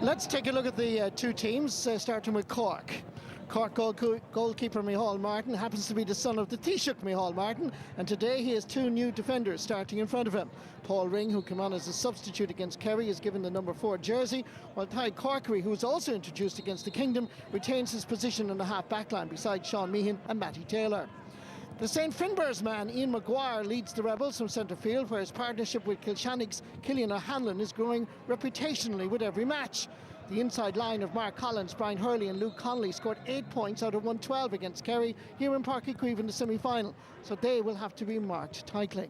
Let's take a look at the two teams, starting with Cork. Cork goalkeeper Micheál Martin happens to be the son of the Taoiseach Micheál Martin, and today he has two new defenders starting in front of him. Paul Ring, who came on as a substitute against Kerry, is given the number 4 jersey, while Tadhg Corkery, who was also introduced against the Kingdom, retains his position in the half-back line beside Sean Meehan and Matty Taylor. The St Finbarr's man, Ian Maguire, leads the Rebels from centre field, where his partnership with Kilshanig's Cillian O'Hanlon is growing reputationally with every match. The inside line of Mark Collins, Brian Hurley and Luke Connolly scored 8 points out of 112 against Kerry here in Páirc in the semi-final, so they will have to be marked tightly.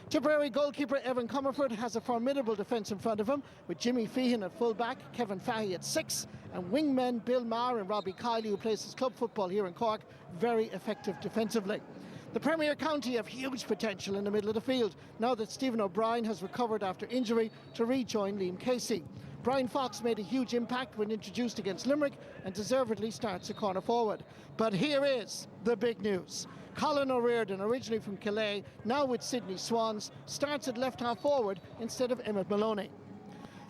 Tipperary goalkeeper Evan Comerford has a formidable defence in front of him, with Jimmy Feehan at full-back, Kevin Fahey at 6, and wingmen Bill Maher and Robbie Kiley, who plays his club football here in Cork, very effective defensively. The Premier County have huge potential in the middle of the field, now that Stephen O'Brien has recovered after injury to rejoin Liam Casey. Brian Fox made a huge impact when introduced against Limerick and deservedly starts a corner forward. But here is the big news. Colin O'Riordan, originally from Calais, now with Sydney Swans, starts at left half forward instead of Emmett Maloney.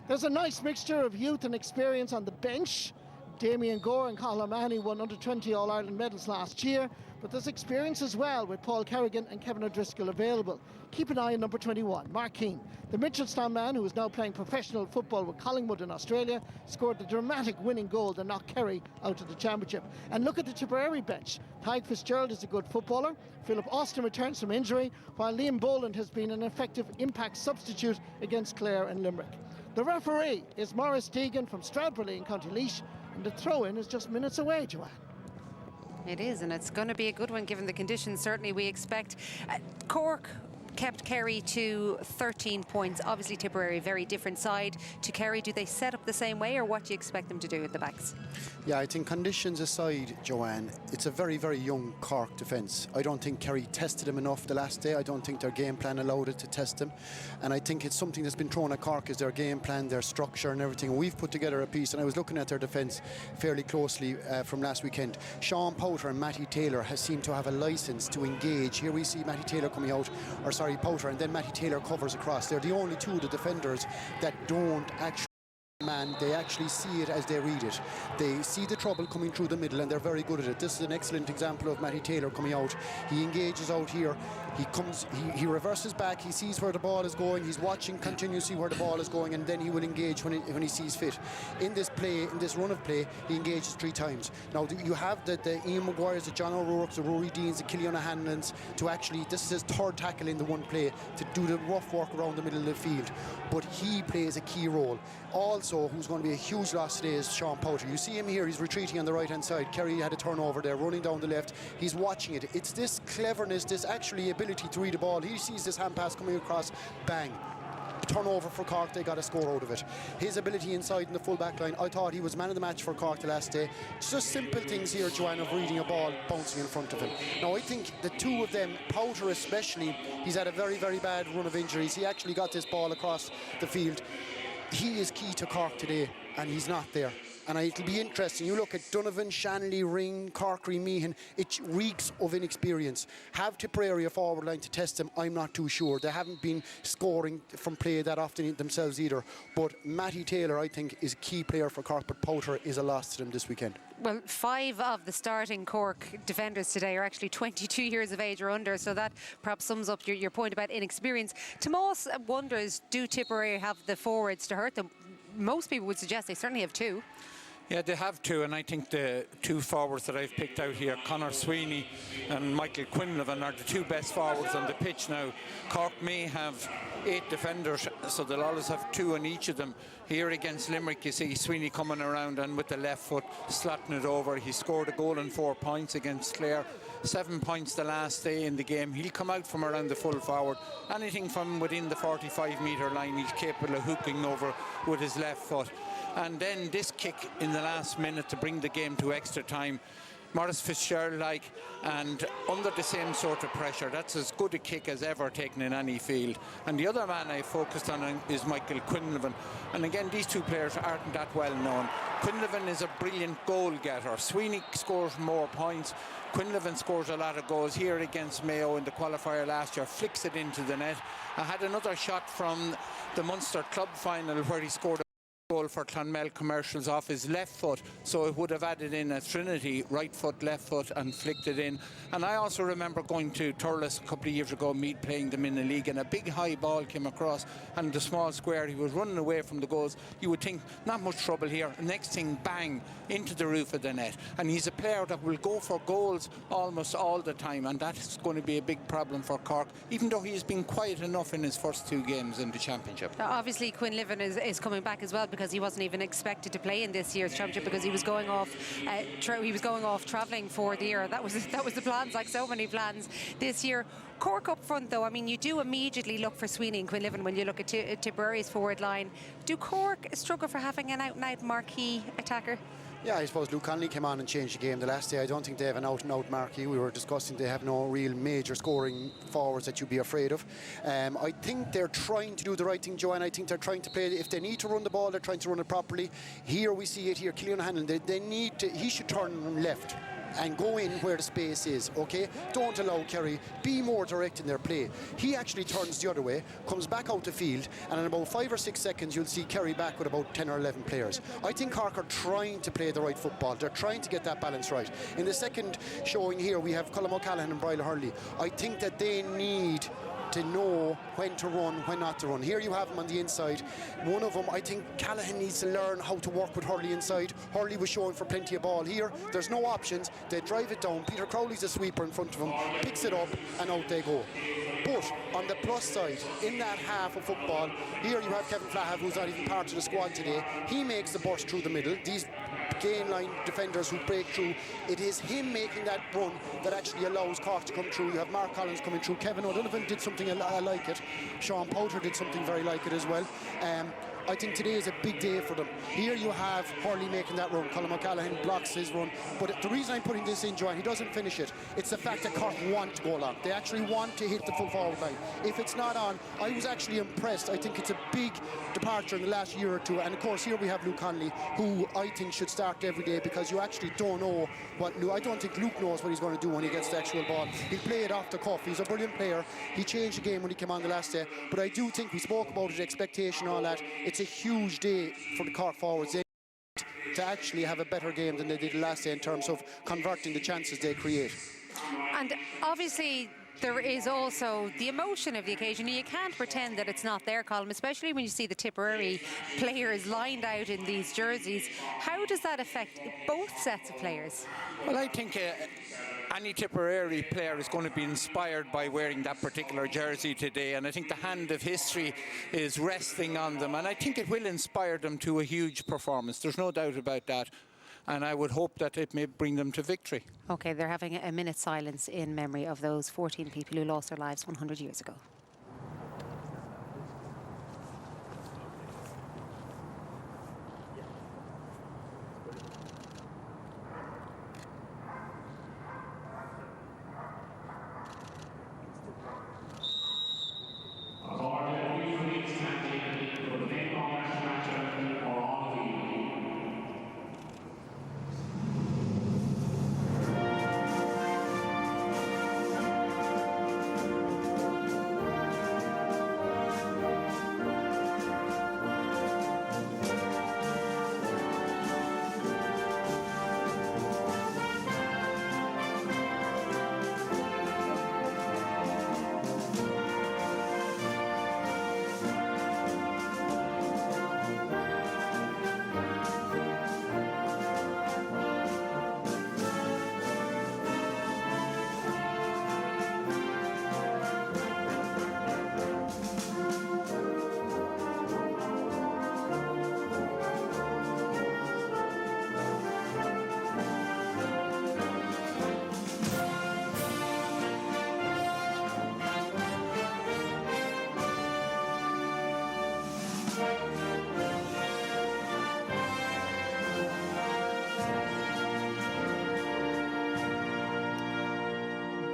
There's a nice mixture of youth and experience on the bench. Damien Gore and Cathal O'Mahony won under-20 All-Ireland medals last year, but there's experience as well with Paul Kerrigan and Kevin O'Driscoll available. Keep an eye on number 21, Mark Keane. The Mitchelstown man, who is now playing professional football with Collingwood in Australia, scored the dramatic winning goal that knocked Kerry out of the championship. And look at the Tipperary bench. Tadhg Fitzgerald is a good footballer. Philip Austin returns from injury, while Liam Boland has been an effective impact substitute against Clare and Limerick. The referee is Maurice Deegan from Stradbally in County Laois, and the throw-in is just minutes away, Joanne. It is, and it's going to be a good one given the conditions. Certainly we expect. Cork kept Kerry to 13 points. Obviously Tipperary, very different side to Kerry. Do they set up the same way, or what do you expect them to do at the backs? Yeah, I think conditions aside, Joanne, it's a very, very young Cork defence. I don't think Kerry tested them enough the last day. I don't think their game plan allowed it to test them. And I think it's something that's been thrown at Cork, is their game plan, their structure and everything. We've put together a piece, and I was looking at their defence fairly closely from last weekend. Sean Powter and Matty Taylor has seemed to have a licence to engage. Here we see Matty Taylor coming out, or sorry, Powter, and then Matty Taylor covers across. They're the only two of the defenders that don't actually man, they actually see it as they read it. They see the trouble coming through the middle, and they're very good at it. This is an excellent example of Matty Taylor coming out. He engages out here. He comes, he reverses back. He sees where the ball is going. He's watching continuously where the ball is going, and then he will engage when he sees fit. In this play, in this run of play, he engages 3 times. Now you have the Ian Maguires, the John O'Rourke's, the Rory Deans, the Cillian O'Hanlons to actually, this is his 3rd tackle in the one play, to do the rough work around the middle of the field. But he plays a key role. Also, who's going to be a huge loss today is Sean Powter. You see him here, he's retreating on the right hand side. Kerry had a turnover there, running down the left. He's watching it. It's this cleverness, this actually ability to read the ball. He sees this hand pass coming across, bang. Turnover for Cork, they got a score out of it. His ability inside in the full back line, I thought he was man of the match for Cork the last day. Just simple things here, Joanne, of reading a ball bouncing in front of him. Now I think the two of them, Powter especially, he's had a very, very bad run of injuries. He actually got this ball across the field. He is key to Cork today, and he's not there. And it'll be interesting. You look at Donovan, Shanley, Ring, Corkery, Meehan. It reeks of inexperience. Have Tipperary a forward line to test them? I'm not too sure. They haven't been scoring from play that often themselves either. But Matty Taylor, I think, is a key player for Cork, but Powter is a loss to them this weekend. Well, 5 of the starting Cork defenders today are actually 22 years of age or under, so that perhaps sums up your point about inexperience. Tomas wonders, do Tipperary have the forwards to hurt them? Most people would suggest they certainly have 2. Yeah, they have 2, and I think the 2 forwards that I've picked out here, Conor Sweeney and Michael Quinlivan, are the 2 best forwards on the pitch now. Cork may have 8 defenders, so they'll always have 2 on each of them. Here against Limerick, you see Sweeney coming around and with the left foot slotting it over. He scored a goal and 4 points against Clare. 7 points the last day in the game. He'll come out from around the full forward. Anything from within the 45-metre line, he's capable of hooking over with his left foot. And then this kick in the last minute to bring the game to extra time. Maurice Fitzgerald-like, and under the same sort of pressure. That's as good a kick as ever taken in any field. And the other man I focused on is Michael Quinlivan. And again, these 2 players aren't that well known. Quinlivan is a brilliant goal getter. Sweeney scores more points. Quinlivan scores a lot of goals. Here against Mayo in the qualifier last year, flicks it into the net. I had another shot from the Munster club final where he scored goal for Clonmel Commercials off his left foot, so it would have added in a trinity, right foot, left foot, and flicked it in. And I also remember going to Thurles a couple of years ago, Meath playing them in the league, and a big high ball came across, and the small square, he was running away from the goals. You would think, not much trouble here. Next thing, bang, into the roof of the net. And he's a player that will go for goals almost all the time, and that's going to be a big problem for Cork, even though he's been quiet enough in his first 2 games in the championship. Obviously, Quinlivan is coming back as well, because he wasn't even expected to play in this year's championship, because he was going off travelling for the year. That was the plans, like so many plans this year. Cork up front, though, I mean, you do immediately look for Sweeney and Quinlivan when you look at Tipperary's forward line. Do Cork struggle for having an out-and-out marquee attacker? Yeah, I suppose Luke Conley came on and changed the game the last day. I don't think they have an out-and-out marquee. We were discussing they have no real major scoring forwards that you'd be afraid of. I think they're trying to do the right thing, Joanne. I think they're trying to play. If they need to run the ball, they're trying to run it properly. Here we see it here. Cillian Hanlon, they need to. He should turn left and go in where the space is, okay? Don't allow Kerry, be more direct in their play. He actually turns the other way, comes back out the field, and in about 5 or 6 seconds you'll see Kerry back with about 10 or 11 players. I think Cork are trying to play the right football. They're trying to get that balance right. In the second showing here we have Colm O'Callaghan and Bryla Hurley. I think that they need to know when to run, when not to run. Here you have them on the inside. One of them, I think Callaghan needs to learn how to work with Hurley inside. Hurley was showing for plenty of ball. Here, there's no options. They drive it down. Peter Crowley's a sweeper in front of him, picks it up, and out they go. But on the plus side, in that half of football, here you have Kevin Flahav, who's not even part of the squad today. He makes the burst through the middle. These gain line defenders who break through, it is him making that run that actually allows Cork to come through. You have Mark Collins coming through. Kevin O'Donovan did something like it. Sean Powter did something very like it as well. I think today is a big day for them. Here you have Hurley making that run. Colm O'Callaghan blocks his run. But the reason I'm putting this in, Joanne, he doesn't finish it. It's the fact that Cork want to go long. They actually want to hit the full forward line. If it's not on, I was actually impressed. I think it's a big departure in the last year or two. And of course, here we have Luke Conley, who I think should start every day, because you actually don't know what Luke, I don't think Luke knows what he's going to do when he gets the actual ball. He'll play it off the cuff. He's a brilliant player. He changed the game when he came on the last day. But I do think we spoke about it, expectation and all that. It's a huge day for the Cork forwards to actually have a better game than they did last day in terms of converting the chances they create. And obviously there is also the emotion of the occasion. You can't pretend that it's not there, Colm, especially when you see the Tipperary players lined out in these jerseys. How does that affect both sets of players? Well, I think any Tipperary player is going to be inspired by wearing that particular jersey today, and I think the hand of history is resting on them, and I think it will inspire them to a huge performance. There's no doubt about that, and I would hope that it may bring them to victory. OK, they're having a minute's silence in memory of those 14 people who lost their lives 100 years ago.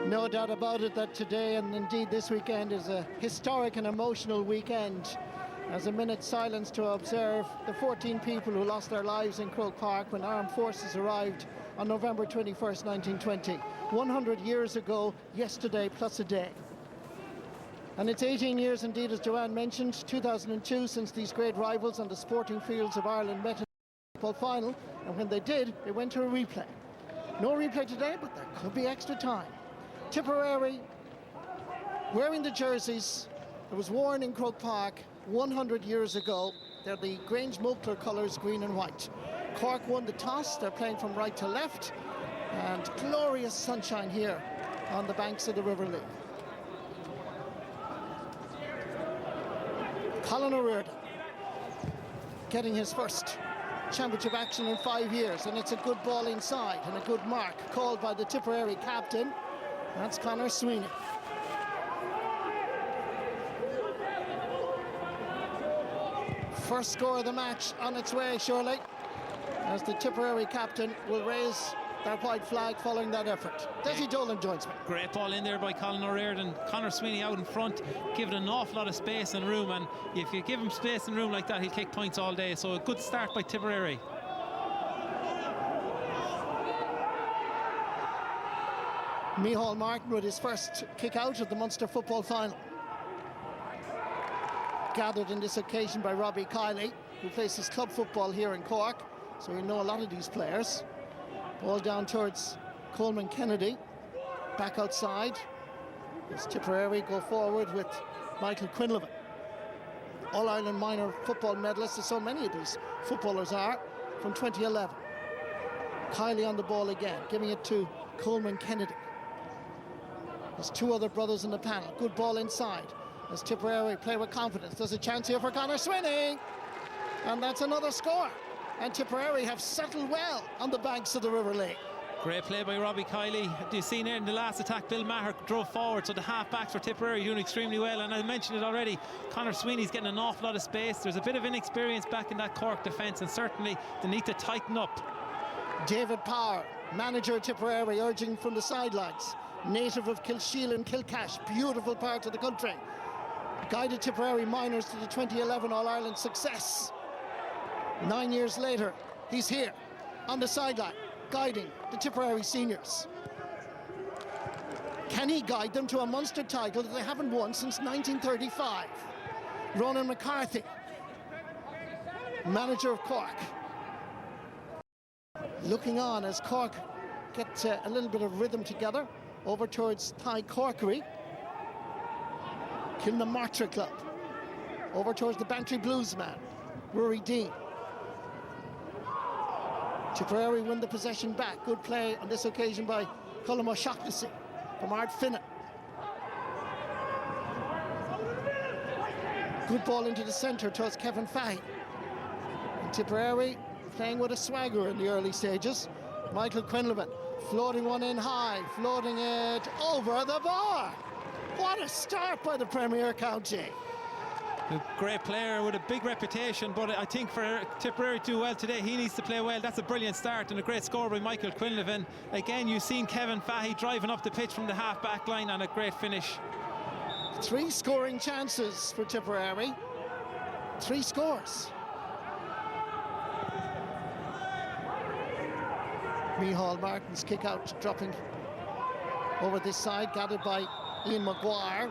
No doubt about it that today, and indeed this weekend, is a historic and emotional weekend. As a minute's silence to observe the 14 people who lost their lives in Croke Park when armed forces arrived on November 21st, 1920. 100 years ago, yesterday plus a day. And it's 18 years indeed, as Joanne mentioned, 2002 since these great rivals on the sporting fields of Ireland met in the football final, and when they did, they went to a replay. No replay today, but there could be extra time. Tipperary wearing the jerseys that was worn in Croke Park 100 years ago. They're the Grange Muckler colours, green and white. Cork won the toss. They're playing from right to left, and glorious sunshine here on the banks of the River Lee. Colin O'Riordan getting his first championship action in 5 years, and it's a good ball inside and a good mark called by the Tipperary captain. That's Conor Sweeney. First score of the match on its way, surely, as the Tipperary captain will raise their white flag following that effort. Desi Dolan joins me. Great ball in there by Colin O'Riordan. Conor Sweeney out in front, giving an awful lot of space and room, and if you give him space and room like that, he'll kick points all day. So a good start by Tipperary. Micheál Martin with his first kick out of the Munster football final. Gathered in this occasion by Robbie Kiley, who plays his club football here in Cork, so we know a lot of these players. Ball down towards Coleman Kennedy, back outside as Tipperary go forward with Michael Quinlivan, All-Ireland minor football medalist, as so many of these footballers are, from 2011. Kiley on the ball again, giving it to Coleman Kennedy. There's two other brothers in the panel. Good ball inside as Tipperary play with confidence. There's a chance here for Conor Sweeney, and that's another score. And Tipperary have settled well on the banks of the River Lee. Great play by Robbie Kiley. You've seen there in the last attack, Bill Maher drove forward, so the half-backs for Tipperary doing extremely well. And I mentioned it already, Conor Sweeney's getting an awful lot of space. There's a bit of inexperience back in that Cork defence, and certainly they need to tighten up. David Power, manager of Tipperary, urging from the sidelines. Native of Kilsheal and Kilcash, beautiful part of the country. Guided Tipperary minors to the 2011 All-Ireland success. 9 years later, he's here on the sideline, guiding the Tipperary seniors. Can he guide them to a Munster title that they haven't won since 1935? Ronan McCarthy, manager of Cork, looking on as Cork get a little bit of rhythm together over towards Thai Corkery. Kilnamartyr Club, over towards the Bantry Bluesman, Rory Dean. Tipperary win the possession back. Good play on this occasion by Colm O'Shaughnessy from Art Finnan. Good ball into the centre towards Kevin Fahey. And Tipperary playing with a swagger in the early stages. Michael Quinlivan floating one in high, floating it over the bar. What a start by the Premier County. A great player with a big reputation, but I think for Tipperary to do well today, he needs to play well. That's a brilliant start and a great score by Michael Quinlivan. Again, you've seen Kevin Fahey driving up the pitch from the half-back line, and a great finish. 3 scoring chances for Tipperary. 3 scores. Micheál Martin's kick out, dropping over this side, gathered by Ian Maguire.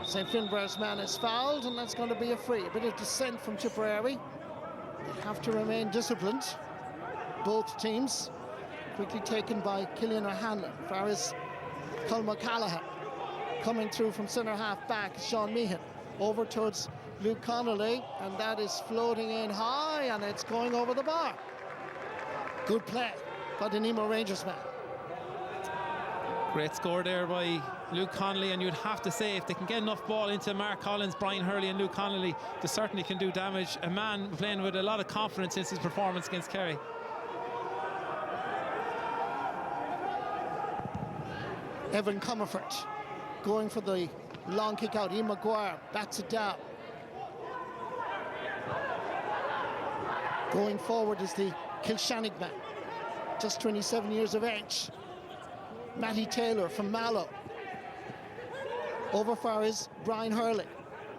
St Finbarr's man is fouled, and that's going to be a free. A bit of dissent from Tipperary. They have to remain disciplined, both teams. Quickly taken by Killian O'Hanlon. Far as Colm O'Callaghan. Coming through from centre half back, Sean Meehan. Over towards Luke Connolly, and that is floating in high, and it's going over the bar. Good play by the Nemo Rangers man. Great score there by Luke Connolly, and you'd have to say if they can get enough ball into Mark Collins, Brian Hurley and Luke Connolly, they certainly can do damage. A man playing with a lot of confidence since his performance against Kerry. Evan Comerford going for the long kick out. Ian Maguire bats it down. Going forward is the Kilshannig man, just 27 years of age. Matty Taylor from Mallow. Over far is Brian Hurley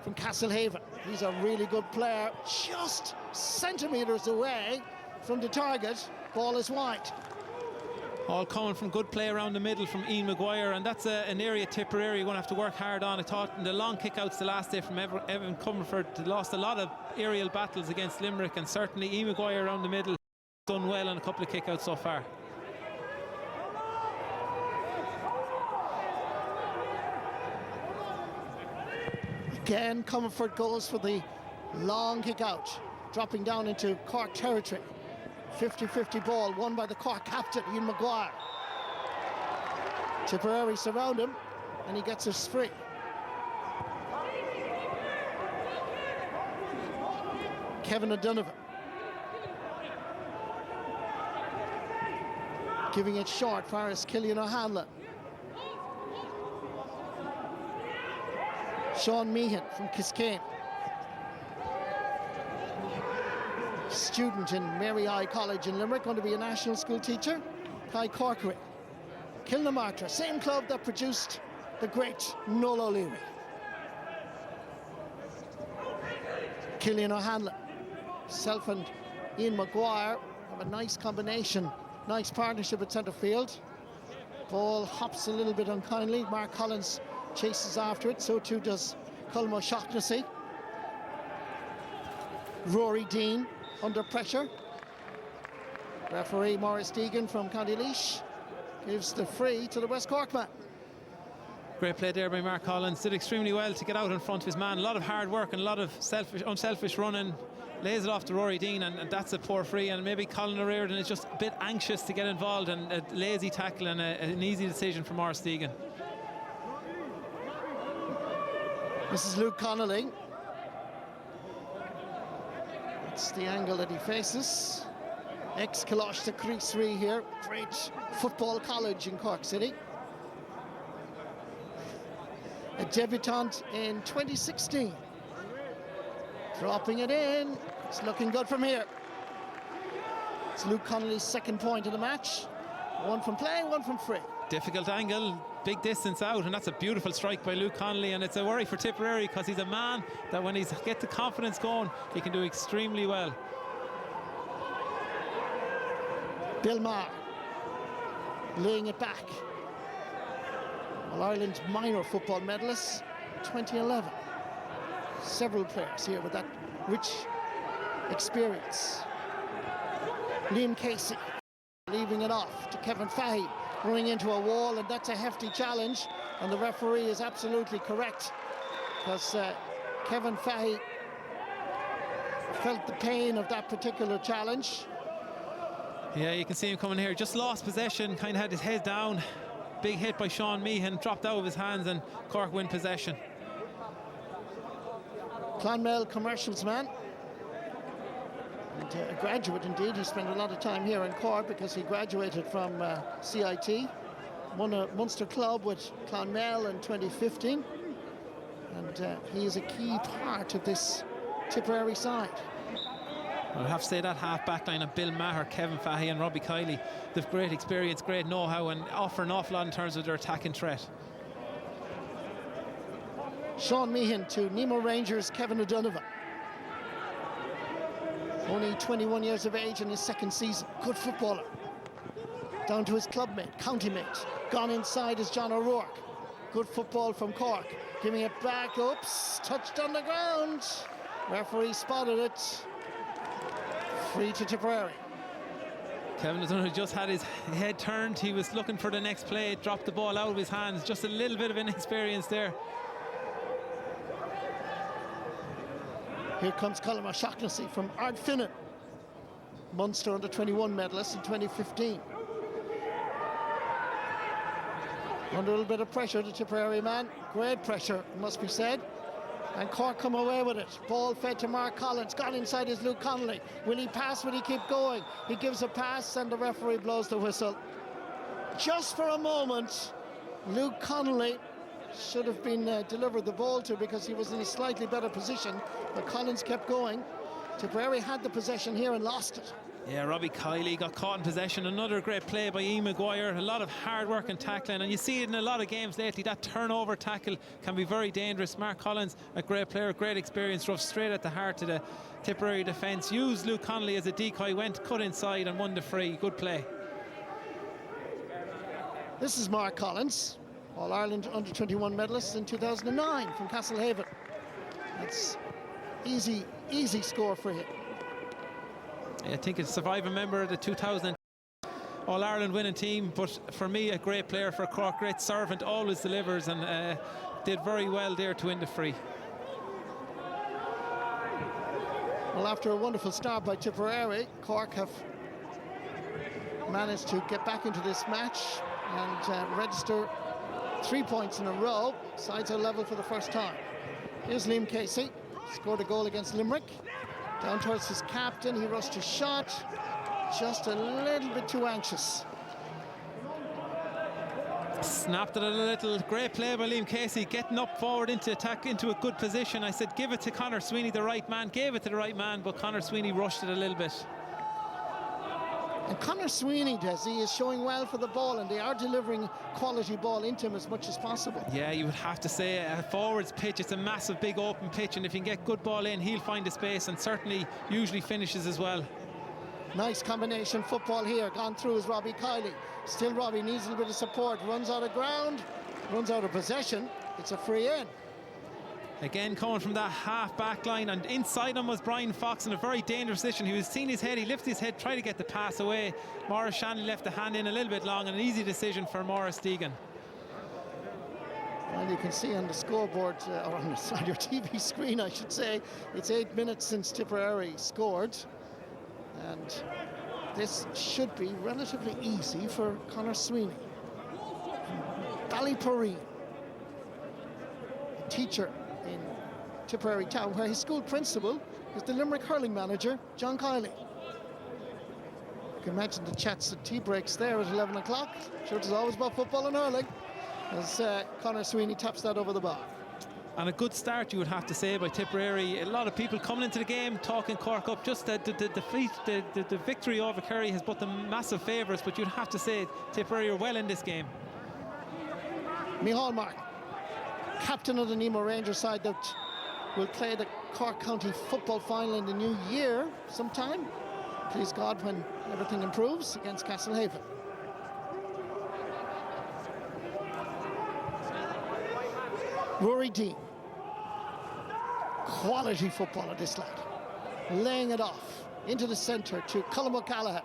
from Castlehaven. He's a really good player, just centimetres away from the target. Ball is wide. All coming from good play around the middle from Ian Maguire, and that's an area Tipperary you're going to have to work hard on. I thought in the long kick-outs the last day from Evan Comerford, they lost a lot of aerial battles against Limerick, and certainly Ian Maguire around the middle done well on a couple of kick-outs so far. Again, Comerford goes for the long kick-out, dropping down into Cork territory. 50-50 ball won by the Cork captain, Ian Maguire. Tipperary surround him, and he gets us free. Kevin O'Donovan. Giving it short, far as Cillian O'Hanlon. Sean Meehan from Kiskane. Student in Mary I College in Limerick, going to be a national school teacher. Kai Corkery. Kilnamartyr, same club that produced the great Noel O'Leary. Cillian O'Hanlon. Self and Ian Maguire have a nice combination, nice partnership at centre field. Ball hops a little bit unkindly. Mark Collins chases after it, so too does Colm O'Shaughnessy. Rory Dean under pressure. Referee Maurice Deegan from County Laois gives the free to the West Cork man. Great play there by Mark Collins. Did extremely well to get out in front of his man. A lot of hard work and a lot of unselfish running. Lays it off to Rory Dean, and that's a poor free. And maybe Colin O'Riordan is just a bit anxious to get involved, and a lazy tackle and an easy decision for Maurice Deegan. This is Luke Connolly. That's the angle that he faces. Ex-Colosh de Creasry here. Great football college in Cork City. A debutant in 2016. Dropping it in. It's looking good from here. It's Luke Connolly's second point of the match. One from play, one from free. Difficult angle, big distance out, and that's a beautiful strike by Luke Connolly, and it's a worry for Tipperary because he's a man that when he's get the confidence going, he can do extremely well. Bill Maher laying it back. Well, Ireland's minor football medalists, 2011. Several players here with that rich experience. Liam Casey leaving it off to Kevin Fahey, running into a wall, and that's a hefty challenge, and the referee is absolutely correct because Kevin Fahey felt the pain of that particular challenge. Yeah, you can see him coming here, just lost possession, kind of had his head down. Big hit by Sean Meehan, dropped out of his hands, and Cork win possession. Clonmel commercials man, and a graduate indeed. He spent a lot of time here in Cork because he graduated from CIT, won a Munster club with Clonmel in 2015, and he is a key part of this Tipperary side. I'll have to say that half-back line of Bill Maher, Kevin Fahey and Robbie Kiley, they've great experience, great know-how, and offer an awful lot in terms of their attacking threat. Sean Meehan to Nemo Rangers' Kevin O'Donovan. Only 21 years of age in his second season. Good footballer. Down to his clubmate, county mate. Gone inside is John O'Rourke. Good football from Cork. Giving it back. Oops, touched on the ground. Referee spotted it. Free to Tipperary. Kevin O'Donovan just had his head turned. He was looking for the next play. Dropped the ball out of his hands. Just a little bit of inexperience there. Here comes Colm O'Shaughnessy from Ardfinnan. Munster under 21 medalist in 2015. Under a little bit of pressure, the Tipperary man. Great pressure, must be said. And Cork come away with it. Ball fed to Mark Collins. Gone inside is Luke Connolly. Will he pass? Will he keep going? He gives a pass and the referee blows the whistle. Just for a moment, Luke Connolly should have been delivered the ball to because he was in a slightly better position, but Collins kept going. Tipperary had the possession here and lost it. Yeah, Robbie Kiley got caught in possession. Another great play by Ian Maguire. A lot of hard work and tackling, and you see it in a lot of games lately. That turnover tackle can be very dangerous. Mark Collins, a great player, great experience, drove straight at the heart of the Tipperary defence. Used Luke Connolly as a decoy, went cut inside and won the free. Good play. This is Mark Collins, All-Ireland under-21 medalist in 2009 from Castlehaven. That's easy score for him. I think it's surviving member of the 2000 All-Ireland winning team, but for me a great player for Cork, great servant, always delivers, and did very well there to win the free. Well, after a wonderful start by Tipperary, Cork have managed to get back into this match and register 3 points in a row. Sides are level for the first time. Here's Liam Casey, scored a goal against Limerick. Down towards his captain, he rushed a shot, just a little bit too anxious. Snapped it a little. Great play by Liam Casey, getting up forward into attack, into a good position. I said give it to Conor Sweeney, the right man, gave it to the right man, but Conor Sweeney rushed it a little bit. And Conor Sweeney, he is showing well for the ball, and they are delivering quality ball into him as much as possible. Yeah, you would have to say a forwards pitch, it's a massive big open pitch, and if you can get good ball in, he'll find the space, and certainly usually finishes as well. Nice combination football here. Gone through is Robbie Kiley. Still Robbie needs a little bit of support. Runs out of ground, runs out of possession. It's a free in. Again, coming from that half back line, and inside him was Brian Fox in a very dangerous position. He was seeing his head, he lifted his head, tried to get the pass away. Maurice Shanley left the hand in a little bit long, and an easy decision for Maurice Deegan. Well, you can see on the scoreboard, or on your TV screen, I should say, it's 8 minutes since Tipperary scored. And this should be relatively easy for Conor Sweeney. Ballyporeen, a teacher in Tipperary town, where his school principal is the Limerick hurling manager, John Kiley. You can imagine the chats at tea breaks there at 11 o'clock. Sure, it's always about football and hurling, as Conor Sweeney taps that over the bar. And a good start, you would have to say, by Tipperary. A lot of people coming into the game talking Cork up. Just the victory over Kerry has put them massive favourites, but you'd have to say Tipperary are well in this game. Micheál Martin, captain of the Nemo Rangers side that will play the Cork County football final in the new year sometime. Please God, when everything improves, against Castlehaven. Rory Dean, quality footballer, this lad, laying it off into the centre to Colm O'Callaghan.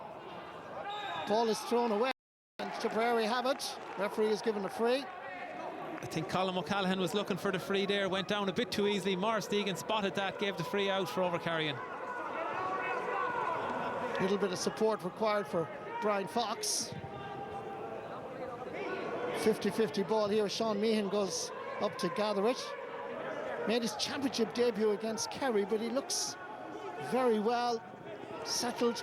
Ball is thrown away and Tipperary have it. Referee is given a free. I think Colm O'Callaghan was looking for the free there, went down a bit too easily. Maurice Deegan spotted that, gave the free out for overcarrying. A little bit of support required for Brian Fox. 50-50 ball here. Sean Meehan goes up to gather it. Made his championship debut against Kerry, but he looks very well settled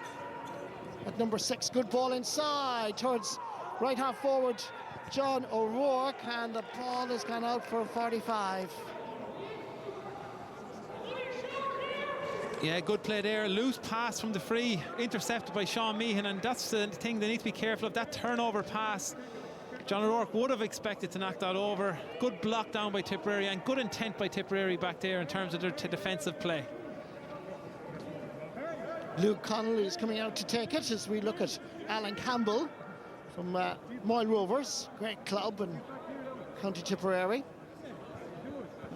at number 6. Good ball inside towards right half forward John O'Rourke, and the ball has gone out for 45. Yeah, good play there. Loose pass from the free, intercepted by Sean Meehan, and that's the thing they need to be careful of, that turnover pass. John O'Rourke would have expected to knock that over. Good block down by Tipperary, and good intent by Tipperary back there in terms of their defensive play. Luke Connolly is coming out to take it as we look at Alan Campbell from Moyle Rovers, great club in County Tipperary.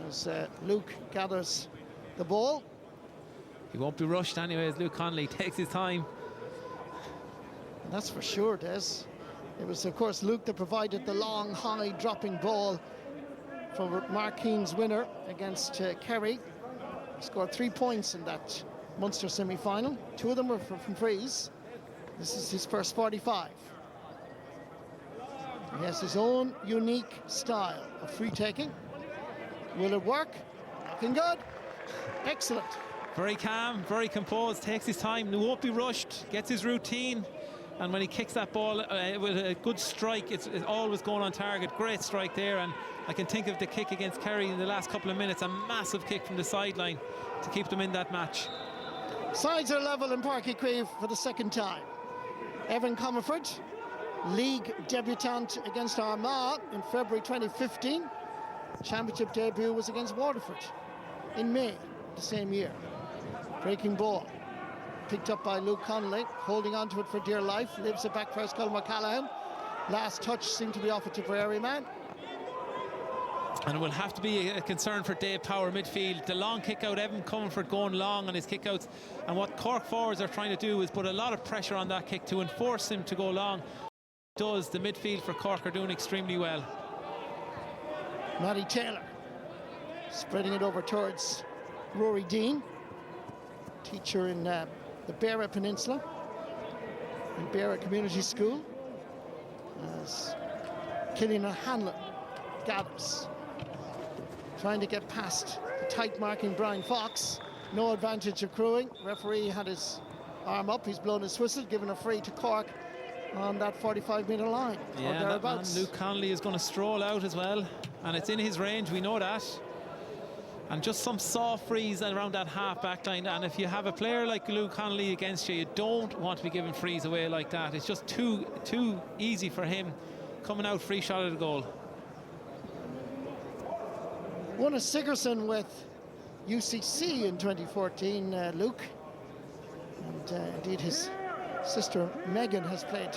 As Luke gathers the ball. He won't be rushed anyway as Luke Connolly takes his time. And that's for sure, Des. It was, of course, Luke that provided the long, high dropping ball for Mark Keane's winner against Kerry. He scored 3 points in that Munster semi-final. 2 of them were from frees. This is his first 45. He has his own unique style of free taking. Will it work? Looking good. Excellent. Very calm, very composed, takes his time, he won't be rushed, gets his routine. And when he kicks that ball with a good strike, it's always going on target. Great strike there, and I can think of the kick against Kerry in the last couple of minutes, a massive kick from the sideline to keep them in that match. Sides are level in Páirc for the second time. Evan Comerford, league debutant against Armagh in February 2015. Championship debut was against Waterford in May the same year. Breaking ball. Picked up by Luke Connolly, holding on to it for dear life, lives it back first, Colm O'Callaghan. Last touch seemed to be off a Tipperary man. And it will have to be a concern for Dave Power midfield. The long kick out, Evan Comerford going long on his kick outs. And what Cork forwards are trying to do is put a lot of pressure on that kick to enforce him to go long. Does the midfield for Cork are doing extremely well. Matty Taylor spreading it over towards Rory Dean, teacher in the Beara Peninsula, in Beara Community School, as Killian O'Hanlon gathers, trying to get past the tight marking Brian Fox. No advantage accruing. Referee had his arm up, he's blown his whistle, given a free to Cork on that 45-metre line, or thereabouts. Luke Connolly is going to stroll out as well, and it's in his range, we know that. And just some soft frees around that half-back line, and if you have a player like Luke Connolly against you, you don't want to be giving frees away like that. It's just too easy for him coming out free shot at the goal. Won a Sigerson with UCC in 2014, Luke. And indeed his sister Megan has played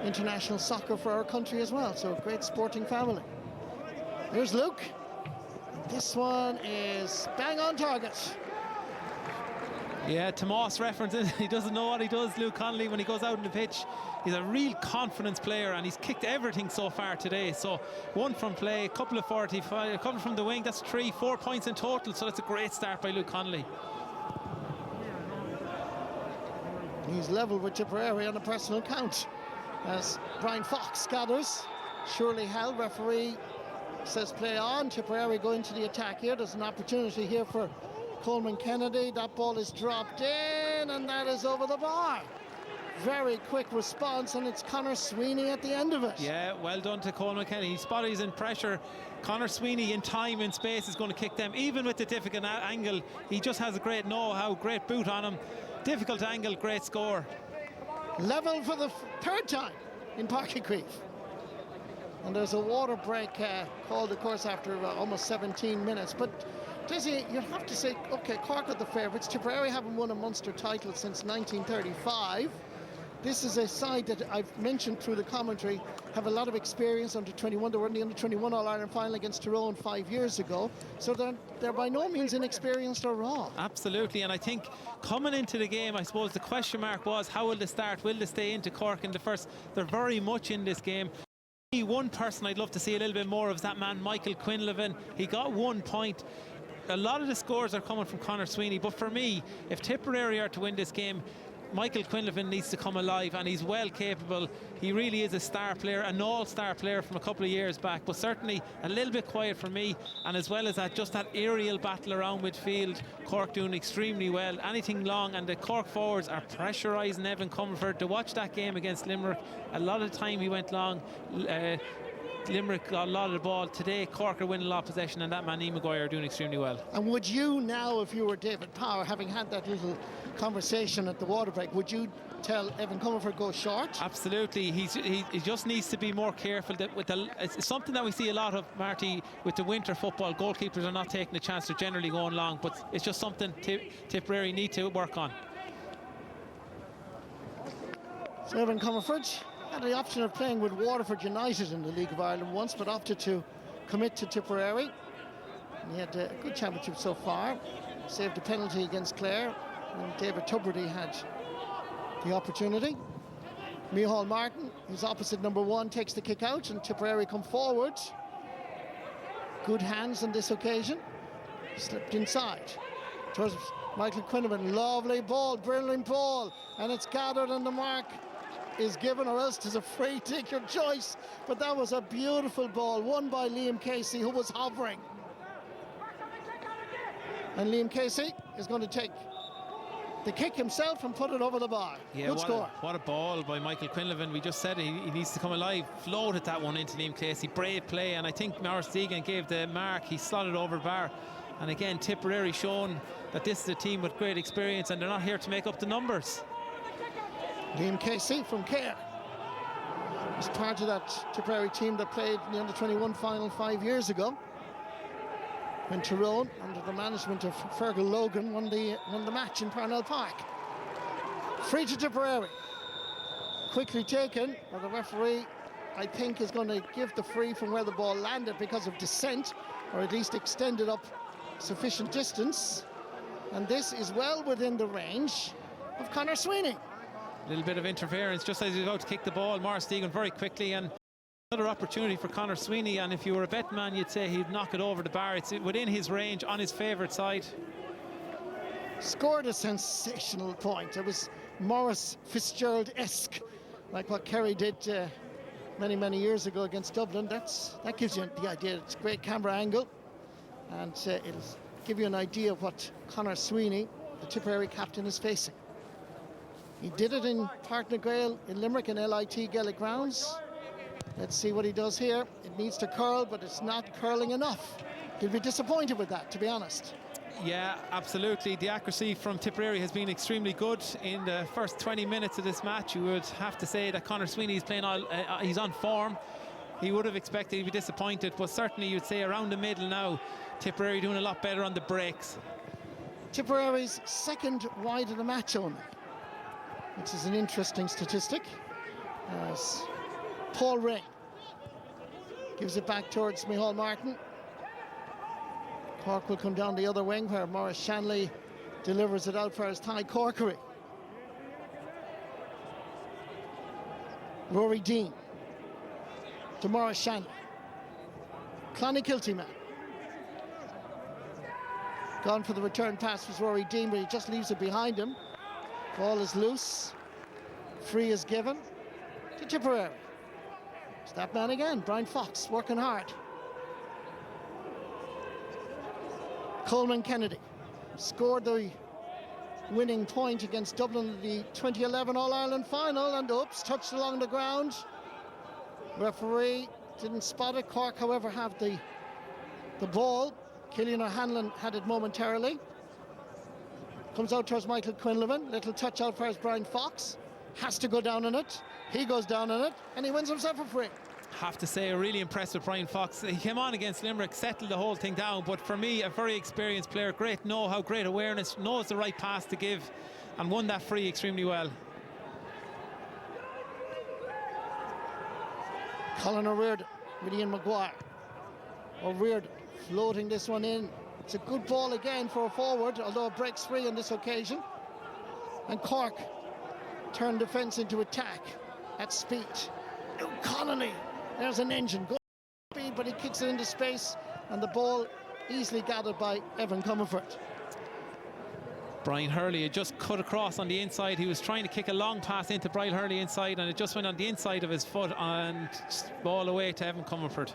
international soccer for our country as well, so a great sporting family. Here's Luke. This one is bang on target. Yeah, Tomas references, he doesn't know what he does, Luke Connolly, when he goes out on the pitch. He's a real confidence player, and he's kicked everything so far today. So one from play, a couple of 45, a couple from the wing, that's 4 points in total, so that's a great start by Luke Connolly. He's level with Tipperary on a personal count as Brian Fox gathers. Shirley Hell, referee, says play on. Tipperary going to the attack here. There's an opportunity here for Coleman Kennedy. That ball is dropped in, and that is over the bar. Very quick response, and it's Conor Sweeney at the end of it. Yeah, well done to Coleman Kennedy. He spotted, he's in pressure. Conor Sweeney in time and space is going to kick them, even with the difficult angle. He just has a great know-how, great boot on him. Difficult angle, great score. Level for the third time in Páirc. And there's a water break called, of course, after almost 17 minutes. But Dizzy, you have to say, okay, Cork are the favourites. Tipperary haven't won a Munster title since 1935. This is a side that I've mentioned through the commentary, have a lot of experience under 21. They were in the under 21 All-Ireland final against Tyrone 5 years ago. So they're by no means inexperienced or raw. Absolutely, and I think coming into the game, I suppose the question mark was, how will they start? Will they stay into Cork in the first? They're very much in this game. One person I'd love to see a little bit more of is that man Michael Quinlivan. He got 1 point. A lot of the scores are coming from Conor Sweeney, but for me, if Tipperary are to win this game, Michael Quinlivan needs to come alive, and he's well capable. He really is a star player, an all-star player from a couple of years back, but certainly a little bit quiet for me. And as well as that, just that aerial battle around midfield, Cork doing extremely well. Anything long, and the Cork forwards are pressurising Evan Comerford. To watch that game against Limerick, a lot of time he went long. Limerick got a lot of the ball. Today, Cork are winning a lot of possession, and that man, Ian Maguire, are doing extremely well. And would you now, if you were David Power, having had that little conversation at the water break, would you tell Evan Comerford go short? Absolutely. He just needs to be more careful. That with it's something that we see a lot of, Marty, with the winter football. Goalkeepers are not taking the chance. They're generally going long, but it's just something Tipperary need to work on. So Evan Comerford had the option of playing with Waterford United in the League of Ireland once, but opted to commit to Tipperary. And he had a good championship so far. Saved a penalty against Clare, and David Tubridy had the opportunity. Micheál Martin, who's opposite number 1, takes the kick out, and Tipperary come forward. Good hands on this occasion. Slipped inside towards Michael Quinlivan. Lovely ball, brilliant ball, and it's gathered, and the mark is given, or else there's a free, take your choice. But that was a beautiful ball, won by Liam Casey, who was hovering. And Liam Casey is going to take the kick himself and put it over the bar. Yeah, good score. What a ball by Michael Quinlivan. We just said he needs to come alive. Floated that one into Liam Casey. Brave play, and I think Maurice Deegan gave the mark. He slotted over the bar. And again, Tipperary shown that this is a team with great experience, and they're not here to make up the numbers. Liam Casey from Care was part of that Tipperary team that played in the under-21 final 5 years ago, when Tyrone, under the management of Fergal Logan, won the match in Parnell Park. Free to Tipperary. Quickly taken by the referee. I think, is going to give the free from where the ball landed because of descent, or at least extended up sufficient distance. And this is well within the range of Conor Sweeney. A little bit of interference just as he's about to kick the ball. Maurice Deegan very quickly, and another opportunity for Conor Sweeney. And if you were a bet man, you'd say he'd knock it over the bar. It's within his range, on his favourite side. Scored a sensational point. It was Maurice Fitzgerald-esque, like what Kerry did many years ago against Dublin. That gives you the idea. It's a great camera angle, and it'll give you an idea of what Conor Sweeney, the Tipperary captain, is facing. He did it in Páirc na Gael in Limerick in LIT Gaelic grounds. Let's see what he does here. It needs to curl, but it's not curling enough. He'll be disappointed with that, to be honest. Yeah, absolutely. The accuracy from Tipperary has been extremely good in the first 20 minutes of this match. You would have to say that Conor Sweeney is playing he's on form. He would have expected to be disappointed, but certainly you'd say around the middle now, Tipperary doing a lot better on the breaks. Tipperary's second wide of the match only, which is an interesting statistic. As Paul Ray gives it back towards Micheál Martin. Cork will come down the other wing where Maurice Shanley delivers it out for his Ty Corkery. Rory Dean to Maurice Shanley. Clonakilty man. Gone for the return pass was Rory Dean, but he just leaves it behind him. Ball is loose. Free is given to Tipperary. It's that man again, Brian Fox, working hard. Coleman Kennedy scored the winning point against Dublin in the 2011 All-Ireland final, and oops, touched along the ground. Referee didn't spot it. Cork, however, have the ball. Killian O'Hanlon had it momentarily. Comes out towards Michael Quinlivan. Little touch out for Brian Fox. Has to go down on it. He goes down on it, and he wins himself a free. Have to say, really impressed with Brian Fox. He came on against Limerick, settled the whole thing down, but for me, a very experienced player, great know-how, great awareness, knows the right pass to give, and won that free extremely well. Colin O'Riordan with Ian Maguire. O'Riordan floating this one in. It's a good ball again for a forward, although it breaks free on this occasion. And Cork turned defence into attack at speed. Connolly, there's an engine, good speed, but he kicks it into space, and the ball easily gathered by Evan Comerford. Brian Hurley had just cut across on the inside. He was trying to kick a long pass into Brian Hurley inside, and it just went on the inside of his foot and ball away to Evan Comerford.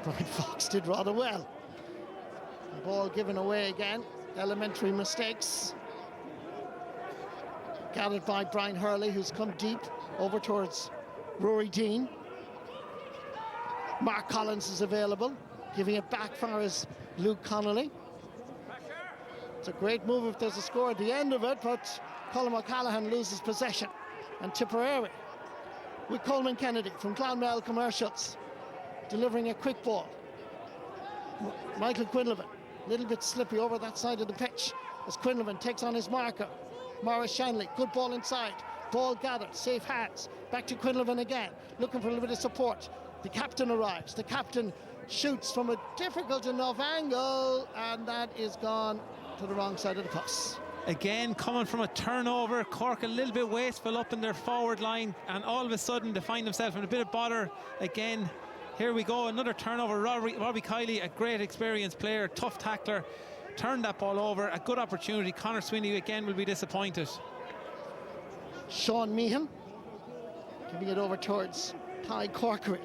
Brian Fox did rather well. The ball given away again. Elementary mistakes. Gathered by Brian Hurley, who's come deep over towards Rory Dean. Mark Collins is available, giving it back for his Luke Connolly. It's a great move if there's a score at the end of it, but Colin O'Callaghan loses possession. And Tipperary with Coleman Kennedy from Clonmel Commercials, delivering a quick ball. Michael Quinlivan, a little bit slippy over that side of the pitch as Quinlivan takes on his marker. Maurice Shanley, good ball inside. Ball gathered, safe hands. Back to Quinlivan again, looking for a little bit of support. The captain arrives. The captain shoots from a difficult enough angle, and that is gone to the wrong side of the post. Again, coming from a turnover, Cork a little bit wasteful up in their forward line, and all of a sudden they find themselves in a bit of bother again. Here we go, another turnover. Robbie Kiley, a great experienced player, tough tackler, turned that ball over. A good opportunity. Conor Sweeney again will be disappointed. Sean Meehan giving it over towards Ty Corkery,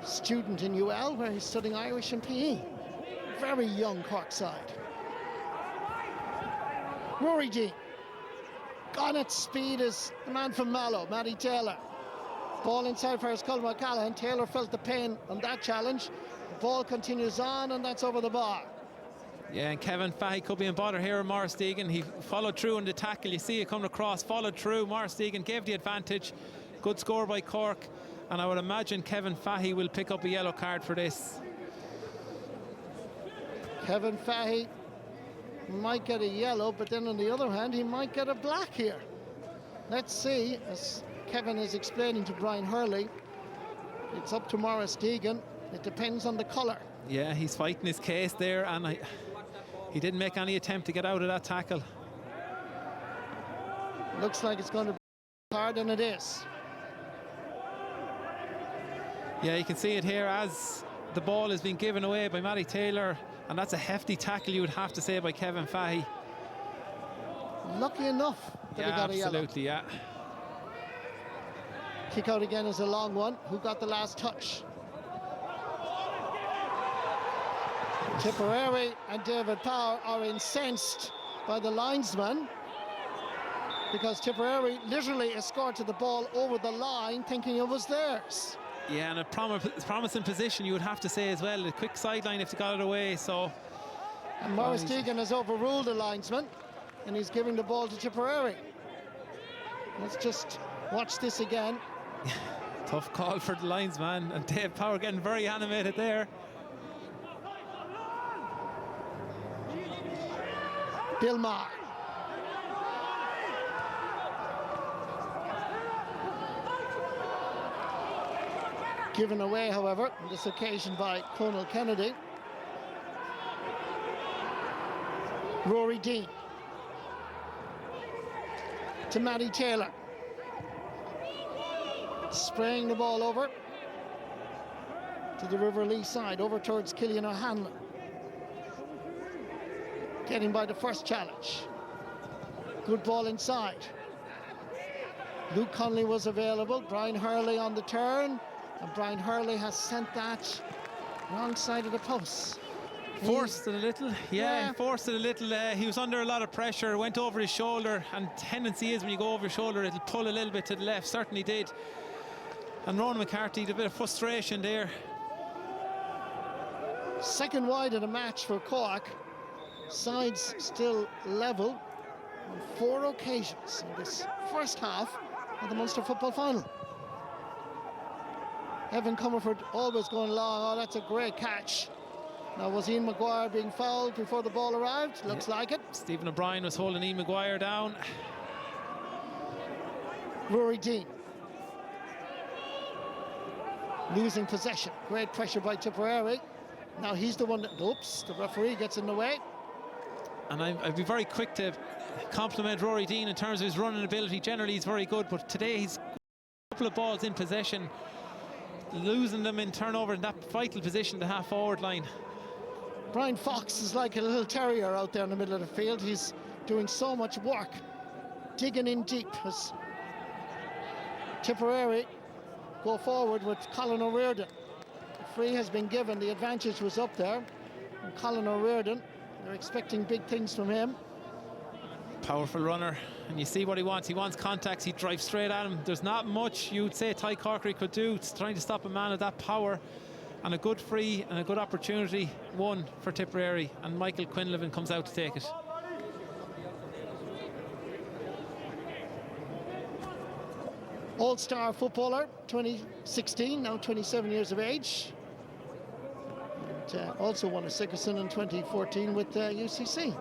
student in UL where he's studying Irish and PE. Very young Cork side. Rory Dean, gone at speed is the man from Mallow, Matty Taylor. Ball inside for his Colin O'Callaghan. Taylor felt the pain on that challenge. The ball continues on, and that's over the bar. Yeah, and Kevin Fahey could be in bother here with Maurice Deegan. He followed through on the tackle. You see it coming across, followed through. Maurice Deegan gave the advantage. Good score by Cork. And I would imagine Kevin Fahey will pick up a yellow card for this. Kevin Fahey might get a yellow, but then on the other hand, he might get a black here. Let's see, as Kevin is explaining to Brian Hurley, it's up to Maurice Deegan. It depends on the colour. Yeah, he's fighting his case there, and he didn't make any attempt to get out of that tackle. Looks like it's going to be hard, and it is. Yeah, you can see it here as the ball is being given away by Matty Taylor, and that's a hefty tackle, you would have to say, by Kevin Fahey. Lucky enough that he got a yellow. Absolutely, yeah. Kick out again is a long one. Who got the last touch? Tipperary and David Power are incensed by the linesman, because Tipperary literally escorted the ball over the line thinking it was theirs. Yeah, and a promising position, you would have to say as well. A quick sideline if they got it away, so... And Maurice Deegan has overruled the linesman, and he's giving the ball to Tipperary. Let's just watch this again. Tough call for the linesman, and Dave Power getting very animated there. Bill Maher. Given away, however, on this occasion by Conal Kennedy. Rory Dean to Matty Taylor, spraying the ball over to the River Lee side, over towards Cillian O'Hanlon, getting by the first challenge. Good ball inside. Luke Connolly was available. Brian Hurley on the turn, and Brian Hurley has sent that wrong side of the post. Forced it a little, yeah, forced it a little. He was under a lot of pressure, went over his shoulder, and tendency is when you go over your shoulder, it'll pull a little bit to the left. Certainly did. And Ronan McCarthy had a bit of frustration there. Second wide of the match for Cork. Sides still level on 4 occasions in this first half of the Munster football final. Evan Comerford always going long. Oh, that's a great catch. Now, was Ian Maguire being fouled before the ball arrived? Looks like it. Stephen O'Brien was holding Ian Maguire down. Rory Dean losing possession. Great pressure by Tipperary. Now he's the one that... Oops, the referee gets in the way. And I'd be very quick to compliment Rory Dean in terms of his running ability. Generally, he's very good, but today he's a couple of balls in possession, losing them in turnover in that vital position, the half-forward line. Brian Fox is like a little terrier out there in the middle of the field. He's doing so much work, digging in deep as Tipperary go forward with Colin O'Riordan. The free has been given, the advantage was up there. And Colin O'Riordan, they're expecting big things from him. Powerful runner, and you see what he wants. He wants contacts, he drives straight at him. There's not much you'd say Ty Corkery could do. It's trying to stop a man of that power. And a good free and a good opportunity won for Tipperary, and Michael Quinlivan comes out to take it. All-star footballer, 2016, now 27 years of age. And also won a Sigerson in 2014 with UCC.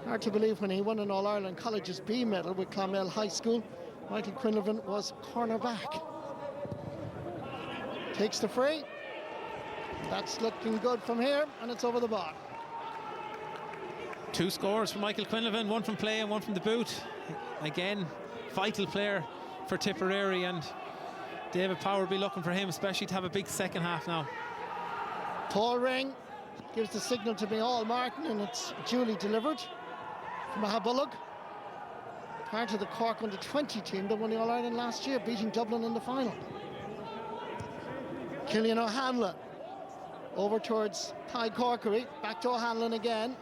Hard to believe when he won an All-Ireland Colleges B medal with Clonmel High School, Michael Quinlivan was cornerback. Takes the free. That's looking good from here, and it's over the bar. 2 scores for Michael Quinlivan, 1 from play and 1 from the boot. Again, vital player for Tipperary, and David Power will be looking for him, especially to have a big second half now. Paul Ring gives the signal to Micheál Martin, and it's duly delivered from Mahabullock. Part of the Cork under-20 team that won the All-Ireland last year, beating Dublin in the final. Cillian O'Hanlon over towards Ty Corkery, back to O'Hanlon again.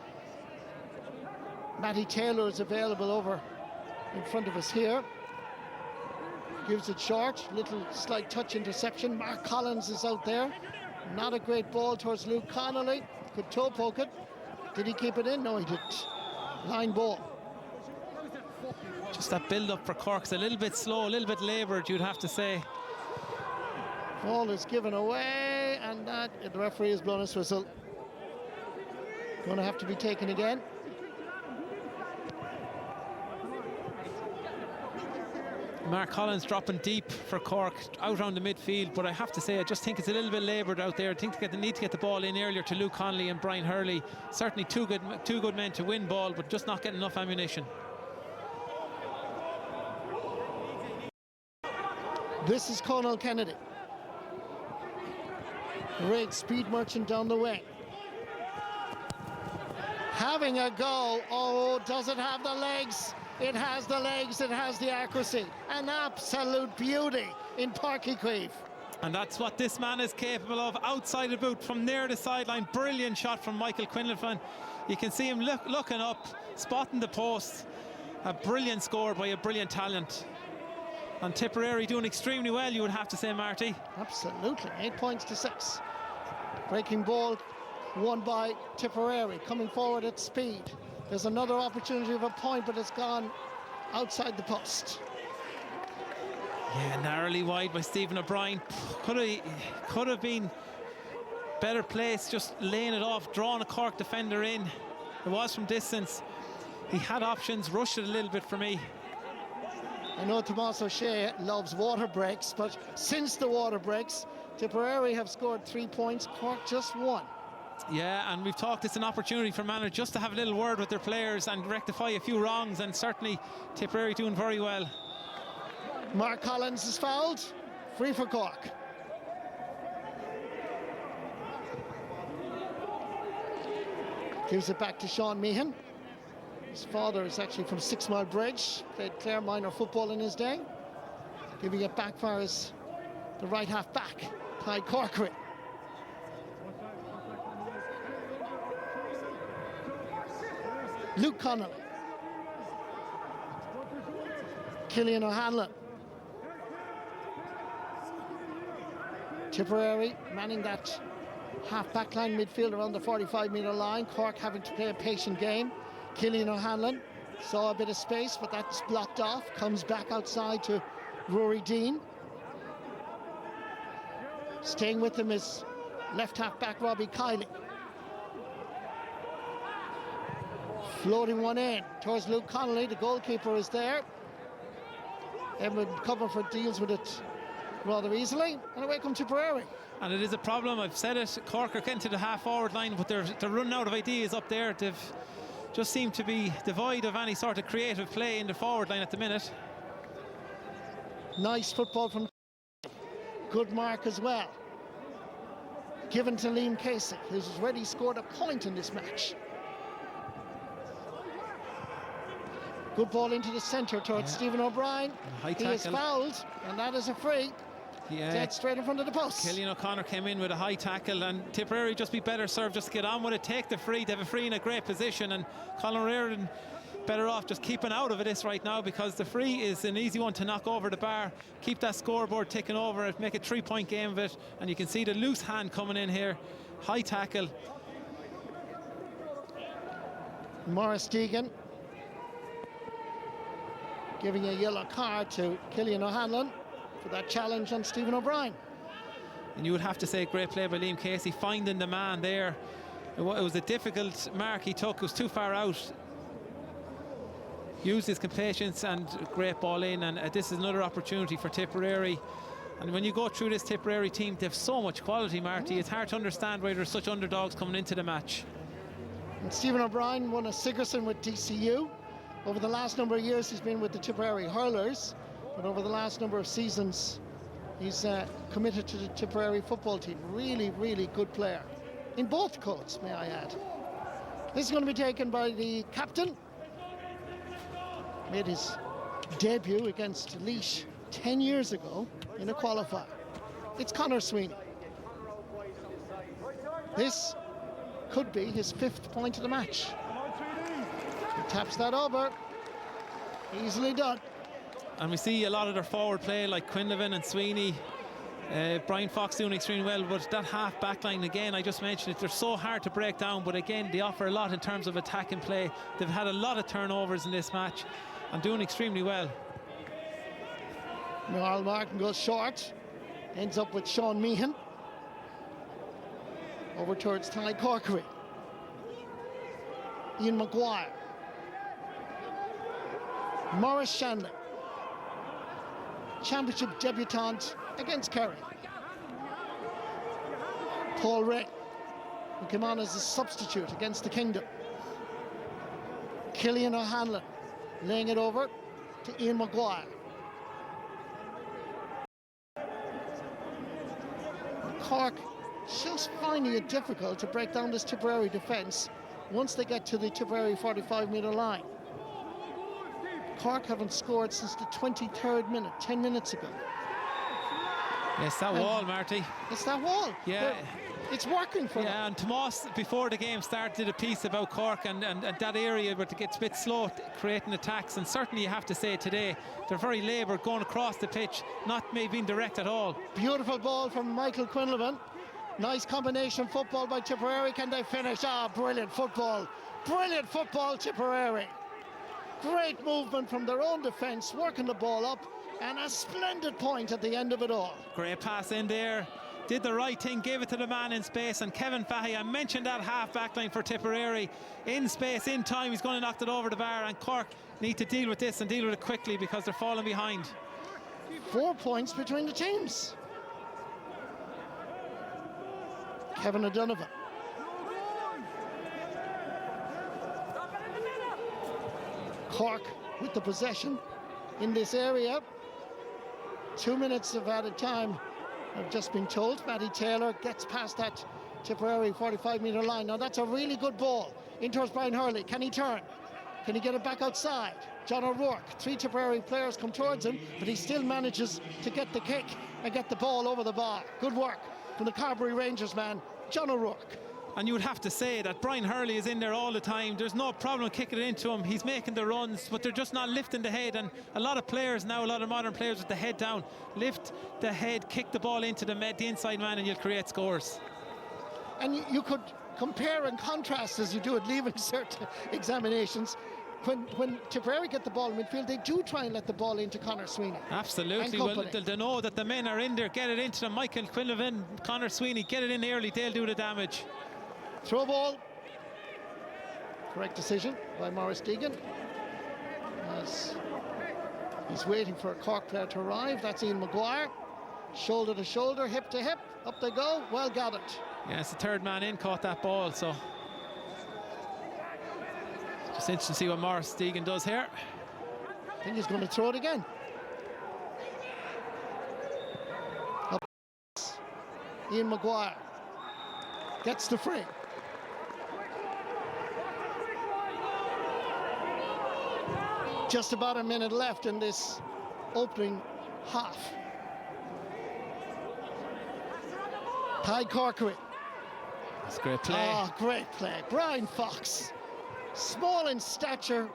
Matty Taylor is available over in front of us here. Gives it short, little slight touch interception. Mark Collins is out there. Not a great ball towards Luke Connolly. Could toe poke it. Did he keep it in? No, he didn't. Line ball. Just that build-up for Cork's a little bit slow, a little bit laboured, you'd have to say. Ball is given away, and that the referee has blown his whistle. Going to have to be taken again. Mark Collins dropping deep for Cork out around the midfield, but I have to say I just think it's a little bit laboured out there. I think they need to get the ball in earlier to Luke Connolly and Brian Hurley. Certainly two good men to win ball, but just not getting enough ammunition. This is Conal Kennedy. Great speed merchant down the wing. Having a go. Oh, does it have the legs? It has the legs, it has the accuracy. An absolute beauty in Páirc. And that's what this man is capable of. Outside the boot from near the sideline. Brilliant shot from Michael Quinlan. You can see him looking up, spotting the post. A brilliant score by a brilliant talent. And Tipperary doing extremely well, you would have to say, Marty. Absolutely, 8 points to 6. Breaking ball won by Tipperary, coming forward at speed. There's another opportunity of a point, but it's gone outside the post. Yeah, narrowly wide by Stephen O'Brien. Could have been better placed, just laying it off, drawing a Cork defender in. It was from distance. He had options, rushed it a little bit for me. I know Tomás O'Shea loves water breaks, but since the water breaks, Tipperary have scored 3 points, Cork just 1. Yeah, and we've talked, it's an opportunity for managers just to have a little word with their players and rectify a few wrongs, and certainly Tipperary doing very well. Mark Collins is fouled, free for Cork. Gives it back to Sean Meehan. His father is actually from 6 Mile Bridge, played Clare minor football in his day. Giving it back for the right half back, Clyde Corcoran. Luke Connolly. Cillian O'Hanlon. Tipperary manning that half-back line midfield around the 45-metre line. Cork having to play a patient game. Cillian O'Hanlon saw a bit of space, but that's blocked off. Comes back outside to Rory Dean. Staying with him is left half-back Robbie Kiley. Floating one in towards Luke Connolly. The goalkeeper is there. Edmund Coverford deals with it rather easily. And away comes Tipperary. And it is a problem, I've said it. Cork are getting to the half-forward line, but they're running out of ideas up there. They've just seemed to be devoid of any sort of creative play in the forward line at the minute. Nice football from good mark as well. Given to Liam Casey, who's already scored a point in this match. Good ball into the centre towards Stephen O'Brien. He is fouled, and that is a free. Dead straight in front of the post. Cillian O'Connor came in with a high tackle, and Tipperary just be better served just to get on with it, take the free. They have a free in a great position, and Colin Reardon better off just keeping out of this right now, because the free is an easy one to knock over the bar, keep that scoreboard ticking over it, make a 3-point game of it. And you can see the loose hand coming in here. High tackle. Morris Deegan giving a yellow card to Cillian O'Hanlon for that challenge on Stephen O'Brien. And you would have to say great play by Liam Casey, finding the man there. It was a difficult mark he took, it was too far out. Used his patience, and great ball in, and this is another opportunity for Tipperary. And when you go through this Tipperary team, they have so much quality, Marty. It's hard to understand why there's such underdogs coming into the match. And Stephen O'Brien won a Sigerson with DCU. Over the last number of years, he's been with the Tipperary Hurlers, but over the last number of seasons, he's committed to the Tipperary football team. Really, really good player. In both codes, may I add. This is going to be taken by the captain. Made his debut against Laois 10 years ago in a qualifier. It's Conor Sweeney. This could be his 5th point of the match. He taps that over. Easily done. And we see a lot of their forward play, like Quinlivan and Sweeney. Brian Fox doing extremely well, but that half back line again, I just mentioned it, they're so hard to break down, but again they offer a lot in terms of attacking play. They've had a lot of turnovers in this match and doing extremely well. Niall Martin goes short, ends up with Sean Meehan over towards Ty Corkery. Ian Maguire. Maurice Shanley, championship debutant against Kerry. Paul Ray, who came on as a substitute against the Kingdom. Killian O'Hanlon laying it over to Ian Maguire. Cork just finding it difficult to break down this Tipperary defence once they get to the Tipperary 45-metre line. Cork haven't scored since the 23rd minute, 10 minutes ago. Yes, that wall, Marty. It's that wall. Yeah. It's working for them. Yeah, and Tomas, before the game started, did a piece about Cork and that area where it gets a bit slow creating attacks, and certainly you have to say today they're very laboured going across the pitch, not maybe being direct at all. Beautiful ball from Michael Quinlivan. Nice combination football by Tipperary. Can they finish? Brilliant football. Brilliant football, Tipperary. Great movement from their own defence, working the ball up, and a splendid point at the end of it all. Great pass in there. Did the right thing, gave it to the man in space, and Kevin Fahey, I mentioned that half-back line for Tipperary. In space, in time, he's going to knock it over the bar, and Cork need to deal with this and deal with it quickly because they're falling behind. 4 points between the teams. Kevin O'Donovan. Cork with the possession in this area. 2 minutes of added time, I've just been told. Matty Taylor gets past that Tipperary 45-metre line. Now that's a really good ball in towards Brian Hurley. Can he turn? Can he get it back outside? John O'Rourke, 3 Tipperary players come towards him, but he still manages to get the kick and get the ball over the bar. Good work from the Carbery Rangers man, John O'Rourke. And you would have to say that Brian Hurley is in there all the time. There's no problem kicking it into him. He's making the runs, but they're just not lifting the head. And a lot of players now, a lot of modern players with the head down, lift the head, kick the ball into the inside man, and you'll create scores. And you could compare and contrast, as you do at leaving cert examinations. When Tipperary get the ball in midfield, they do try and let the ball into Conor Sweeney. Absolutely. Well, they know that the men are in there. Get it into them. Michael Quinlivan, Conor Sweeney, get it in early. They'll do the damage. Throw ball. Correct decision by Maurice Deegan. As he's waiting for a Cork player to arrive. That's Ian Maguire. Shoulder to shoulder, hip to hip. Up they go. Well gathered. Yeah, it's the third man in, caught that ball. So just interesting to see what Maurice Deegan does here. I think he's going to throw it again. Up. Ian Maguire gets the free. Just about a minute left in this opening half. Ty Corkery. That's a great play. Great play. Brian Fox. Small in stature,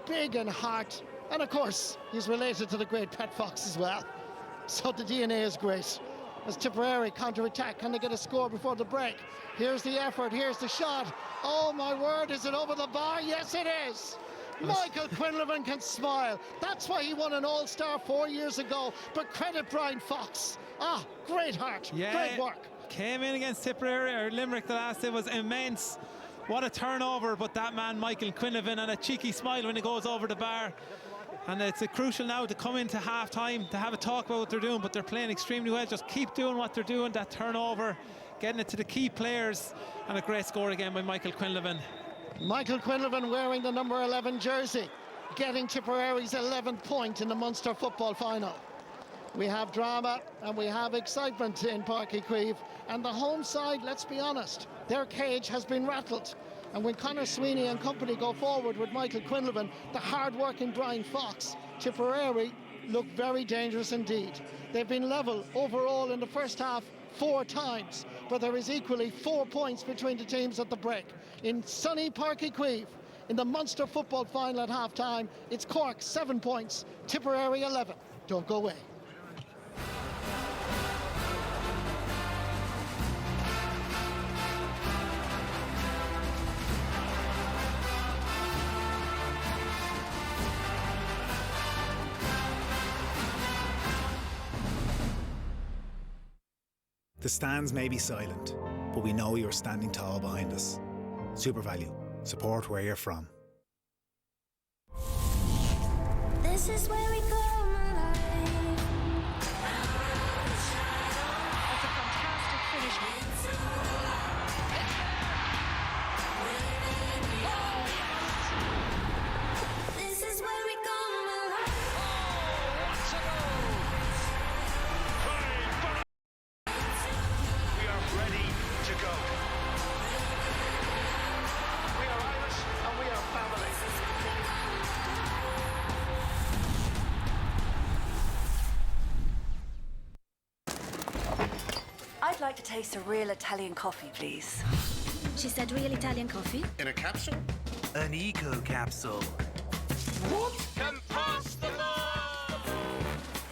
big in heart, and of course, he's related to the great Pat Fox as well. So the DNA is great. As Tipperary counter-attack, can they get a score before the break? Here's the effort, here's the shot. Oh my word, is it over the bar? Yes, it is. Michael Quinlivan can smile. That's why he won an All-Star 4 years ago. But credit Brian Fox. Great heart, great work. Came in against Tipperary or Limerick the last day, was immense. What a turnover, but that man Michael Quinlivan, and a cheeky smile when he goes over the bar. And it's crucial now to come into half-time to have a talk about what they're doing, but they're playing extremely well. Just keep doing what they're doing, that turnover, getting it to the key players, and a great score again by Michael Quinlivan. Michael Quinlivan wearing the number 11 jersey, getting Tipperary's 11th point in the Munster football final. We have drama and we have excitement in Páirc, and the home side, let's be honest, their cage has been rattled. And when Conor Sweeney and company go forward with Michael Quinlivan, the hard-working Brian Fox, Tipperary look very dangerous indeed. They've been level overall in the first half 4 times, but there is equally 4 points between the teams at the break. In sunny Páirc, in the Munster football final at half-time, it's Cork 7 points, Tipperary 11. Don't go away. The stands may be silent, but we know you're standing tall behind us. SuperValu, Support where you're from. This is where we go, my life. That's a fantastic finish. This is where we go, my life. We are ready to go. We are Irish and we are family. I'd like to taste a real Italian coffee, please. She said real Italian coffee. In a capsule? An eco capsule.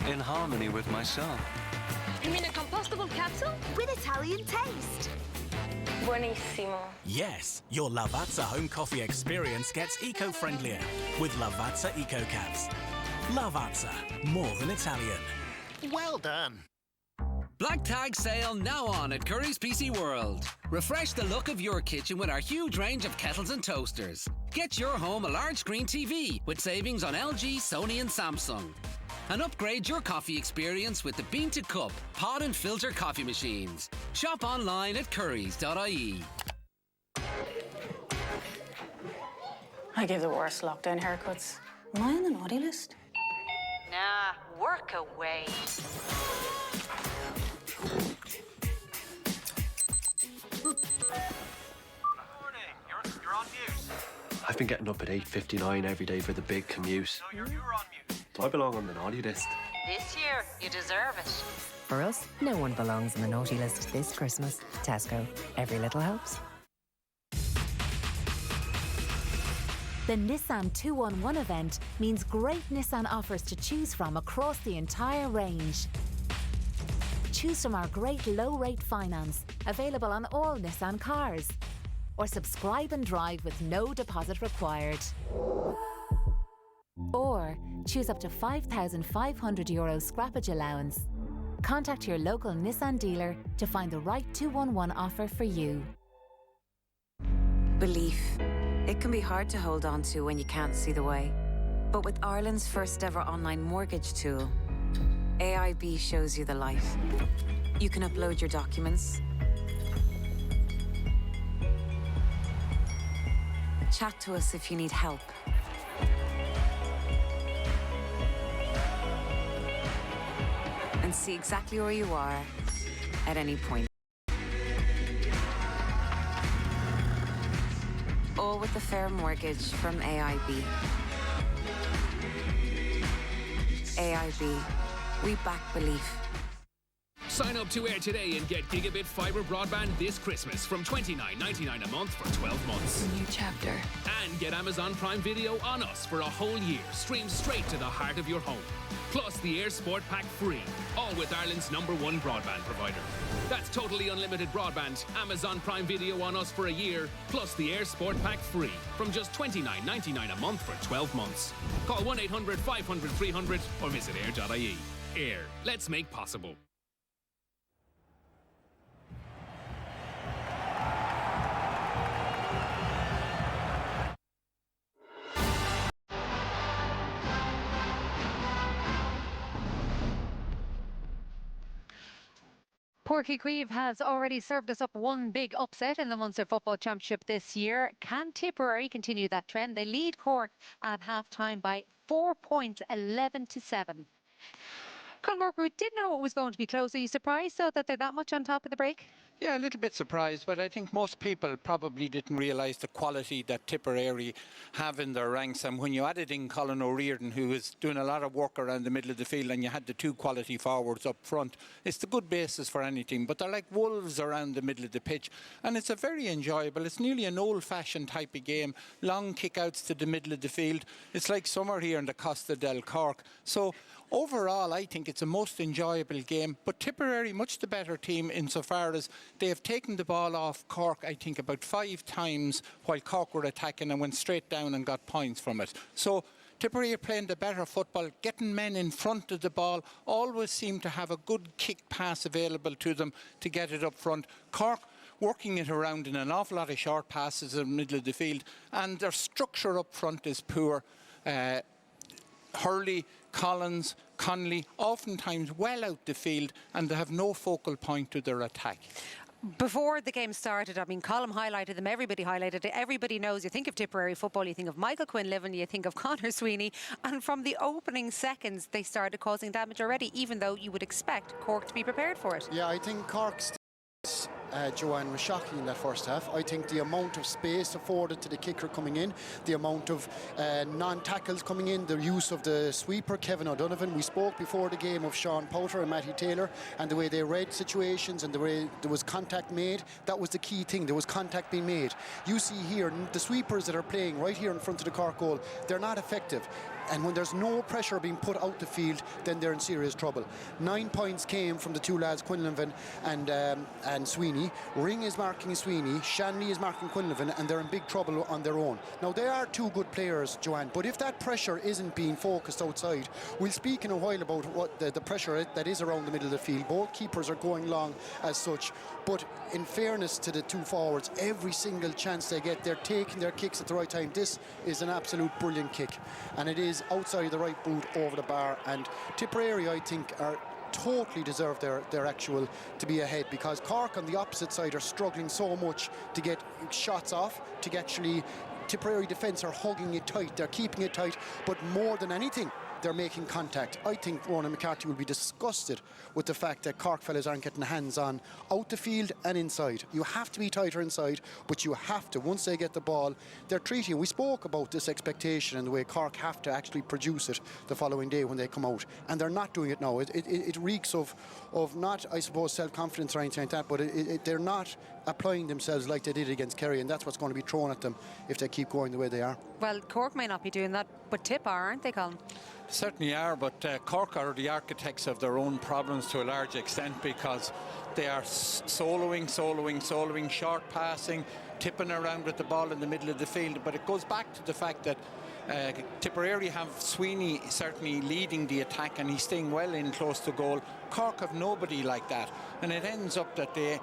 In harmony with myself. You mean a compostable capsule? With Italian taste. Buonissimo. Yes, your Lavazza home coffee experience gets eco-friendlier with Lavazza Eco Caps. Lavazza, more than Italian. Well done. Black Tag sale now on at Curry's PC World. Refresh the look of your kitchen with our huge range of kettles and toasters. Get your home a large screen TV with savings on LG, Sony and Samsung. And upgrade your coffee experience with the Bean to Cup, pod and filter coffee machines. Shop online at currys.ie. I give the worst lockdown haircuts. Am I on the naughty list? Nah, work away. You're on mute. I've been getting up at 8:59 every day for the big commute. No, you're on mute. Do I belong on the naughty list? This year, you deserve it. For us, no one belongs on the naughty list this Christmas. Tesco. Every little helps. The Nissan 2-on-1 event means great Nissan offers to choose from across the entire range. Choose from our great low-rate finance, available on all Nissan cars. Or subscribe and drive with no deposit required. Or choose up to €5,500 scrappage allowance. Contact your local Nissan dealer to find the right 2-on-1 offer for you. Belief. It can be hard to hold on to when you can't see the way. But with Ireland's first ever online mortgage tool, AIB shows you the light. You can upload your documents, chat to us if you need help, and see exactly where you are at any point. All with a fair mortgage from AIB. AIB, we back belief. Sign up to Air today and get gigabit fibre broadband this Christmas from $29.99 a month for 12 months. New chapter. And get Amazon Prime Video on us for a whole year, streamed straight to the heart of your home. Plus the Air Sport Pack free, all with Ireland's #1 broadband provider. That's totally unlimited broadband, Amazon Prime Video on us for a year, plus the Air Sport Pack free from just $29.99 a month for 12 months. Call 1-800-500-300 or visit air.ie. Air, let's make possible. Páirc has already served us up one big upset in the Munster Football Championship this year. Can Tipperary continue that trend? They lead Cork at half-time by 4 points, 11-7. Conor, we did know it was going to be close. Are you surprised, though, that they're that much on top of the break? Yeah, a little bit surprised, but I think most people probably didn't realise the quality that Tipperary have in their ranks. And when you added in Colin O'Riordan, who was doing a lot of work around the middle of the field, and you had the two quality forwards up front, it's the good basis for any team. But they're like wolves around the middle of the pitch, and it's a very enjoyable, it's nearly an old-fashioned type of game. Long kick-outs to the middle of the field. It's like summer here in the Costa del Cork. So overall, I think it's a most enjoyable game. But Tipperary, much the better team insofar as they have taken the ball off Cork, I think, about 5 times while Cork were attacking and went straight down and got points from it. So Tipperary are playing the better football, getting men in front of the ball, always seem to have a good kick pass available to them to get it up front. Cork working it around in an awful lot of short passes in the middle of the field, and their structure up front is poor. Hurley, Collins, Connolly, oftentimes well out the field, and they have no focal point to their attack. Before the game started, I mean, Colm highlighted them, everybody highlighted it. Everybody knows, you think of Tipperary football, you think of Michael Quinlivan, you think of Conor Sweeney, and from the opening seconds they started causing damage already, even though you would expect Cork to be prepared for it. Yeah, I think Cork's Joanne was shocking in that first half. I think the amount of space afforded to the kicker coming in, the amount of non-tackles coming in, the use of the sweeper, Kevin O'Donovan. We spoke before the game of Sean Powter and Matty Taylor, and the way they read situations and the way there was contact made. That was the key thing. There was contact being made. You see here, the sweepers that are playing right here in front of the Cork goal, they're not effective. And when there's no pressure being put out the field, then they're in serious trouble. 9 points came from the two lads, Quinlivan and Sweeney. Ring is marking Sweeney, Shanley is marking Quinlivan, and they're in big trouble on their own. Now, they are two good players, Joanne, but if that pressure isn't being focused outside, we'll speak in a while about what the pressure that is around the middle of the field. Both keepers are going long as such, but in fairness to the two forwards, every single chance they get, they're taking their kicks at the right time. This is an absolute brilliant kick, and it is outside the right boot over the bar, and Tipperary, I think, are totally deserve their actual to be ahead, because Cork on the opposite side are struggling so much to get shots off, to actually Tipperary defence are hugging it tight, they're keeping it tight, but more than anything they're making contact. I think Ronan McCarthy will be disgusted with the fact that Cork fellas aren't getting hands on out the field and inside. You have to be tighter inside, but you have to, once they get the ball, they're treating, we spoke about this expectation and the way Cork have to actually produce it the following day when they come out, and they're not doing it now. It reeks of not, I suppose, self-confidence or anything like that, but they're not applying themselves like they did against Kerry, and that's what's going to be thrown at them if they keep going the way they are. Well, Cork may not be doing that, but Tip are, aren't they, Colin? Certainly are, but Cork are the architects of their own problems to a large extent, because they are soloing, short passing, tipping around with the ball in the middle of the field. But it goes back to the fact that Tipperary have Sweeney certainly leading the attack, and he's staying well in close to goal. Cork have nobody like that, and it ends up that they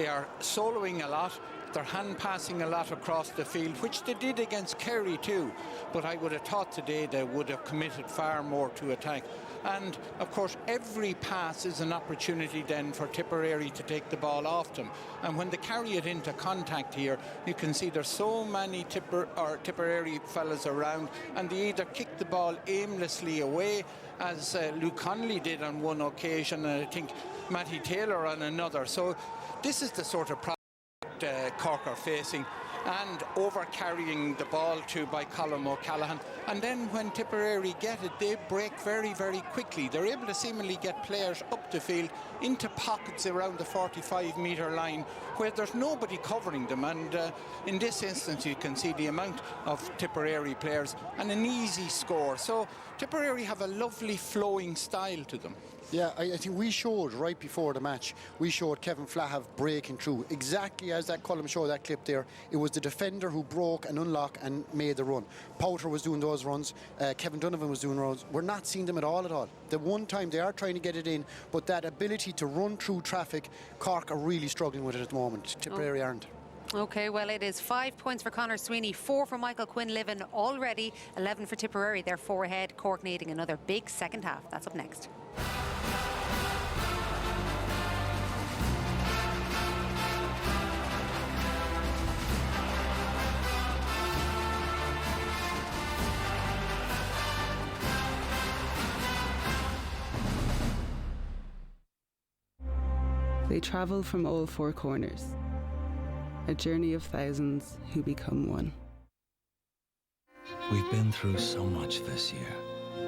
are soloing a lot. They're hand passing a lot across the field, which they did against Kerry too, but I would have thought today they would have committed far more to attack. And of course every pass is an opportunity then for Tipperary to take the ball off them, and when they carry it into contact here, you can see there's so many Tipperary fellas around, and they either kick the ball aimlessly away, as Luke Connolly did on one occasion, and I think Matty Taylor on another. So this is the sort of problem Cork are facing, and over carrying the ball by Colm O'Callaghan, and then when Tipperary get it, they break very, very quickly. They're able to seemingly get players up the field into pockets around the 45-metre line where there's nobody covering them, and in this instance you can see the amount of Tipperary players, and an easy score. So Tipperary have a lovely flowing style to them. Yeah, I think we showed right before the match, we showed Kevin Flahav breaking through. Exactly as that column showed that clip there, it was the defender who broke and unlocked and made the run. Powter was doing those runs, Kevin Donovan was doing runs. We're not seeing them at all. The one time they are trying to get it in, but that ability to run through traffic, Cork are really struggling with it at the moment. Tipperary aren't. OK, well, it is 5 points for Conor Sweeney, 4 for Michael Quinlivan already, 11 for Tipperary. They're 4 ahead. Cork needing another big second half. That's up next. They travel from all four corners, a journey of thousands who become one. We've been through so much this year.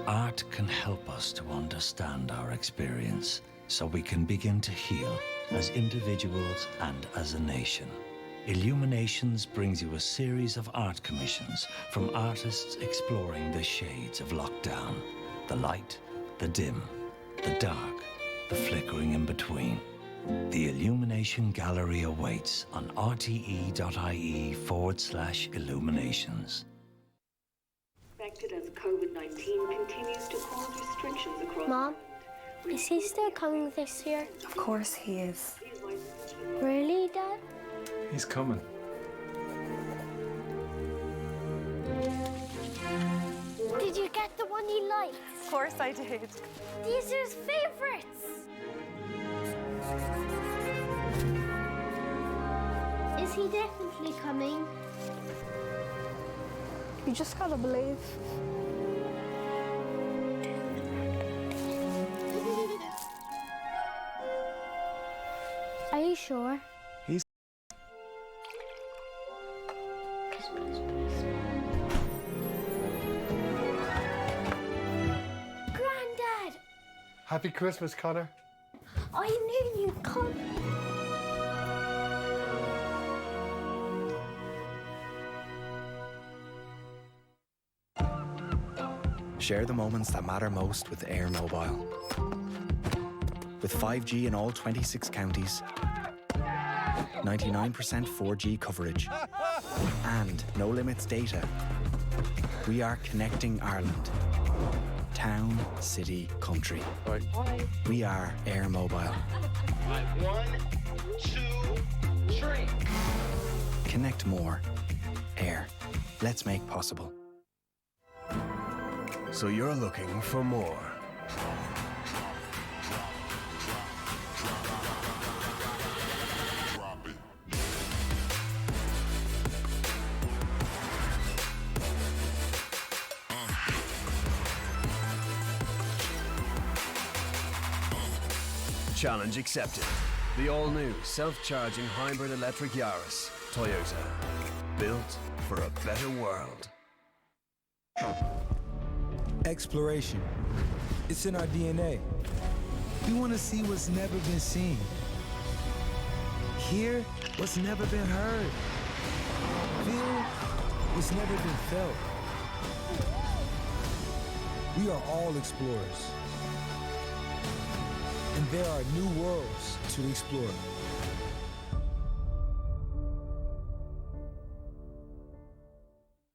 Art can help us to understand our experience so we can begin to heal as individuals and as a nation. Illuminations brings you a series of art commissions from artists exploring the shades of lockdown. The light, the dim, the dark, the flickering in between. The Illumination Gallery awaits on rte.ie/illuminations. Affected as COVID-19 continues to cause restrictions across. Mom, is he still coming this year? Of course he is. Really, Dad? He's coming. Did you get the one you liked? Of course I did. These are his favourites. Is he definitely coming? You just gotta believe. Are you sure? He's... Grandad! Happy Christmas, Connor. I knew you'd come. Share the moments that matter most with Air Mobile. With 5G in all 26 counties, 99% 4G coverage, and no limits data, we are connecting Ireland. Town, city, country. Right. We are Air Mobile. Right, 1, 2, 3. Connect more. Air. Let's make possible. So you're looking for more. Challenge accepted. The all-new self-charging hybrid electric Yaris. Toyota. Built for a better world. Exploration. It's in our DNA. We want to see what's never been seen. Hear what's never been heard. Feel what's never been felt. We are all explorers. And there are new worlds to explore.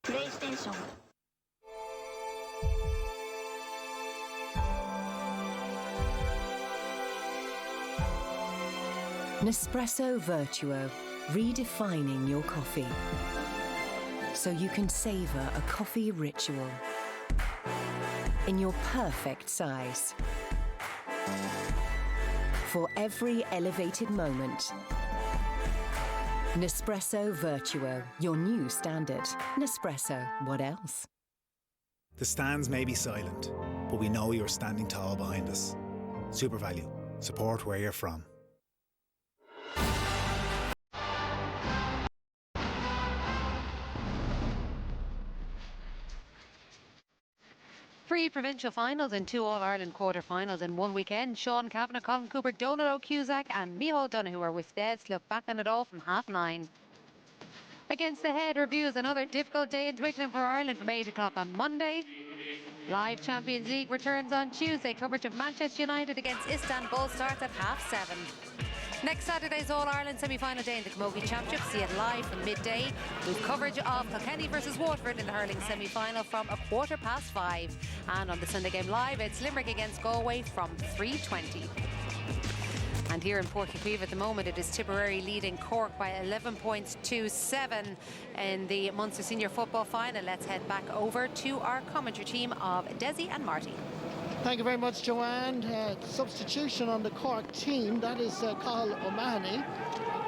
PlayStation. Nespresso Virtuo, redefining your coffee. So you can savor a coffee ritual in your perfect size. For every elevated moment. Nespresso Virtuo, your new standard. Nespresso, what else? The stands may be silent, but we know you're standing tall behind us. SuperValu. Support where you're from. Three provincial finals and two All-Ireland quarter-finals in one weekend. Sean Kavanagh, Colin Cooper, Donald O'Cusack and Micheál Donoghue are with Deds. Look back on it all from 9:30. Against the Head reviews another difficult day in Twickenham for Ireland from 8 o'clock on Monday. Live Champions League returns on Tuesday. Coverage of Manchester United against Istanbul starts at 7:30. Next Saturday's All-Ireland semi-final day in the Camogie Championship. See it live from midday with coverage of Kilkenny versus Waterford in the hurling semi-final from 5:15. And on the Sunday game live, it's Limerick against Galway from 3:20. And here in Páirc at the moment, it is Tipperary leading Cork by 11 points to 7 in the Munster Senior Football Final. Let's head back over to our commentary team of Desi and Marty. Thank you very much, Joanne. Substitution on the Cork team, that is Cathal O'Mahony.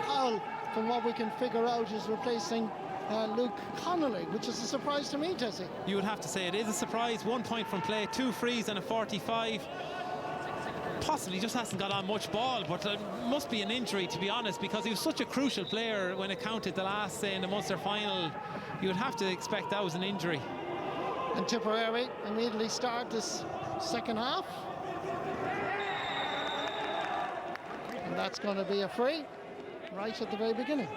Cathal, from what we can figure out, is replacing Luke Connolly, which is a surprise to me, Tessie. You would have to say it is a surprise. 1 point from play, 2 frees and a 45. Possibly just hasn't got on much ball, but it must be an injury, to be honest, because he was such a crucial player when it counted the last, say, in the Munster final. You would have to expect that was an injury. And Tipperary immediately start this second half. And that's going to be a free right at the very beginning.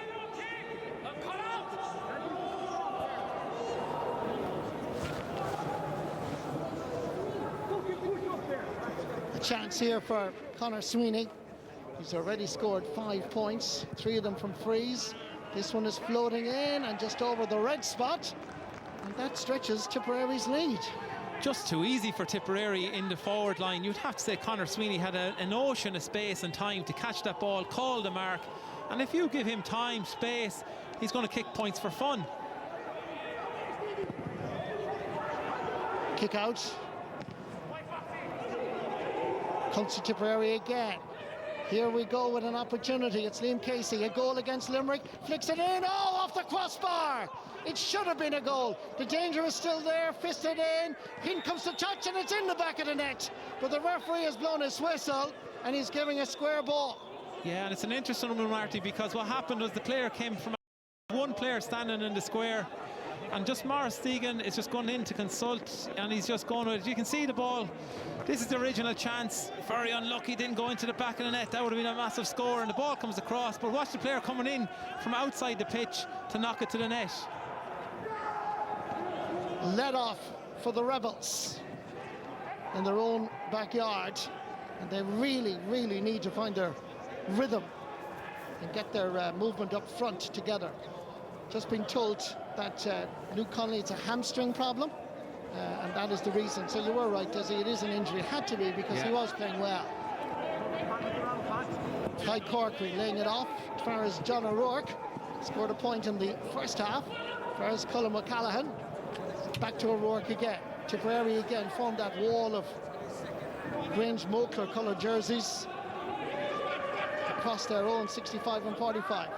A chance here for Conor Sweeney. He's already scored 5 points, 3 of them from frees. This one is floating in and just over the red spot. And that stretches Tipperary's lead. Just too easy for Tipperary in the forward line. You'd have to say Conor Sweeney had an ocean of space and time to catch that ball, call the mark, And if you give him time, space, he's going to kick points for fun. Kick out. Comes to Tipperary again. Here we go with an opportunity. It's Liam Casey, a goal against Limerick. Flicks it in, oh, off the crossbar. It should have been a goal. The danger is still there, fisted in. In comes the touch and it's in the back of the net. But the referee has blown his whistle and he's giving a square ball. Yeah, and it's an interesting one, Marty, because what happened was the player came from one player standing in the square, and just Maurice Deegan is just going in to consult, and he's just going with it. You can see the ball. This is the original chance. Very unlucky, didn't go into the back of the net. That would have been a massive score, and the ball comes across. But watch the player coming in from outside the pitch to knock it to the net. Let off for the Rebels in their own backyard, and they really, really need to find their rhythm and get their movement up front together. Just been told that Luke Connolly, it's a hamstring problem, and that is the reason. So you were right, Desi, it is an injury. It had to be because he was playing well. Ty Corkery laying it off as far as John O'Rourke. Scored a point in the first half. As far as Colin McCallaghan. Back to O'Rourke again. Tipperary again formed that wall of Grange Mokler coloured jerseys across their own 65 and 45.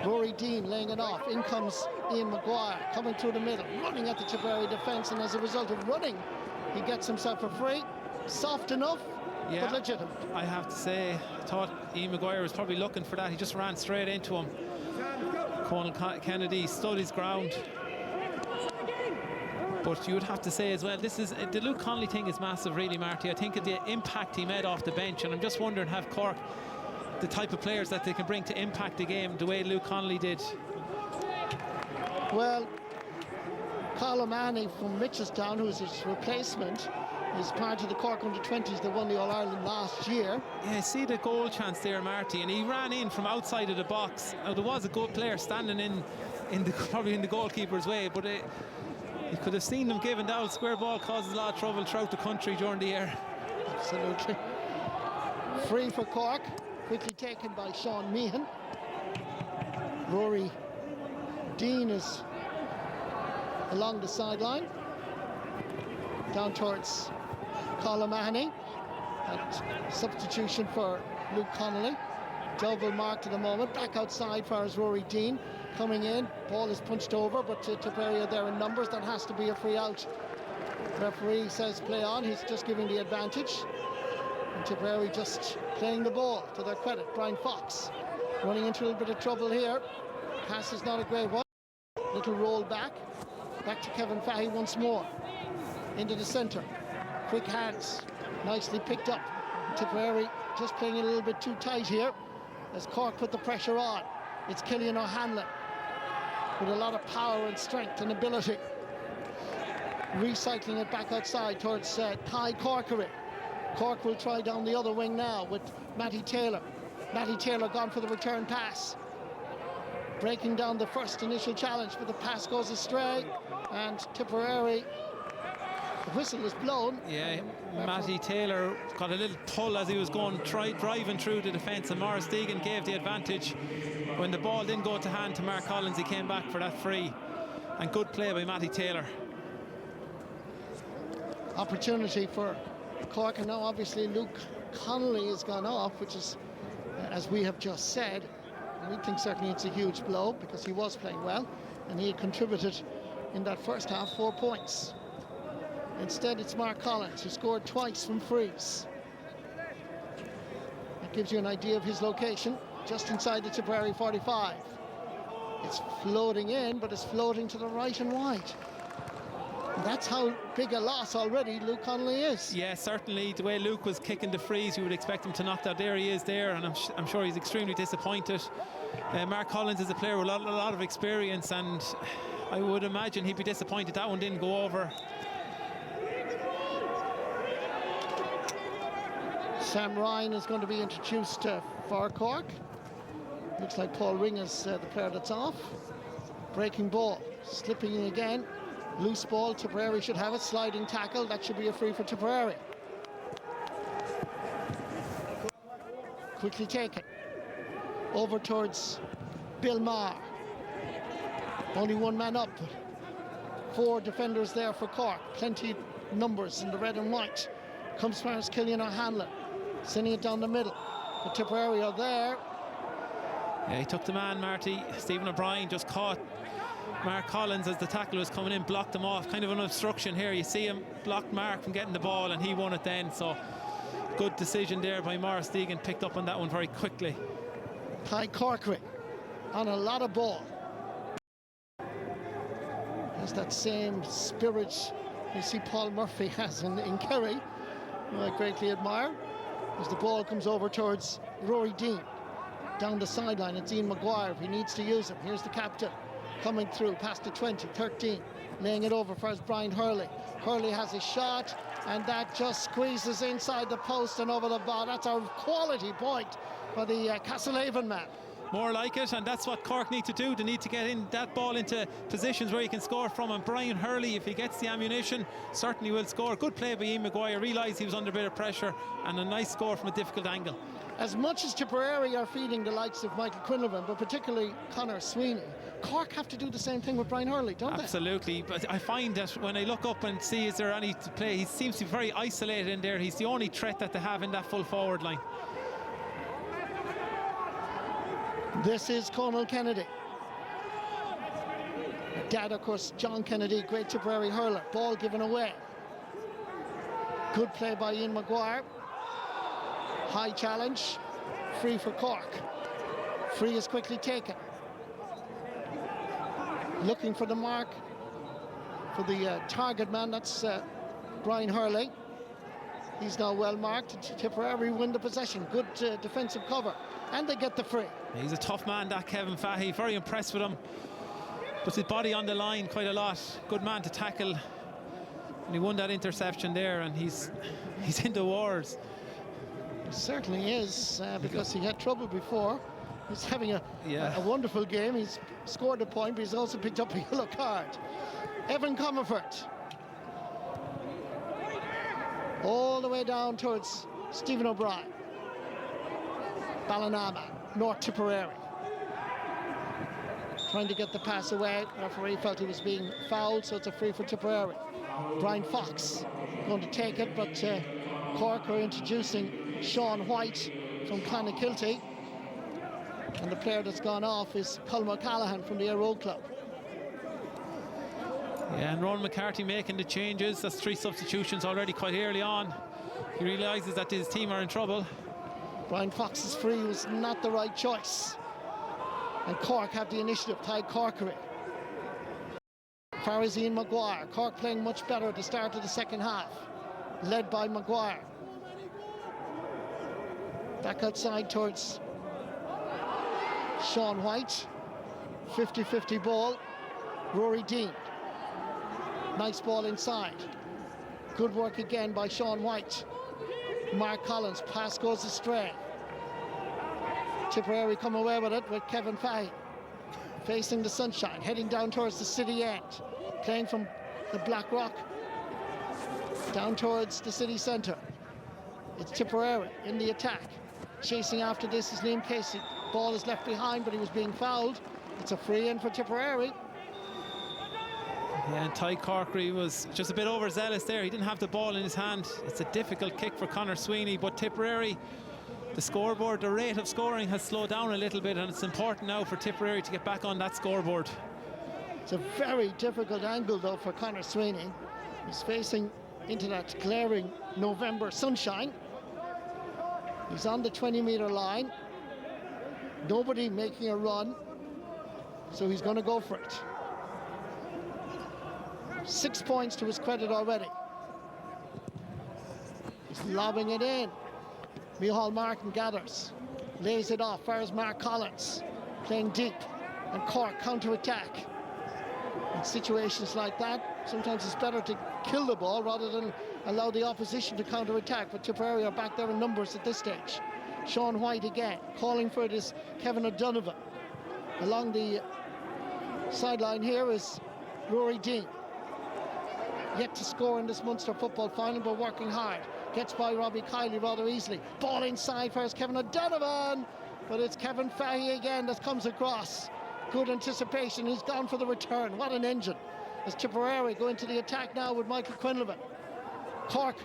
Rory Dean laying it off. In comes Ian Maguire coming through the middle, running at the Tipperary defence, and as a result of running, he gets himself a free. Soft enough, but legitimate. I have to say, I thought Ian Maguire was probably looking for that. He just ran straight into him. Conal Kennedy stood his ground. But you would have to say as well, this is the Luke Connolly thing is massive, really, Marty. I think of the impact he made off the bench, and I'm just wondering, have Cork the type of players that they can bring to impact the game the way Luke Connolly did? Well, Carl O'Mahony from Mitchelstown, who's his replacement, is part of the Cork under-20s that won the All-Ireland last year. Yeah, see the goal chance there, Marty, and he ran in from outside of the box. Now, there was a good player standing in the probably in the goalkeeper's way, but you could have seen them giving that square ball causes a lot of trouble throughout the country during the year. Absolutely. Free for Cork, quickly taken by Sean Meehan. Rory Dean is along the sideline, down towards Colin Mahoney. That substitution for Luke Connolly. Double marked at the moment, back outside for as Rory Dean. Coming in, ball is punched over, but Tipperary are there in numbers. That has to be a free out. Referee says play on. He's just giving the advantage. And Tipperary just playing the ball to their credit. Brian Fox running into a little bit of trouble here. Pass is not a great one. Little roll back. Back to Kevin Fahey once more. Into the centre. Quick hands. Nicely picked up. Tipperary just playing a little bit too tight here as Cork put the pressure on. It's Killian O'Hanlon with a lot of power and strength and ability. Recycling it back outside towards Ty Corkery. Cork will try down the other wing now with Matty Taylor. Matty Taylor gone for the return pass. Breaking down the first initial challenge, but the pass goes astray. And Tipperary, the whistle is blown. Yeah, Matty Taylor got a little pull as he was going driving through the defence, and Maurice Deegan gave the advantage. When the ball didn't go to hand to Mark Collins, he came back for that free. And good play by Matty Taylor. Opportunity for Cork, and now obviously Luke Connolly has gone off, which is, as we have just said, we think certainly it's a huge blow because he was playing well and he had contributed in that first half 4 points. Instead, it's Mark Collins who scored twice from frees. That gives you an idea of his location, just inside the Tipperary 45. It's floating in, but it's floating to the right and wide. And that's how big a loss already Luke Connolly is. Yeah, certainly. The way Luke was kicking the frees, you would expect him to knock that. There he is there, and I'm sure he's extremely disappointed. Mark Collins is a player with a lot of experience, and I would imagine he'd be disappointed that one didn't go over. Sam Ryan is going to be introduced for Cork. Looks like Paul Ring is the player that's off. Breaking ball, slipping in again. Loose ball, Tipperary should have it. Sliding tackle, that should be a free for Tipperary. Quickly taken. over towards Bill Maher. Only one man up. 4 defenders there for Cork. Plenty numbers in the red and white. Comes first Killian O'Hanlon, sending it down the middle. The Tipperary are there. Yeah, he took the man, Marty. Stephen O'Brien just caught Mark Collins as the tackle was coming in, blocked him off. Kind of an obstruction here. You see him blocked Mark from getting the ball, and he won it then. So good decision there by Morris Deegan. Picked up on that one very quickly. Ty Corcoran on a lot of ball. Has that same spirit you see Paul Murphy has in Kerry, who I greatly admire. As the ball comes over towards Rory Dean. Down the sideline, it's Ian Maguire if he needs to use him. Here's the captain coming through past the 20, 13, laying it over for Brian Hurley. Hurley has a shot, and that just squeezes inside the post and over the bar. That's a quality point for the Castlehaven man. More like it, and that's what Cork need to do. They need to get in that ball into positions where he can score from, and Brian Hurley, if he gets the ammunition, certainly will score. Good play by Ian Maguire. Realised he was under a bit of pressure, and a nice score from a difficult angle. As much as Tipperary are feeding the likes of Michael Quinlivan, but particularly Conor Sweeney, Cork have to do the same thing with Brian Hurley, don't they? Absolutely, but I find that when I look up and see is there any to play, he seems to be very isolated in there. He's the only threat that they have in that full forward line. This is Conal Kennedy. Dad, of course, John Kennedy, great Tipperary hurler. Ball given away. Good play by Ian Maguire. High challenge. Free for Cork. Free is quickly taken. Looking for the mark for the target man. That's Brian Hurley. He's now well marked. Tipperary win the possession. Good defensive cover. And they get the free. He's a tough man, that Kevin Fahey. Very impressed with him. Puts his body on the line quite a lot. Good man to tackle. And he won that interception there, and he's into wars. He certainly is, because he had trouble before. He's having a wonderful game. He's scored a point, but he's also picked up a yellow card. Evan Comerford. All the way down towards Stephen O'Brien. Ballinama, North Tipperary. Trying to get the pass away. The referee felt he was being fouled, so it's a free for Tipperary. Brian Fox going to take it, but Cork are introducing Sean White from Clonakilty. And the player that's gone off is Colm O'Callaghan from the Aero Club. Yeah, and Ron McCarthy making the changes. That's 3 substitutions already quite early on. He realises that his team are in trouble. Brian Fox's free was not the right choice. And Cork have the initiative. Ty Corkery. Far as Ian Maguire. Cork playing much better at the start of the second half. Led by Maguire. Back outside towards Sean White. 50-50 ball. Rory Dean. Nice ball inside. Good work again by Sean White. Mark Collins, pass goes astray. Tipperary come away with it with Kevin Fahey. Facing the sunshine, heading down towards the city end. Playing from the Black Rock down towards the city centre. It's Tipperary in the attack. Chasing after this is Liam Casey. Ball is left behind, but he was being fouled. It's a free in for Tipperary. Yeah, and Ty Corkery was just a bit overzealous there. He didn't have the ball in his hand. It's a difficult kick for Conor Sweeney, but Tipperary, the scoreboard, the rate of scoring has slowed down a little bit, and it's important now for Tipperary to get back on that scoreboard. It's a very difficult angle, though, for Conor Sweeney. He's facing into that glaring November sunshine. He's on the 20-metre line. Nobody making a run, so he's going to go for it. 6 points to his credit already. He's lobbing it in. Micheál Martin gathers, lays it off. Fires Mark Collins, playing deep, and Cork counter-attack. In situations like that, sometimes it's better to kill the ball rather than allow the opposition to counter-attack, but Tipperary are back there in numbers at this stage. Sean White again, calling for it is Kevin O'Donovan. Along the sideline here is Rory Dean. Yet to score in this Munster football final, but working hard. Gets by Robbie Kiley rather easily. Ball inside first, Kevin O'Donovan. but it's Kevin Fahey again that comes across. Good anticipation. He's gone for the return. What an engine. As Tipperary go into the attack now with Michael Quinlivan. Cork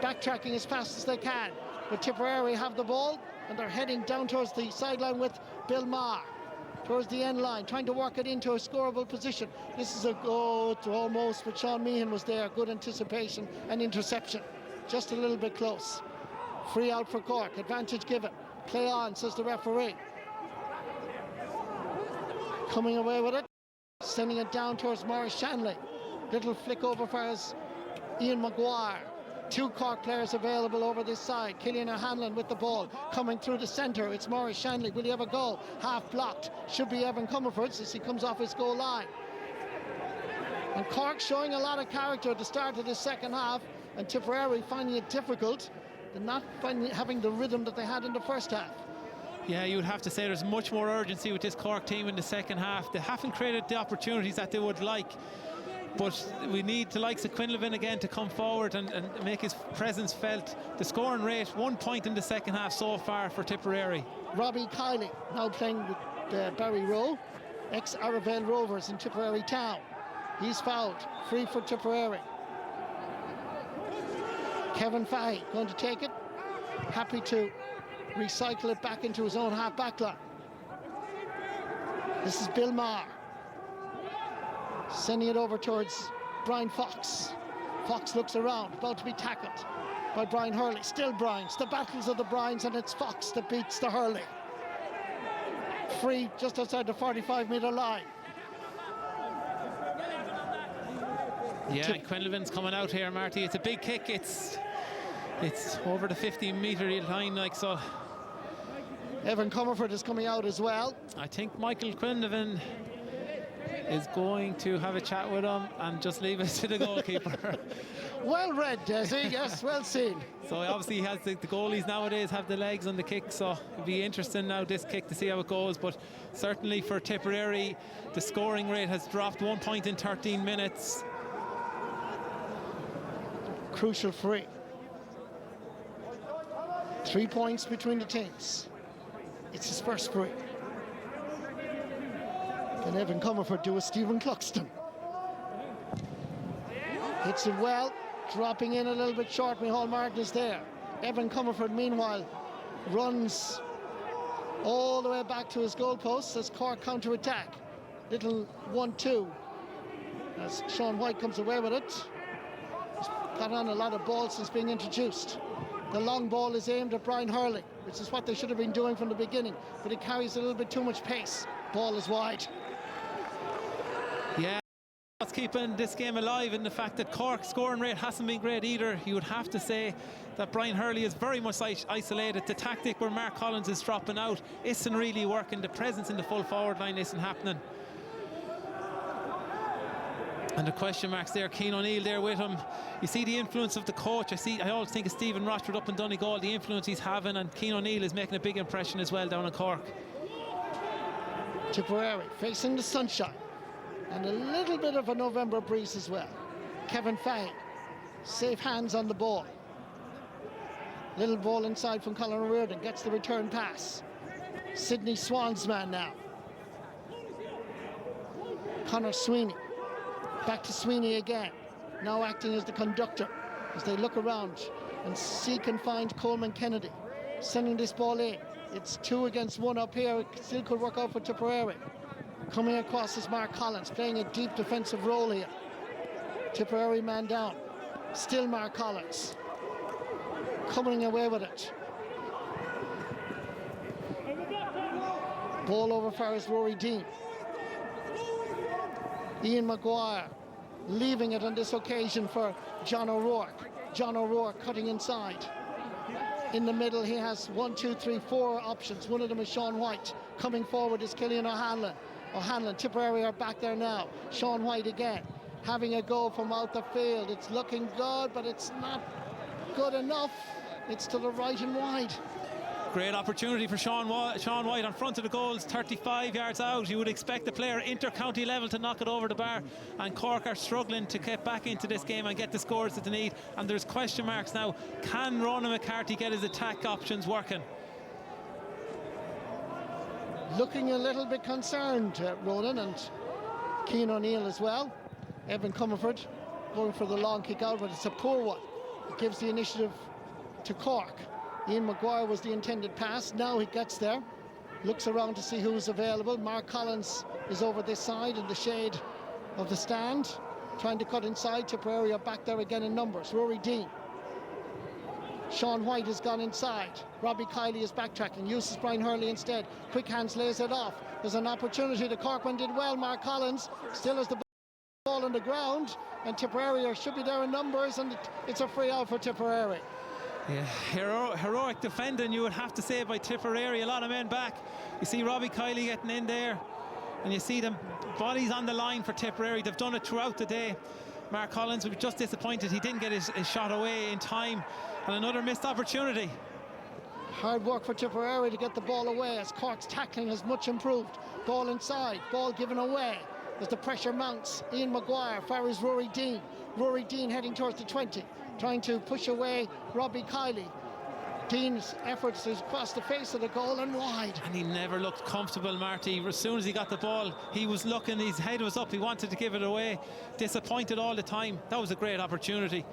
backtracking as fast as they can, but Tipperary have the ball and they're heading down towards the sideline with Bill Maher towards the end line, trying to work it into a scoreable position. This is a goal almost, but Sean Meehan was there. Good anticipation and interception, just a little bit close. Free out for Cork, advantage given. Play on, says the referee. Coming away with it, sending it down towards Maurice Shanley. Little flick over for his Ian Maguire. Two Cork players available over this side. Killian O'Hanlon with the ball coming through the centre. It's Maurice Shanley. Will he have a goal? Half blocked. Should be Evan Comerford as he comes off his goal line. And Cork showing a lot of character at the start of the second half, and Tipperary finding it difficult and not having the rhythm that they had in the first half. Yeah, you would have to say there's much more urgency with this Cork team in the second half. They haven't created the opportunities that they would like, but we need the likes of Quinlivan again to come forward and make his presence felt. The scoring rate, 1 point in the second half so far for Tipperary. Robbie Kiley now playing with Barry Rowe, ex-Arravale Rovers in Tipperary Town. He's fouled, free for Tipperary. Kevin Fahey going to take it, happy to recycle it back into his own half-back line. This is Bill Maher sending it over towards Brian Fox. Fox looks around, about to be tackled by Brian Hurley. Still Brian's, the battles of the Brians, and it's Fox that beats the Hurley. Free just outside the 45-metre line. Yeah, Quinlivan's coming out here, Marty. It's a big kick. It's over the 50-metre line, like so. Evan Comerford is coming out as well. I think Michael Quinlivan is going to have a chat with him and just leave it to the goalkeeper. Well read, Desi. Yes, well seen. So obviously he has the goalies nowadays have the legs on the kick, so it'll be interesting now this kick to see how it goes. But certainly for Tipperary, the scoring rate has dropped 1 point in 13 minutes. Crucial free. 3 points between the teams. It's his first free. Can Evan Comerford do a Stephen Cluxton? Hits it well, dropping in a little bit short. Micheál Martin is there. Evan Comerford, meanwhile, runs all the way back to his goalposts as Cork counter-attack. Little 1-2 as Sean White comes away with it. He's got on a lot of balls since being introduced. The long ball is aimed at Brian Hurley, which is what they should have been doing from the beginning, but it carries a little bit too much pace. Ball is wide. Yeah, what's keeping this game alive in the fact that Cork's scoring rate hasn't been great either. You would have to say that Brian Hurley is very much isolated. The tactic where Mark Collins is dropping out isn't really working. The presence in the full forward line isn't happening. And the question marks there, Cian O'Neill there with him. You see the influence of the coach. I always think of Stephen Rochford up in Donegal, the influence he's having, and Cian O'Neill is making a big impression as well down in Cork. Tipperary facing the sunshine and a little bit of a November breeze as well. Kevin Fahey, safe hands on the ball. Little ball inside from Colin O'Riordan, gets the return pass. Sidney Swan's man now. Conor Sweeney. Back to Sweeney again, now acting as the conductor as they look around and seek and find Coleman Kennedy. Sending this ball in. It's 2 against 1 up here. It still could work out for Tipperary. Coming across is Mark Collins, playing a deep defensive role here. Tipperary man down. Still Mark Collins. Coming away with it. Ball over far as Rory Dean. Ian Maguire leaving it on this occasion for John O'Rourke. John O'Rourke cutting inside. In the middle he has 1, 2, 3, 4 options. One of them is Sean White. Coming forward is Killian O'Hanlon. Tipperary are back there now. Sean White again, having a go from out the field. It's looking good, but it's not good enough. It's to the right and wide. Great opportunity for Sean White on front of the goals, 35 yards out. You would expect the player inter-county level to knock it over the bar, and Cork are struggling to get back into this game and get the scores that they need. And there's question marks now. Can Ronan McCarthy get his attack options working? looking a little bit concerned, Ronan, and Cian O'Neill as well. Evan Comerford going for the long kick out, but it's a poor one. It gives the initiative to Cork. Ian Maguire was the intended pass. Now he gets there, looks around to see who's available. Mark Collins is over this side in the shade of the stand, trying to cut inside. Tipperary are back there again in numbers. Rory Dean. Sean White has gone inside. Robbie Kiley is backtracking. Uses Brian Hurley instead. Quick hands lays it off. There's an opportunity. The Corkman did well. Mark Collins still has the ball on the ground, and Tipperary should be there in numbers, and it's a free out for Tipperary. Yeah, heroic defending, you would have to say, by Tipperary. A lot of men back. You see Robbie Kiley getting in there, and you see them bodies on the line for Tipperary. They've done it throughout the day. Mark Collins was just disappointed he didn't get his shot away in time, and another missed opportunity. Hard work for Tipperary to get the ball away, as Cork's tackling has much improved. Ball inside, ball given away as the pressure mounts. Ian Maguire, far is Rory Dean. Rory Dean heading towards the 20, trying to push away Robbie Kiley. Dean's efforts is across the face of the goal and wide. And he never looked comfortable, Marty. As soon as he got the ball, he was looking, his head was up, he wanted to give it away. Disappointed all the time. That was a great opportunity.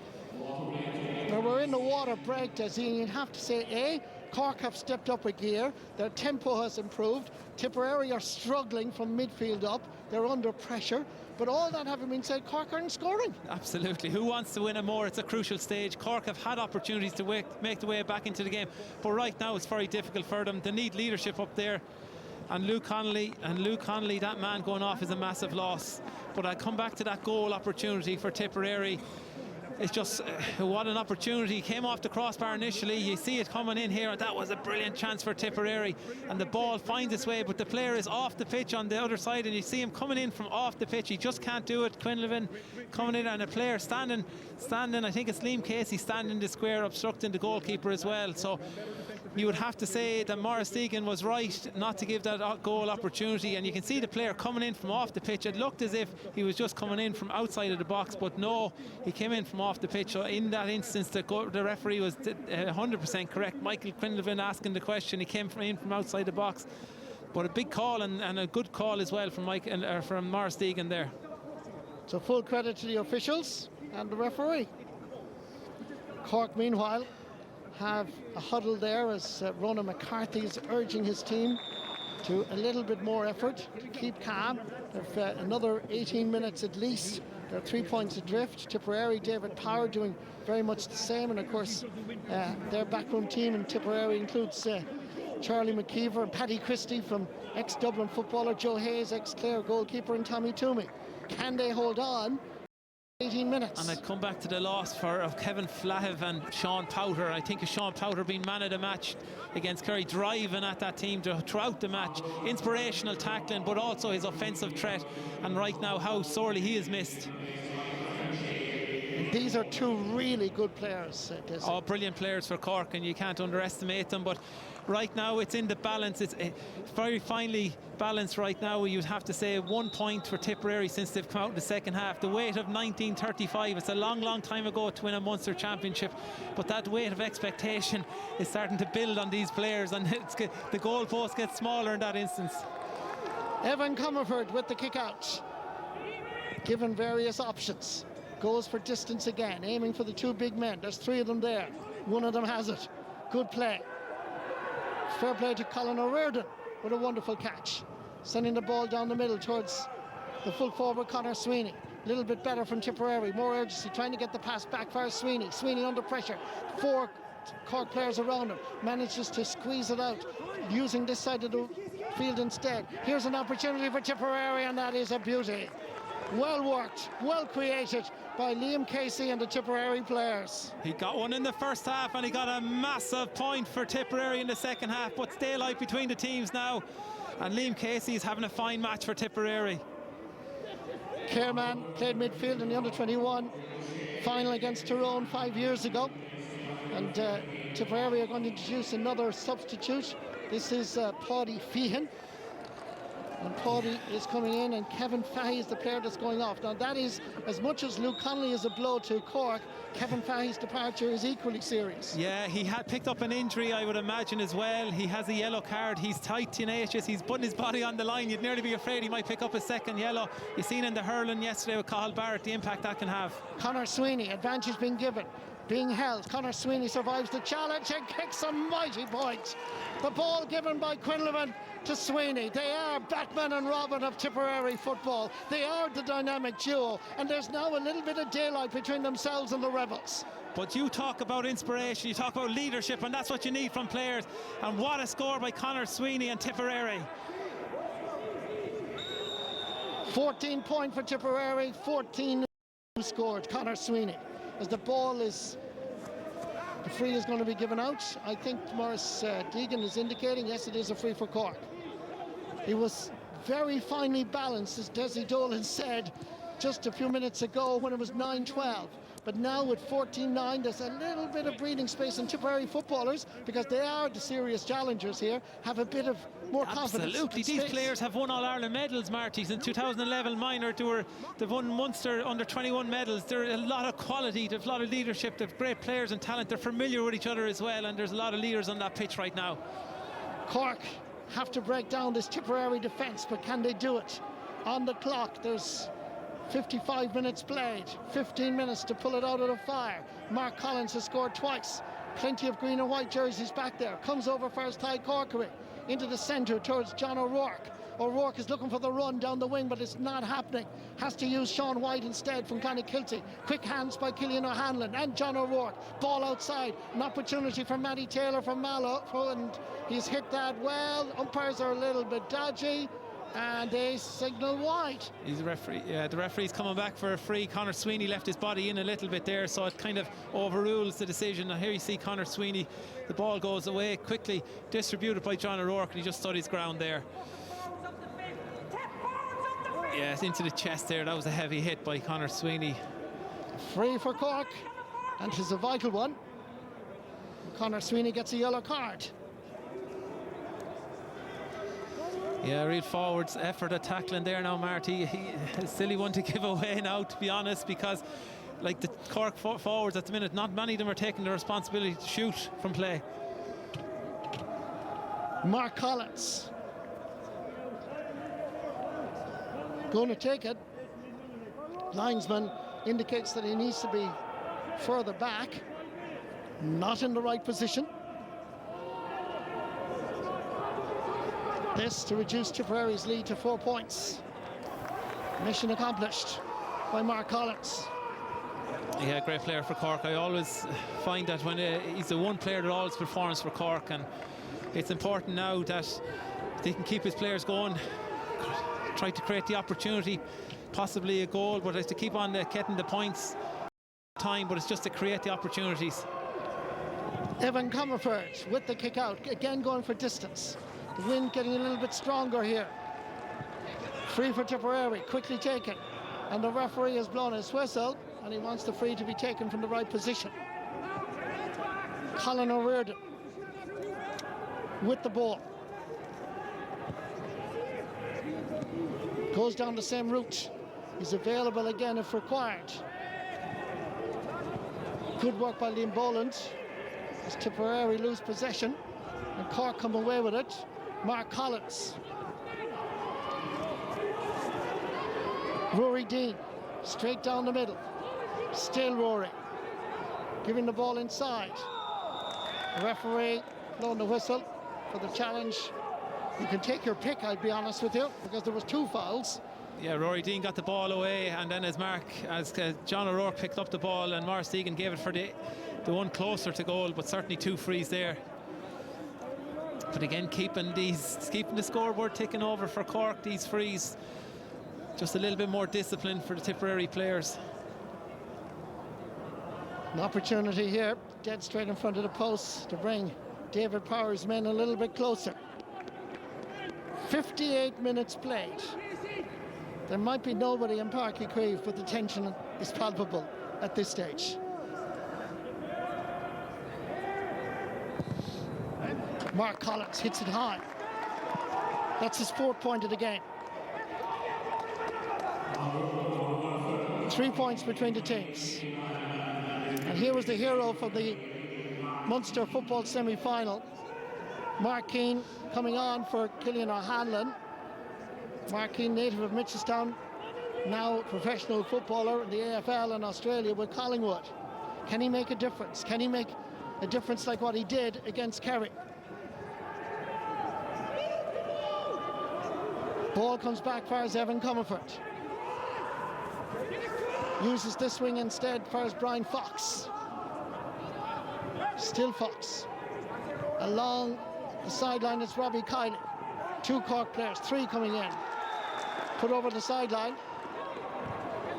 Now we're in the water break, Desi. You'd have to say, Cork have stepped up a gear. Their tempo has improved. Tipperary are struggling from midfield up. They're under pressure. But all that having been said, Cork aren't scoring. Absolutely. Who wants to win it more? It's a crucial stage. Cork have had opportunities to make the way back into the game, but right now it's very difficult for them. They need leadership up there. And Luke Connolly, that man going off is a massive loss. But I come back to that goal opportunity for Tipperary. It's just what an opportunity. Came off the crossbar initially. You see it coming in here, and that was a brilliant chance for Tipperary, and the ball finds its way, but the player is off the pitch on the other side, and you see him coming in from off the pitch. He just can't do it. Quinlivan coming in, and a player standing, I think it's Liam Casey standing the square, obstructing the goalkeeper as well. So you would have to say that Maurice Deegan was right not to give that goal opportunity, and you can see the player coming in from off the pitch. It looked as if he was just coming in from outside of the box, but no, he came in from off the pitch. So in that instance, the referee was 100% correct. Michael Quinlivan asking the question, he came in from outside the box, but a big call and a good call as well from from Maurice Deegan there. So full credit to the officials and the referee. Cork meanwhile have a huddle there as Ronan McCarthy is urging his team to a little bit more effort, to keep calm. They've another 18 minutes at least. They're 3 points adrift. Tipperary, David Power doing very much the same, and of course their backroom team in Tipperary includes Charlie McKeever and Paddy Christie from ex-Dublin footballer, Joe Hayes, ex-Clare goalkeeper, and Tommy Toomey. Can they hold on? 18 minutes. And I'd come back to the loss of Kevin Flahiv and Sean Powter. I think of Sean Powter being man of the match against Kerry, driving at that team throughout the match. Inspirational tackling, but also his offensive threat. And right now, how sorely he is missed. These are two really good players. Oh, brilliant players for Cork, and you can't underestimate them. But right now, it's in the balance. It's very finely balanced right now. You'd have to say 1 point for Tipperary since they've come out in the second half. The weight of 1935. It's a long, long time ago to win a Munster championship, but that weight of expectation is starting to build on these players, and the goalpost gets smaller in that instance. Evan Comerford with the kick out, given various options. Goes for distance again, aiming for the two big men. There's three of them there. One of them has it. Good play. Fair play to Colin O'Riordan with a wonderful catch. Sending the ball down the middle towards the full forward Conor Sweeney. A little bit better from Tipperary. More urgency, trying to get the pass back for Sweeney. Sweeney under pressure. 4 Cork players around him. Manages to squeeze it out, using this side of the field instead. Here's an opportunity for Tipperary, and that is a beauty. Well worked, well created by Liam Casey and the Tipperary players. He got one in the first half, and he got a massive point for Tipperary in the second half, but daylight between the teams now, and Liam Casey is having a fine match for Tipperary. Careman played midfield in the under-21 final against Tyrone 5 years ago, and Tipperary are going to introduce another substitute. This is Paddy Feehan. And Paudy is coming in, and Kevin Fahey is the player that's going off. Now that is, as much as Luke Connolly is a blow to Cork, Kevin Fahey's departure is equally serious. Yeah, he had picked up an injury, I would imagine, as well. He has a yellow card. He's tight, tenacious. He's putting his body on the line. You'd nearly be afraid he might pick up a second yellow. You've seen in the hurling yesterday with Cathal Barrett the impact that can have. Conor Sweeney, advantage being given, being held. Conor Sweeney survives the challenge and kicks a mighty point. The ball given by Quinlivan to Sweeney. They are Batman and Robin of Tipperary football. They are the dynamic duo, and there's now a little bit of daylight between themselves and the Rebels. But you talk about inspiration, you talk about leadership, and that's what you need from players. And what a score by Conor Sweeney and Tipperary. 14 point for Tipperary, 14 who scored, Conor Sweeney. As the ball is, the free is going to be given out. I think Maurice Deegan is indicating, yes, it is a free for Cork. He was very finely balanced, as Desi Dolan said just a few minutes ago when it was 9-12. But now with 14-9, there's a little bit of breathing space, and Tipperary footballers, because they are the serious challengers here, have a bit of more confidence. Absolutely, these players have won All-Ireland medals, Marty, since 2011 minor. They've won Munster under 21 medals. There's a lot of quality, there's a lot of leadership, they've great players and talent. They're familiar with each other as well, and there's a lot of leaders on that pitch right now. Cork have to break down this Tipperary defence, but can they do it? On the clock, there's 55 minutes played, 15 minutes to pull it out of the fire. Mark Collins has scored twice. Plenty of green and white jerseys back there. Comes over first Ty Corkery into the centre towards John O'Rourke. O'Rourke is looking for the run down the wing, but it's not happening. Has to use Sean White instead from Clonakilty. Quick hands by Killian O'Hanlon and John O'Rourke. Ball outside. An opportunity for Matty Taylor from Mallow, and he's hit that well. Umpires are a little bit dodgy, and they signal wide. He's the referee. Yeah, the referee's coming back for a free. Conor Sweeney left his body in a little bit there, so it kind of overrules the decision. Now here you see Conor Sweeney. The ball goes away quickly, distributed by John O'Rourke, and he just stood his ground there. Yes, into the chest there. That was a heavy hit by Conor Sweeney. Free for Cork, and it's a vital one. Conor Sweeney gets a yellow card. Yeah, real forwards effort at tackling there now, Marty. A silly one to give away now, to be honest, because like the Cork forwards at the minute, not many of them are taking the responsibility to shoot from play. Mark Collins going to take it. Linesman indicates that he needs to be further back, not in the right position. This to reduce Tipperary's lead to 4 points. Mission accomplished by Mark Collins. Yeah, great player for Cork. I always find that when he's the one player that always performs for Cork, and it's important now that they can keep his players going, try to create the opportunity, possibly a goal, but it's to keep on getting the points time, but it's just to create the opportunities. Evan Comerford with the kick out, again going for distance. The wind getting a little bit stronger here. Free for Tipperary, quickly taken. And the referee has blown his whistle, and he wants the free to be taken from the right position. Colin O'Riordan with the ball. Goes down the same route. He's available again if required. Good work by Liam Boland as Tipperary lose possession and Cork come away with it. Mark Collins. Rory Dean straight down the middle. Still Rory giving the ball inside. The referee blowing the whistle for the challenge. You can take your pick, I'll be honest with you, because there was 2 fouls. Yeah, Rory Dean got the ball away, and then as John O'Rourke picked up the ball, and Maurice Deegan gave it for the one closer to goal, but certainly 2 frees there. But again, keeping the scoreboard ticking over for Cork, these frees. Just a little bit more discipline for the Tipperary players. An opportunity here, dead straight in front of the post to bring David Power's men a little bit closer. 58 minutes played. There might be nobody in Páirc Uí, but the tension is palpable at this stage. Mark Collins hits it high. That's his 4th point of the game. 3 points between the teams. And here was the hero for the Munster football semi-final. Mark Keane coming on for Killian O'Hanlon. Mark Keane, native of Mitchelstown, now professional footballer in the AFL in Australia with Collingwood. Can he make a difference? Can he make a difference like what he did against Kerry? Ball comes back for Evan Comerford. Uses this wing instead for Brian Fox. Still Fox. Along the sideline is Robbie Kiley. 2 Cork players, 3 coming in. Put over the sideline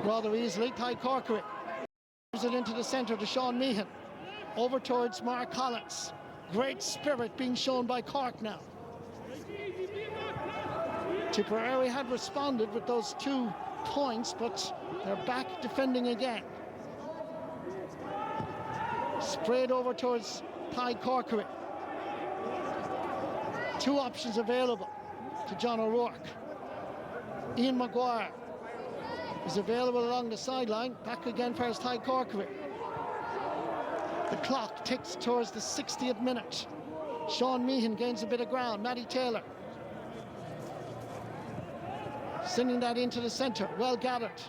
rather easily. Ty Corkery moves it into the centre to Sean Meehan. Over towards Mark Collins. Great spirit being shown by Cork now. Tipperary had responded with those 2 points, but they're back defending again. Sprayed over towards Ty Corkery. 2 options available to John O'Rourke. Ian Maguire is available along the sideline. Back again for his Ty Corkery. The clock ticks towards the 60th minute. Sean Meehan gains a bit of ground. Matty Taylor sending that into the centre. Well gathered.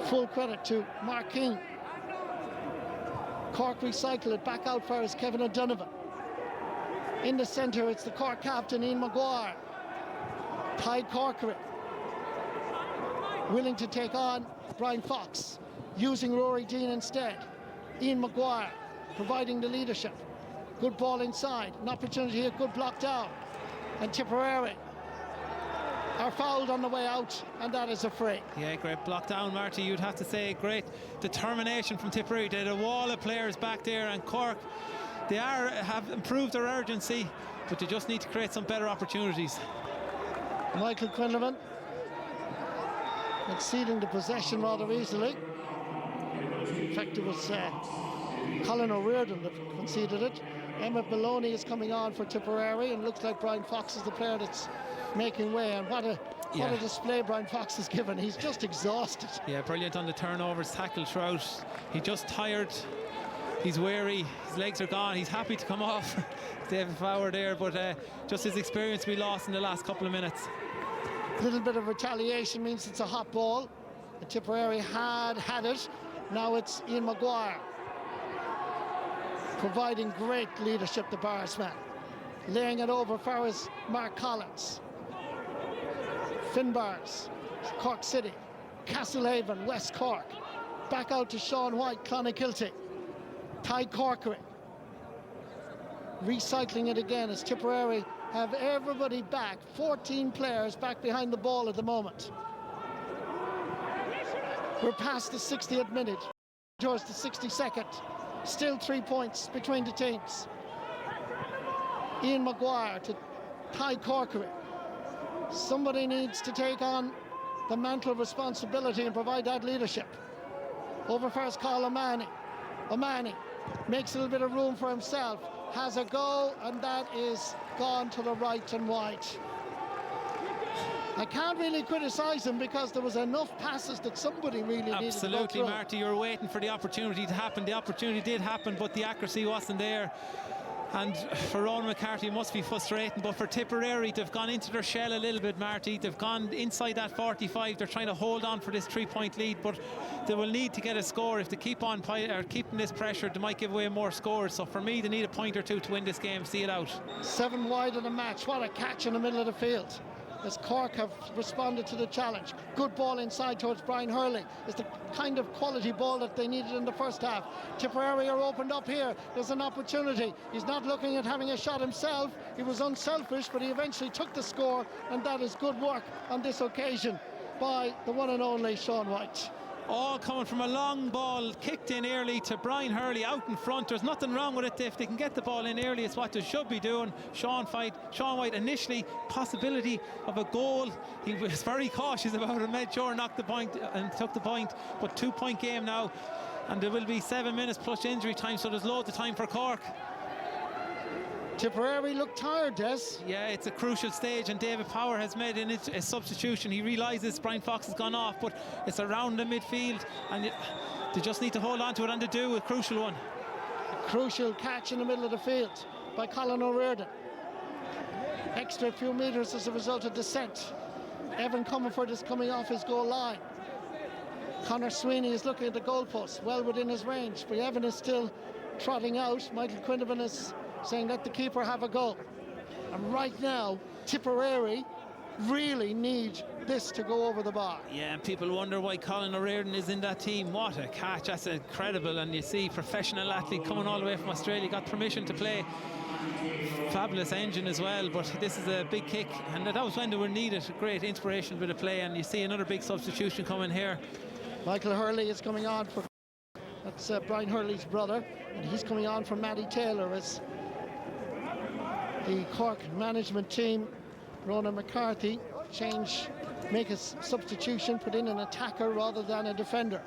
Full credit to Mark Keane. Cork recycle it back out for his Kevin O'Donovan. In the centre, it's the Cork captain, Ian Maguire. Ty Corkery willing to take on Brian Fox, using Rory Dean instead. Ian Maguire providing the leadership. Good ball inside, an opportunity here, good block down. And Tipperary are fouled on the way out, and that is a free. Yeah, great block down, Marty. You'd have to say great determination from Tipperary. They had a wall of players back there, and Cork, they have improved their urgency, but they just need to create some better opportunities. Michael Quinlivan exceeding the possession rather easily. In fact, it was Colin O'Riordan that conceded it. Emmett Maloney is coming on for Tipperary, and looks like Brian Fox is the player that's making way. And what a display Brian Fox has given. He's just exhausted. Yeah, brilliant on the turnovers, tackled throughout. He's just tired. He's weary. His legs are gone. He's happy to come off David Fowler there, but just his experience we lost in the last couple of minutes. A little bit of retaliation means it's a hot ball. The Tipperary had it. Now it's Ian Maguire providing great leadership, the Barrisman. Laying it over for his Mark Collins. Finbars, Cork City. Castlehaven, West Cork. Back out to Sean White, Clonakilty. Ty Corkery. Recycling it again as Tipperary have everybody back. 14 players back behind the ball at the moment. We're past the 60th minute, towards the 62nd. Still 3 points between the teams. Ian Maguire to Ty Corkery. Somebody needs to take on the mantle of responsibility and provide that leadership. Over first call O'Mahony. O'Mahony makes a little bit of room for himself. Has a go, and that is gone to the right and wide. I can't really criticise him because there was enough passes that somebody really needed to go through. Absolutely, Marty, you were waiting for the opportunity to happen. The opportunity did happen, but the accuracy wasn't there. And for Rowan McCarthy, it must be frustrating. But for Tipperary, they've gone into their shell a little bit, Marty. They've gone inside that 45. They're trying to hold on for this 3-point lead, but they will need to get a score. If they keep on keeping this pressure, they might give away more scores. So for me, they need a point or two to win this game, see it out. 7 wide in the match. What a catch in the middle of the field, as Cork have responded to the challenge. Good ball inside towards Brian Hurley. It's the kind of quality ball that they needed in the first half. Tipperary are opened up here. There's an opportunity. He's not looking at having a shot himself. He was unselfish, but he eventually took the score, and that is good work on this occasion by the one and only Sean White. All coming from a long ball, kicked in early to Brian Hurley out in front. There's nothing wrong with it. If they can get the ball in early, it's what they should be doing. Sean White initially, possibility of a goal. He was very cautious about it, made sure knocked the point and took the point. But 2-point game now, and there will be 7 minutes plus injury time, so there's loads of time for Cork. Tipperary look tired, Des. Yeah, it's a crucial stage, and David Power has made a substitution. He realises Brian Fox has gone off, but it's around the midfield, and they just need to hold on to it and to do a crucial one. A crucial catch in the middle of the field by Colin O'Riordan. Extra few metres as a result of descent. Evan Comerford is coming off his goal line. Conor Sweeney is looking at the goalpost, well within his range, but Evan is still trotting out. Michael Quinlivan is saying let the keeper have a go. And right now, Tipperary really need this to go over the bar. Yeah, and people wonder why Colin O'Riordan is in that team. What a catch, that's incredible. And you see professional athlete coming all the way from Australia, got permission to play. Fabulous engine as well, but this is a big kick, and that was when they were needed. A great inspiration bit of play, and you see another big substitution coming here. Michael Hurley is coming on for, that's Brian Hurley's brother, and he's coming on for Matty Taylor as the Cork management team, Ronan McCarthy, make a substitution, put in an attacker rather than a defender.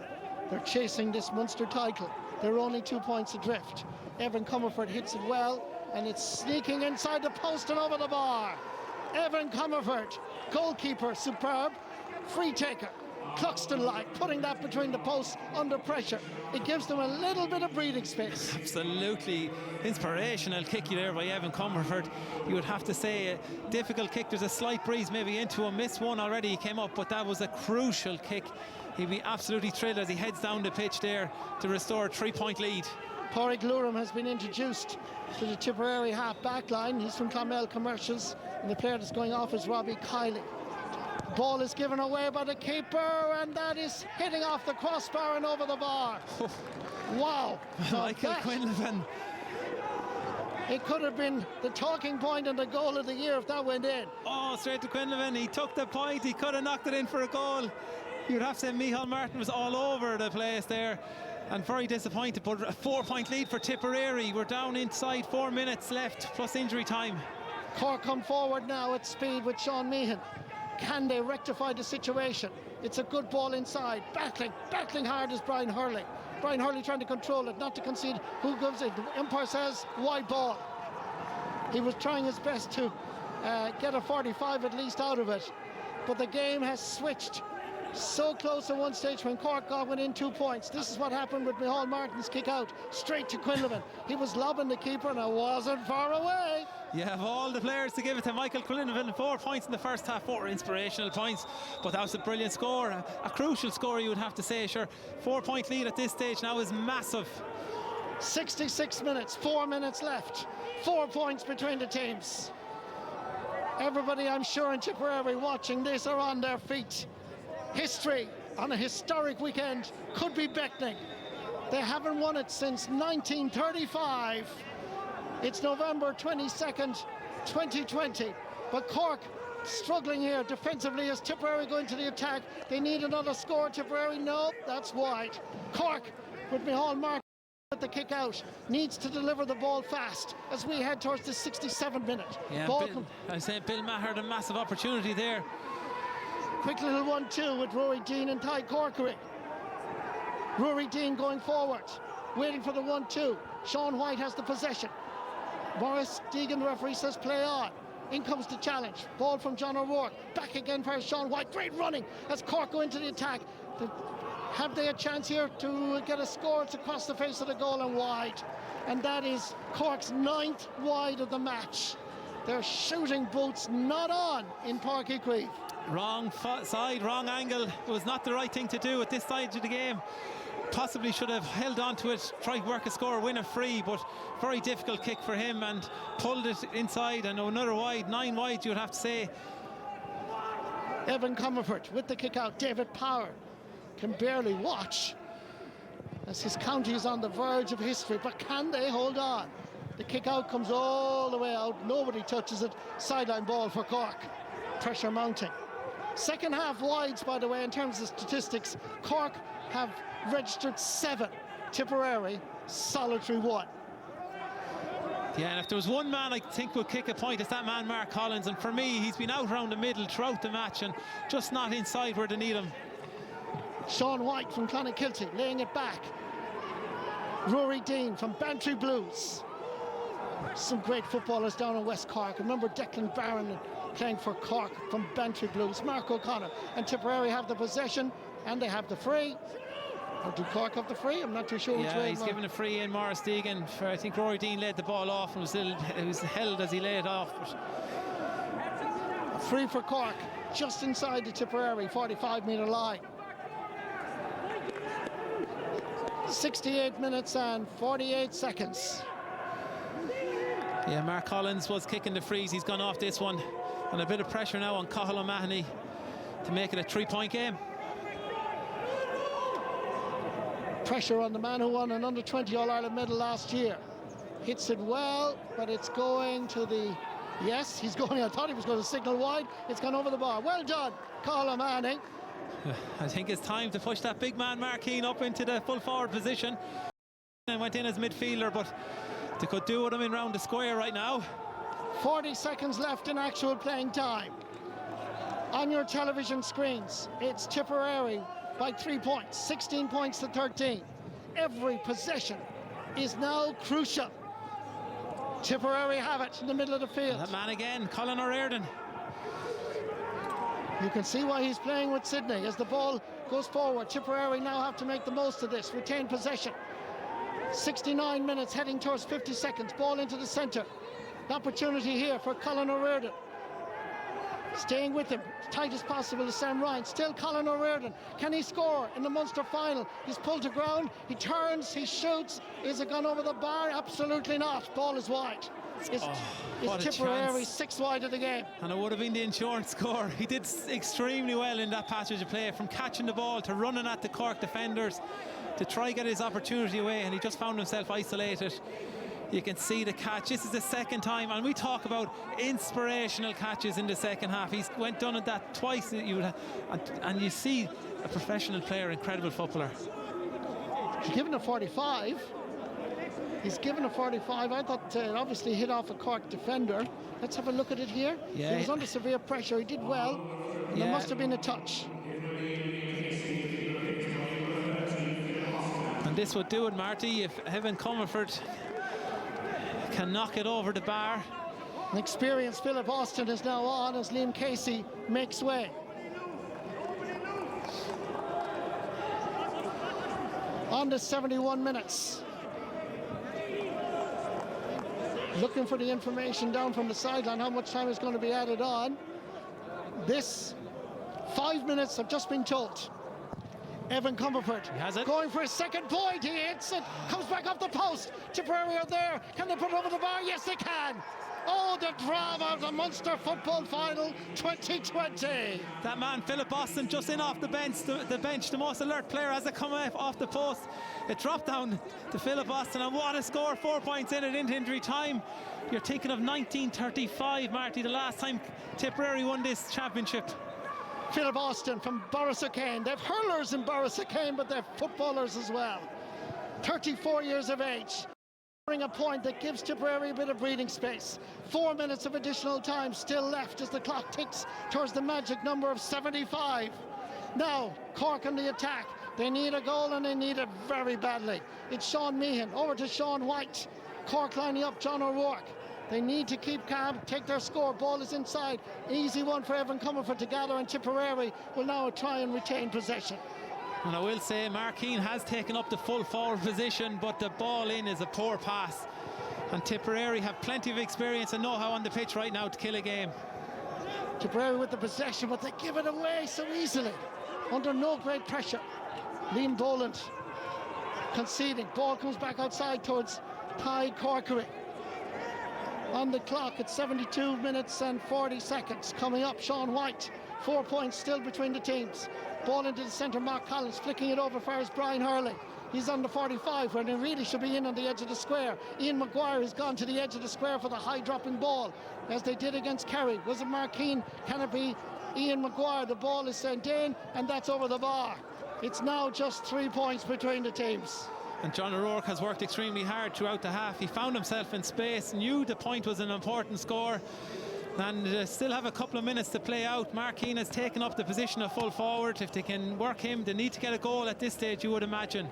They're chasing this Munster title. They're only 2 points adrift. Evan Comerford hits it well, and it's sneaking inside the post and over the bar. Evan Comerford, goalkeeper, superb. Free taker, Cluxton-like, putting that between the posts under pressure. It gives them a little bit of breathing space. Absolutely inspirational kick there by Evan Comerford. You would have to say a difficult kick. There's a slight breeze maybe into him. Missed one already, he came up, but that was a crucial kick. He'd be absolutely thrilled as he heads down the pitch there to restore a 3-point lead. Páirc Luram has been introduced to the Tipperary half-back line. He's from Clonmel Commercials, and the player that's going off is Robbie Kiley. Ball is given away by the keeper, and that is hitting off the crossbar and over the bar. Wow. Michael Quinlivan. It could have been the talking point and the goal of the year if that went in. Oh, straight to Quinlivan. He took the point. He could have knocked it in for a goal. You'd have to say Micheál Martin was all over the place there, and very disappointed, but a 4-point lead for Tipperary. We're down inside 4 minutes left plus injury time. Cork come forward now at speed with Sean Meehan. Can they rectify the situation? It's a good ball inside. Battling hard is Brian Hurley. Brian Hurley trying to control it, not to concede. Who gives it? The umpire says wide ball. He was trying his best to get a 45 at least out of it, but the game has switched. So close at one stage when Cork got within 2 points. This is what happened with Micheál Martin's kick out, straight to Quinlivan. He was lobbing the keeper and it wasn't far away. You have all the players to give it to Michael Quinlivan. 4 points in the first half, 4 inspirational points, but that was a brilliant score, a crucial score you would have to say. Sure, 4-point lead at this stage now is massive. 66 minutes, 4 minutes left, 4 points between the teams. Everybody, I'm sure, in Tipperary watching this are on their feet. History on a historic weekend could be beckoning. They haven't won it since 1935. It's November 22nd, 2020. But Cork struggling here defensively as Tipperary going to the attack. They need another score. Tipperary, no, that's wide. Cork with Micheál Martin at the kick out needs to deliver the ball fast as we head towards the 67th minute. Yeah, I say Bill Maher had a massive opportunity there. Quick little 1-2 with Rory Dean and Ty Corkery. Rory Dean going forward, waiting for the 1-2. Sean White has the possession. Maurice Deegan, the referee, says play on. In comes the challenge. Ball from John O'Rourke. Back again for Sean White. Great running as Cork go into the attack. Have they a chance here to get a score? It's across the face of the goal and wide. And that is Cork's 9th wide of the match. Their shooting boots not on in Páirc Uí Chaoimh. Wrong side, wrong angle. It was not the right thing to do at this stage of the game. Possibly should have held on to it, tried to work a score, win a free, but very difficult kick for him and pulled it inside, and another wide, 9 wide you would have to say. Evan Comerford with the kick out. David Power can barely watch as his county is on the verge of history, but can they hold on? The kick out comes all the way out, nobody touches it. Sideline ball for Cork. Pressure mounting. Second half wides, by the way, in terms of statistics. Cork have registered 7. Tipperary, solitary 1. Yeah, and if there was one man I think would kick a point, it's that man Mark Collins, and for me he's been out around the middle throughout the match and just not inside where they need him. Sean White from Clonakilty laying it back. Rory Dean from Bantry Blues. Some great footballers down in West Cork. Remember Declan Barron playing for Cork from Bantry Blues. Mark O'Connor. And Tipperary have the possession and they have the free. Or do Cork have the free? I'm not too sure which way. Yeah, he's given a free in. Morris Deegan. I think Rory Dean led the ball off and was held as he laid it off. But a free for Cork, just inside the Tipperary 45-metre line. 68 minutes and 48 seconds. Yeah, Mark Collins was kicking the frees. He's gone off this one. And a bit of pressure now on Cathal O'Mahony to make it a 3-point game. Pressure on the man who won an under-20 All-Ireland medal last year. Hits it well, but it's going to the... Yes, he's going. I thought he was going to signal wide. It's gone over the bar. Well done, Cathal O'Mahony. I think it's time to push that big man Mark Keane up into the full forward position. And went in as midfielder, but they could do with him in round the square right now. 40 seconds left in actual playing time. On your television screens, it's Tipperary by 3 points, 16 points to 13. Every possession is now crucial. Tipperary have it in the middle of the field. That man again, Colin O'Riordan. You can see why he's playing with Sydney as the ball goes forward. Tipperary now have to make the most of this, retain possession. 69 minutes heading towards 50 seconds. Ball into the centre. The opportunity here for Colin O'Riordan. Staying with him, tight as possible to Sam Ryan. Still Colin O'Riordan. Can he score in the Munster final? He's pulled to ground. He turns, he shoots. Is it gone over the bar? Absolutely not. Ball is wide. It's Tipperary 6 wide of the game. And it would have been the insurance score. He did extremely well in that passage of play, from catching the ball to running at the Cork defenders to try get his opportunity away, and he just found himself isolated. You can see the catch. This is the second time, and we talk about inspirational catches in the second half. He's done it that twice, and you see a professional player, incredible footballer. He's given a 45. He's given a 45. I thought it obviously hit off a Cork defender. Let's have a look at it here. Yeah. He was under severe pressure. He did well. And there must have been a touch. And this would do it, Marty, if Evan Comerford can knock it over the bar. An experienced Philip Austin is now on as Liam Casey makes way. On to 71 minutes. Looking for the information down from the sideline, how much time is going to be added on. This 5 minutes have just been told. Evan Comerford going for his second point. He hits it, comes back off the post. Tipperary are there. Can they put it over the bar? Yes, they can. Oh, the drama of the Munster Football Final 2020. That man, Philip Austin, just in off the bench, the most alert player as it come off the post. It dropped down to Philip Austin, and what a score, 4 points in it into injury time. You're thinking of 1935, Marty, the last time Tipperary won this championship. Philip Austin from Borris-O'Kane. They've hurlers in Borris-O'Kane, but they're footballers as well. 34 years of age. A point that gives Tipperary a bit of breathing space. 4 minutes of additional time still left as the clock ticks towards the magic number of 75. Now, Cork on the attack. They need a goal, and they need it very badly. It's Sean Meehan over to Sean White. Cork lining up John O'Rourke. They need to keep calm, take their score. Ball is inside. Easy one for Evan Comerford to gather, and Tipperary will now try and retain possession. And I will say Mark Keane has taken up the full forward position, but the ball in is a poor pass. And Tipperary have plenty of experience and know-how on the pitch right now to kill a game. Tipperary with the possession, but they give it away so easily. Under no great pressure. Liam Boland conceding. Ball comes back outside towards Ty Corkery. On the clock at 72 minutes and 40 seconds. Coming up, Sean White. 4 points still between the teams. Ball into the centre, Mark Collins flicking it over for Brian Hurley. He's on the 45 when he really should be in on the edge of the square. Ian Maguire has gone to the edge of the square for the high dropping ball, as they did against Kerry. Was it Mark Keane? Can it be Ian Maguire? The ball is sent in, and that's over the bar. It's now just 3 points between the teams. And John O'Rourke has worked extremely hard throughout the half. He found himself in space, knew the point was an important score, and still have a couple of minutes to play out. Mark Keane has taken up the position of full forward. If they can work him, they need to get a goal at this stage, you would imagine.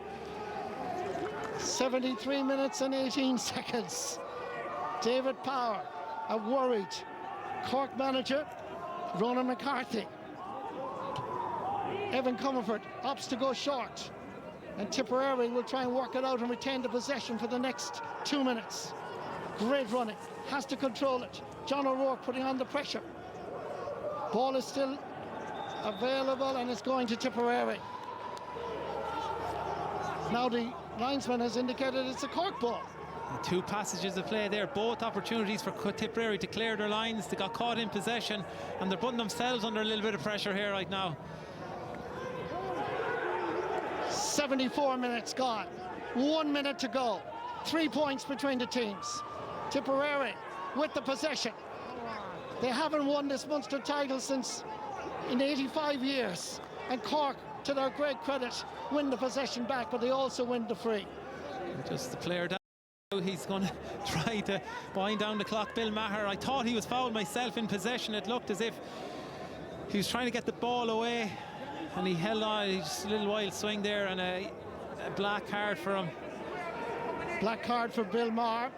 73 minutes and 18 seconds. David Power, a worried Cork manager, Ronan McCarthy. Evan Comerford opts to go short, and Tipperary will try and work it out and retain the possession for the next 2 minutes. Great running, has to control it. John O'Rourke putting on the pressure. Ball is still available and it's going to Tipperary. Now the linesman has indicated it's a Cork ball. Two passages of play there, both opportunities for Tipperary to clear their lines. They got caught in possession and they're putting themselves under a little bit of pressure here right now. 74 minutes gone, 1 minute to go, 3 points between the teams. Tipperary with the possession. They haven't won this Munster title since in 85 years, and Cork, to their great credit, win the possession back, but they also win the free. Just the player down. He's going to try to wind down the clock. Bill Maher, I thought he was fouled myself in possession. It looked as if he was trying to get the ball away, and he held on. Just a little wild swing there, and a black card for him. Black card for Bill Maher.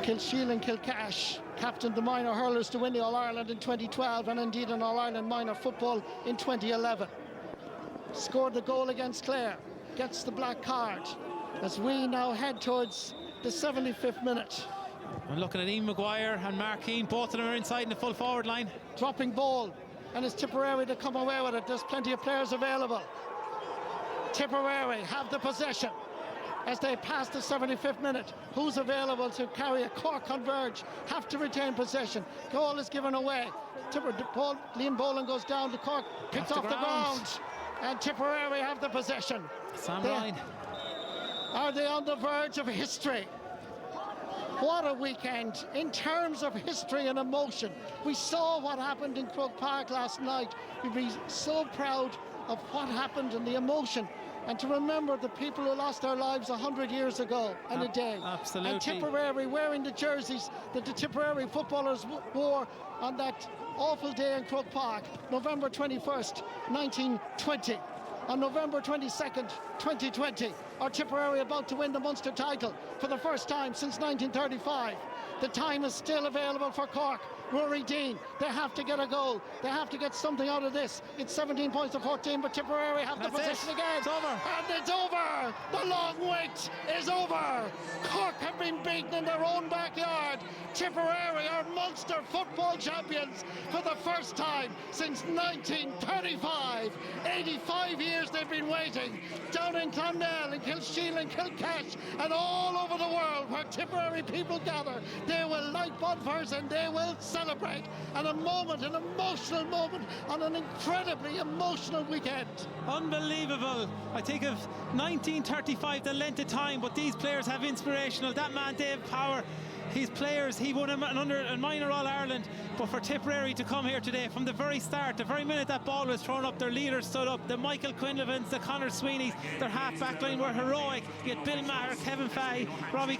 Kilsheil and Kilcash captained the minor hurlers to win the All-Ireland in 2012 and indeed in All-Ireland minor football in 2011. Scored the goal against Clare, gets the black card as we now head towards the 75th minute. I'm looking at Ian Maguire and Mark Keane, both of them are inside in the full forward line. Dropping ball, and it's Tipperary to come away with it. There's plenty of players available. Tipperary have the possession as they pass the 75th minute. Who's available to carry a Cork converge? Have to retain possession. Goal is given away. Liam Boland goes down to Cork, picked off the ground, and Tipperary have the possession. Sam Ryan. Are they on the verge of history? What a weekend in terms of history and emotion. We saw what happened in Croke Park last night. We'd be so proud of what happened and the emotion, and to remember the people who lost their lives 100 years ago and a day. Absolutely. And Tipperary wearing the jerseys that the Tipperary footballers wore on that awful day in Croke Park, November 21st, 1920. On November 22nd, 2020, are Tipperary about to win the Munster title for the first time since 1935. The time is still available for Cork. Rory Dean, they have to get a goal. They have to get something out of this. It's 17 points to 14, but Tipperary have the possession again. It's over. And it's over. The long wait is over. Cork have been beaten in their own backyard. Tipperary are Munster football champions for the first time since 1935. 85 years they've been waiting. Down in Clonmel and Kilsheil and Kilcash and all over the world where Tipperary people gather, they will light bonfires and they will celebrate. And a moment, an emotional moment on an incredibly emotional weekend. Unbelievable. I think of 1935, the length of time, but these players have inspirational. That man, Dave Power, his players, he won a minor All-Ireland, but for Tipperary to come here today from the very start, the very minute that ball was thrown up, their leaders stood up. The Michael Quinlevins, the Conor Sweeneys, their half-back line were heroic. You had Bill Maher, Kevin Fahey, Robbie,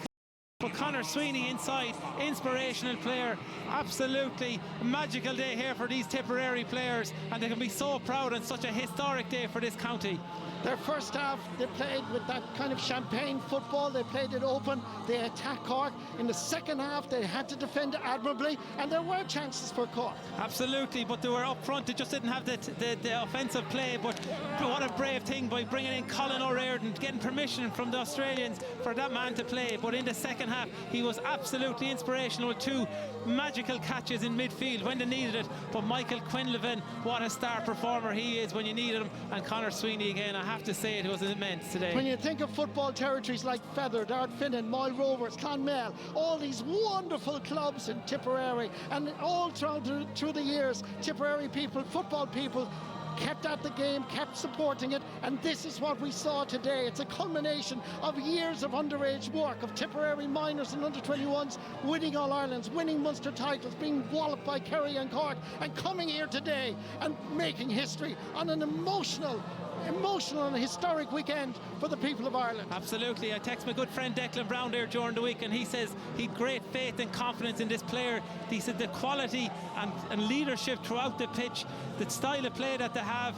but Conor Sweeney inside, inspirational player. Absolutely magical day here for these Tipperary players, and they can be so proud on such a historic day for this county. Their first half, they played with that kind of champagne football. They played it open. They attacked Cork. In the second half, they had to defend admirably, and there were chances for Cork. Absolutely, but they were up front. They just didn't have the offensive play. But what a brave thing by bringing in Colin O'Riordan, getting permission from the Australians for that man to play. But in the second half, he was absolutely inspirational with two magical catches in midfield when they needed it. But Michael Quinlevin, what a star performer he is when you needed him. And Conor Sweeney again, I have to say it was immense today. When you think of football territories like Feather, Ardfinnan, Moyle Rovers, Clonmel, all these wonderful clubs in Tipperary, and all through the years, Tipperary people, football people, kept at the game, kept supporting it, and this is what we saw today. It's a culmination of years of underage work, of Tipperary minors and under-21s winning All-Irelands, winning Munster titles, being walloped by Kerry and Cork, and coming here today and making history on an emotional and historic weekend for the people of Ireland. Absolutely. I text my good friend Declan Brown there during the week, and he says he'd great faith and confidence in this player. He said the quality and leadership throughout the pitch, the style of play that they have,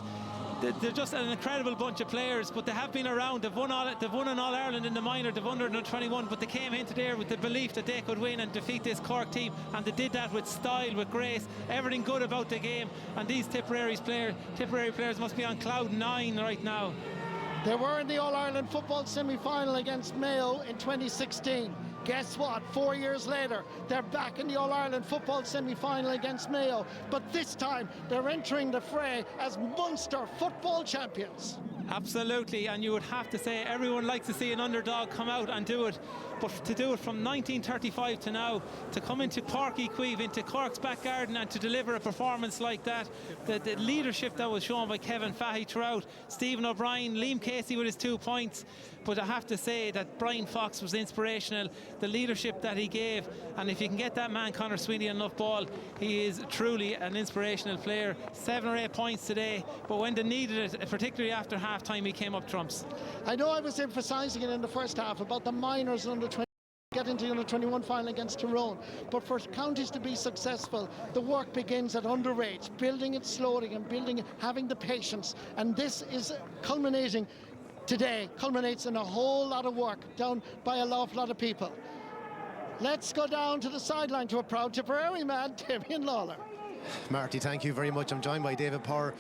they're just an incredible bunch of players, but they have been around. They've won an All-Ireland in the minor, they've won under 21, but they came into there with the belief that they could win and defeat this Cork team, and they did that with style, with grace, everything good about the game. And these Tipperary players must be on cloud 9 right now. They were in the All-Ireland football semi-final against Mayo in 2016. Guess what? 4 years later, they're back in the All-Ireland football semi-final against Mayo. But this time, they're entering the fray as Munster football champions. Absolutely, and you would have to say everyone likes to see an underdog come out and do it, but to do it from 1935 to now, to come into Páirc Chaoimh, into Cork's back garden, and to deliver a performance like that, the leadership that was shown by Kevin Fahey throughout, Stephen O'Brien, Liam Casey with his 2 points, but I have to say that Brian Fox was inspirational, the leadership that he gave, and if you can get that man Conor Sweeney enough ball, he is truly an inspirational player. 7 or 8 points today, but when they needed it, particularly after half-time, he came up trumps. I know I was emphasising it in the first half about the minors and under 20 get into the under 21 final against Tyrone, but for counties to be successful, the work begins at underage, building it slowly and building it, having the patience, and this is culminates in a whole lot of work done by a awful lot of people. Let's go down to the sideline to a proud Tipperary man, Damien Lawler. Marty, thank you very much. I'm joined by David Power,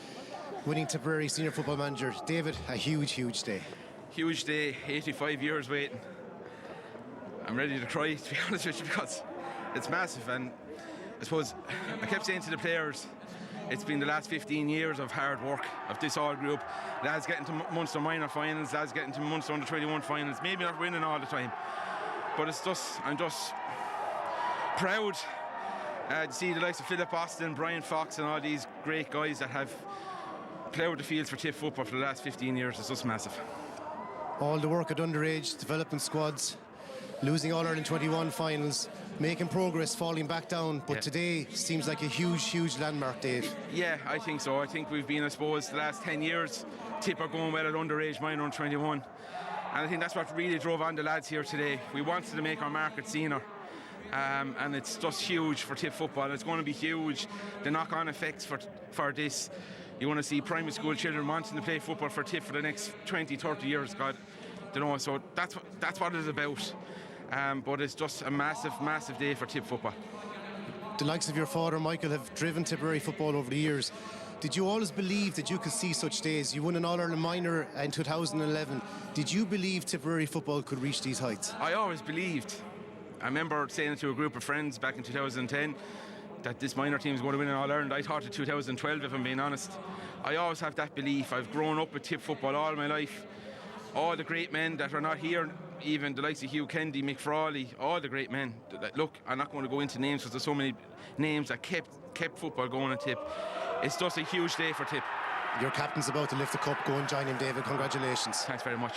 winning Tipperary senior football manager. David, a huge day. Huge day, 85 years waiting. I'm ready to cry, to be honest with you, because it's massive. And I suppose I kept saying to the players, it's been the last 15 years of hard work of this all group. Lads getting to Munster minor finals, lads getting to Munster under 21 finals, maybe not winning all the time, but I'm just proud to see the likes of Philip Austin, Brian Fox and all these great guys that have ploughed the fields for Tip football for the last 15 years. It's just massive. All the work at underage, developing squads, losing All-Ireland 21 finals, making progress, falling back down, but today seems like a huge landmark, Dave. Yeah, I think so. I think we've been, I suppose, the last 10 years, Tip are going well at underage, minor and 21. And I think that's what really drove on the lads here today. We wanted to make our mark at senior. And it's just huge for Tip football. It's going to be huge. The knock-on effects for this. You want to see primary school children wanting to play football for Tip for the next 20, 30 years, God. You know, so that's what it's about. But it's just a massive day for Tip football. The likes of your father, Michael, have driven Tipperary football over the years. Did you always believe that you could see such days? You won an All-Ireland minor in 2011. Did you believe Tipperary football could reach these heights? I always believed. I remember saying to a group of friends back in 2010 that this minor team is going to win an All-Ireland. I thought in 2012, if I'm being honest. I always have that belief. I've grown up with Tip football all my life. All the great men that are not here, even the likes of Hugh Kennedy, Mick Frawley, all the great men. Look, I'm not going to go into names because there's so many names that kept football going at Tip. It's just a huge day for Tip. Your captain's about to lift the cup. Go and join him, David. Congratulations. Thanks very much.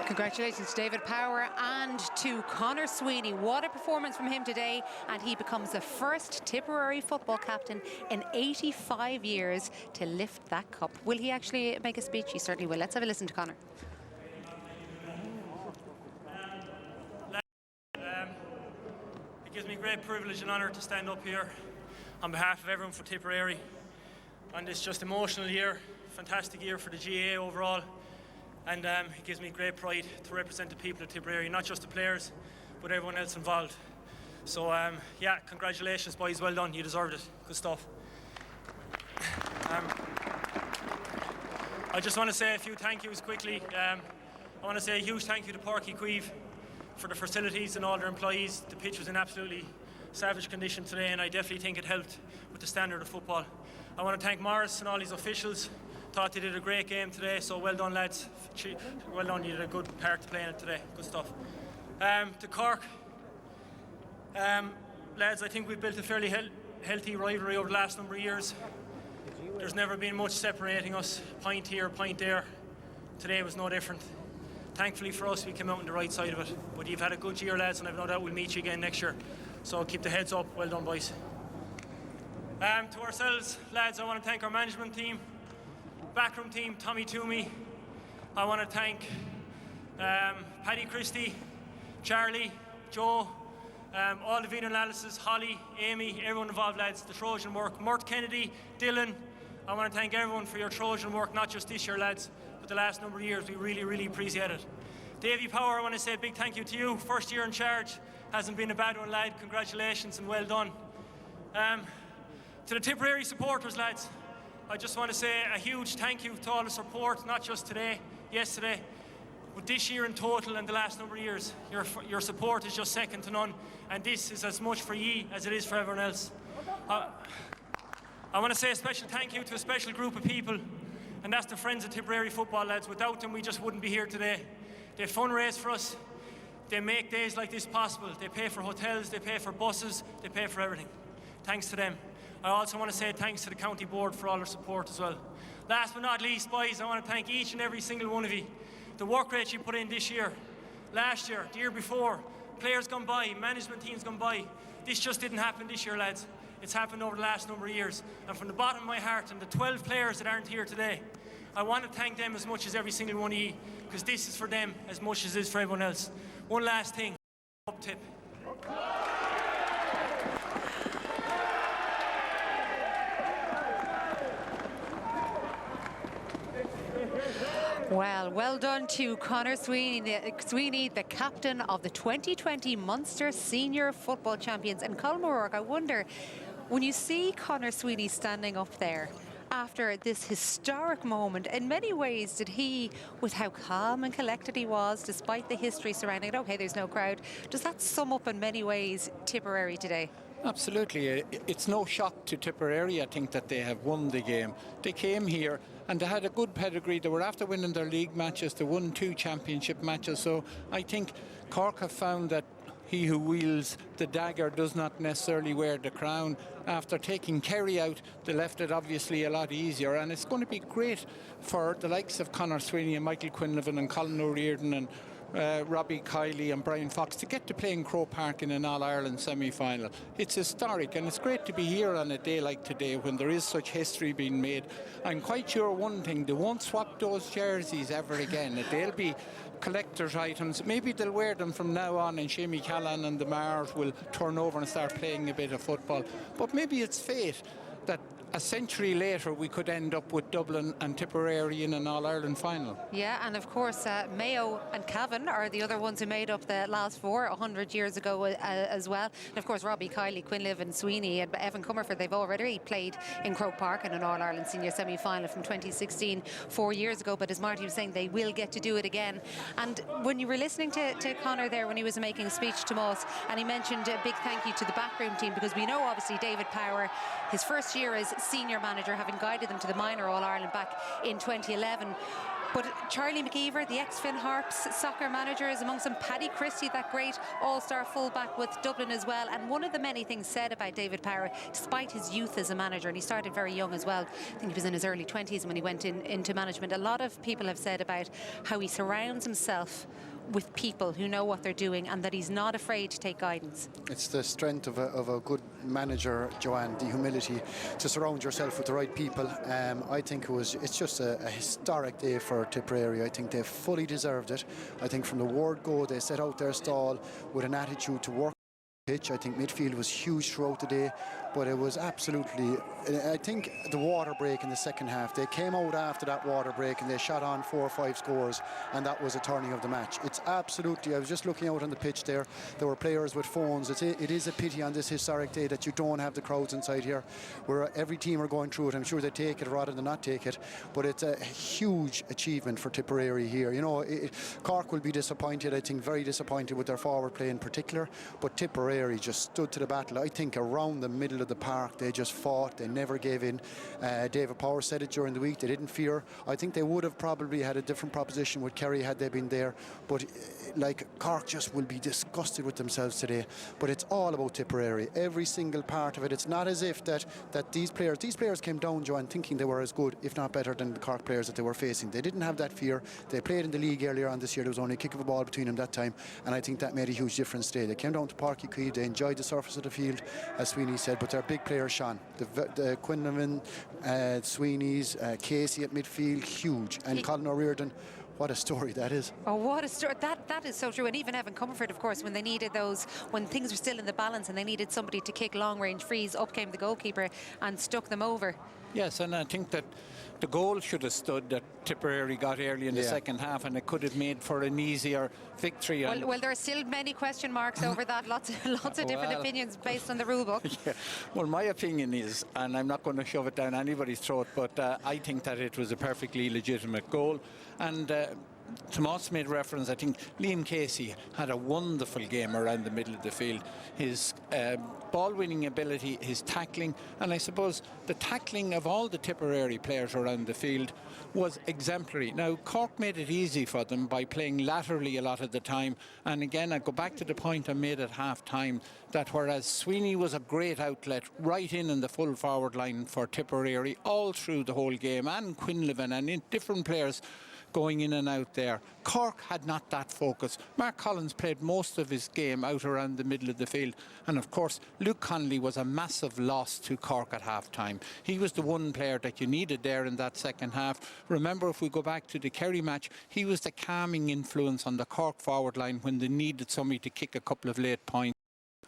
Congratulations to David Power and to Conor Sweeney. What a performance from him today, and he becomes the first Tipperary football captain in 85 years to lift that cup. Will he actually make a speech? He certainly will. Let's have a listen to Conor. It gives me great privilege and honour to stand up here on behalf of everyone for Tipperary on this just emotional year, fantastic year for the GAA overall. And it gives me great pride to represent the people of Tipperary, not just the players, but everyone else involved. So, yeah, congratulations, boys. Well done. You deserved it. Good stuff. I just want to say a few thank yous quickly. I want to say a huge thank you to Páirc Chaoimh for the facilities and all their employees. The pitch was in absolutely savage condition today, and I definitely think it helped with the standard of football. I want to thank Morris and all his officials. Thought they did a great game today, so well done, lads. Well done, you did a good part to play in it today. Good stuff. To Cork, lads, I think we've built a fairly healthy rivalry over the last number of years. There's never been much separating us, point here, point there. Today was no different. Thankfully for us, we came out on the right side of it. But you've had a good year, lads, and I've no doubt we'll meet you again next year. So keep the heads up. Well done, boys. To ourselves, lads, I want to thank our management team, backroom team, Tommy Toomey. I want to thank Paddy Christie, Charlie, Joe, all the video analysis, Holly, Amy, everyone involved, lads, the Trojan work, Mort Kennedy, Dylan. I want to thank everyone for your Trojan work, not just this year, lads, but the last number of years. We really, really appreciate it. Davy Power, I want to say a big thank you to you. First year in charge, hasn't been a bad one, lad. Congratulations and well done. To the Tipperary supporters, lads, I just want to say a huge thank you to all the support, not just today, yesterday, but this year in total and the last number of years. Your support is just second to none, and this is as much for ye as it is for everyone else. I want to say a special thank you to a special group of people, and that's the friends of Tipperary football, lads. Without them, we just wouldn't be here today. They fundraise for us. They make days like this possible. They pay for hotels, they pay for buses, they pay for everything. Thanks to them. I also want to say thanks to the county board for all their support as well. Last but not least, boys, I want to thank each and every single one of you. The work rate you put in this year, last year, the year before, players gone by, management teams gone by. This just didn't happen this year, lads. It's happened over the last number of years. And from the bottom of my heart, and the 12 players that aren't here today, I want to thank them as much as every single one of you, because this is for them as much as it is for everyone else. One last thing, up tip. Well done to Conor Sweeney, the captain of the 2020 Munster Senior Football Champions. And Colin O'Rourke, I wonder, when you see Conor Sweeney standing up there after this historic moment, in many ways did he, with how calm and collected he was, despite the history surrounding it, okay, there's no crowd, does that sum up in many ways Tipperary today? Absolutely. It's no shock to Tipperary, I think, that they have won the game. They came here and they had a good pedigree. They were after winning their league matches. They won 2 championship matches. So I think Cork have found that he who wields the dagger does not necessarily wear the crown. After taking Kerry out, they left it obviously a lot easier. And it's going to be great for the likes of Conor Sweeney and Michael Quinlivan and Colin O'Riordan and Robbie Kiley and Brian Fox to get to play in Croke Park in an All-Ireland semi-final. It's historic, and it's great to be here on a day like today when there is such history being made. I'm quite sure one thing, they won't swap those jerseys ever again. They'll be collector's items. Maybe they'll wear them from now on, and Seamie Callan and the Mars will turn over and start playing a bit of football. But maybe it's fate that a century later we could end up with Dublin and Tipperary in an All-Ireland final. Yeah, and of course Mayo and Cavan are the other ones who made up the last 4 100 years ago as well. And of course Robbie Kiley, Quinlivan, Sweeney and Evan Comerford, they've already played in Croke Park in an All-Ireland senior semi-final from 2016, 4 years ago. But as Marty was saying, they will get to do it again. And when you were listening to Conor there when he was making a speech to us, and he mentioned a big thank you to the backroom team, because we know obviously David Power, his first year as senior manager, having guided them to the minor All-Ireland back in 2011. But Charlie McKeever, the ex-Finn Harps soccer manager, is amongst them. Paddy Christie, that great all-star fullback with Dublin as well. And one of the many things said about David Power, despite his youth as a manager, and he started very young as well, I think he was in his early 20s when he went into management, a lot of people have said about how he surrounds himself with people who know what they're doing and that he's not afraid to take guidance. It's the strength of a good manager, Joanne, the humility to surround yourself with the right people. I think it's just a historic day for Tipperary. I think they fully deserved it. I think from the word go, they set out their stall with an attitude to work pitch. I think midfield was huge throughout the day, but it was absolutely, I think the water break in the second half, they came out after that water break and they shot on 4 or 5 scores, and that was a turning of the match. It's absolutely, I was just looking out on the pitch there were players with phones. It is a pity on this historic day that you don't have the crowds inside here, where every team are going through it. I'm sure they take it rather than not take it, but it's a huge achievement for Tipperary here. You know, Cork will be disappointed, I think very disappointed with their forward play in particular, but Tipperary just stood to the battle. I think around the middle of the park they just fought, they never gave in. David Power said it during the week, they didn't fear. I think they would have probably had a different proposition with Kerry had they been there, but like Cork just will be disgusted with themselves today. But it's all about Tipperary, every single part of it. It's not as if that these players came down, Joanne, thinking they were as good, if not better, than the Cork players that they were facing. They didn't have that fear. They played in the league earlier on this year. There was only a kick of a ball between them that time, and I think that made a huge difference today. They came down to Páirc, they enjoyed the surface of the field, as Sweeney said, but their big players shone. The Quinlivan, Sweeney's, Casey at midfield, huge, and Colin O'Riordan. What a story that is. Oh, what a story. That is so true. And even Evan Comerford, of course, when they needed those, when things were still in the balance and they needed somebody to kick long-range frees, up came the goalkeeper and stuck them over. Yes, and I think that the goal should have stood that Tipperary got early in the second half, and it could have made for an easier victory. Well, there are still many question marks over that. Lots of different opinions based on the rule book. Yeah. Well, my opinion is, and I'm not going to shove it down anybody's throat, but I think that it was a perfectly legitimate goal. And Tomas made reference, I think Liam Casey had a wonderful game around the middle of the field. His ball-winning ability, his tackling, and I suppose the tackling of all the Tipperary players around the field was exemplary. Now, Cork made it easy for them by playing laterally a lot of the time, and again, I go back to the point I made at half-time, that whereas Sweeney was a great outlet right in the full forward line for Tipperary all through the whole game, and Quinlivan and different players going in and out there, Cork had not that focus. Mark Collins played most of his game out around the middle of the field, and of course Luke Connolly was a massive loss to Cork at half time. He was the one player that you needed there in that second half. Remember, if we go back to the Kerry match, he was the calming influence on the Cork forward line when they needed somebody to kick a couple of late points,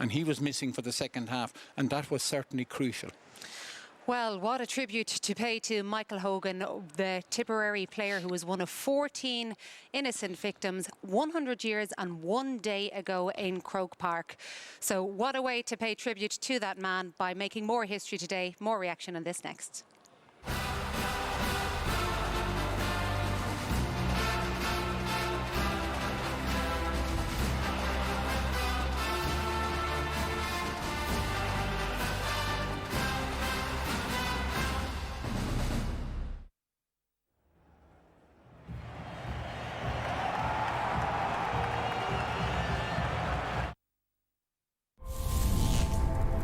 and he was missing for the second half, and that was certainly crucial. Well, what a tribute to pay to Michael Hogan, the Tipperary player who was one of 14 innocent victims 100 years and 1 day ago in Croke Park. So what a way to pay tribute to that man by making more history today. More reaction on this next.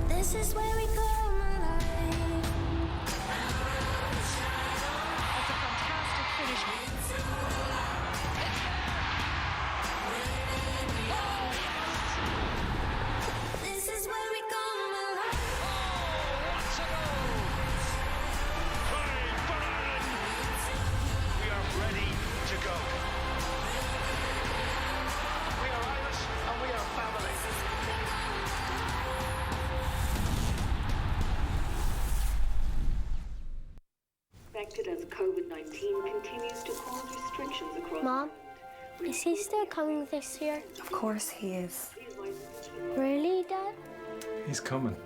This is where we come alive. That's a fantastic finish. This is where we come alive. What a goal! Pride for Ireland! We are ready to go. We are Irish and we are family. Affected as COVID-19 continues to cause restrictions across. Mom, is he still coming this year? Of course he is. Really, Dad? He's coming.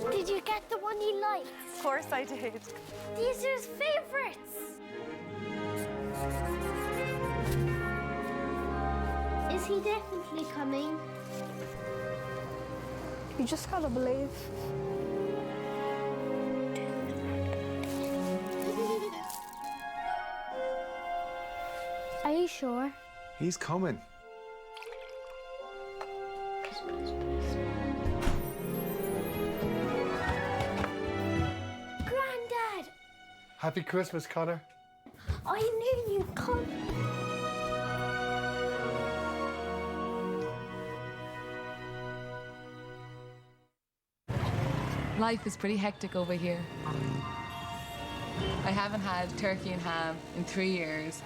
Did you get the one he liked? Of course I did. These are his favorites. Is he definitely coming? You just gotta believe. Are you sure? He's coming. Granddad! Happy Christmas, Connor. I knew you'd come. Life is pretty hectic over here. I haven't had turkey and ham in 3 years,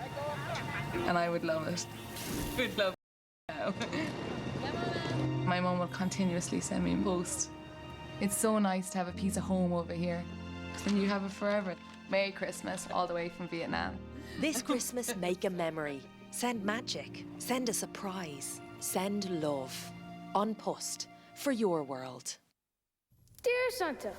and I would love it. Would love it now. My mum will continuously send me posts. It's so nice to have a piece of home over here, because then you have it forever. Merry Christmas, all the way from Vietnam. This Christmas, make a memory. Send magic. Send a surprise. Send love. On post for your world. Dear Santa,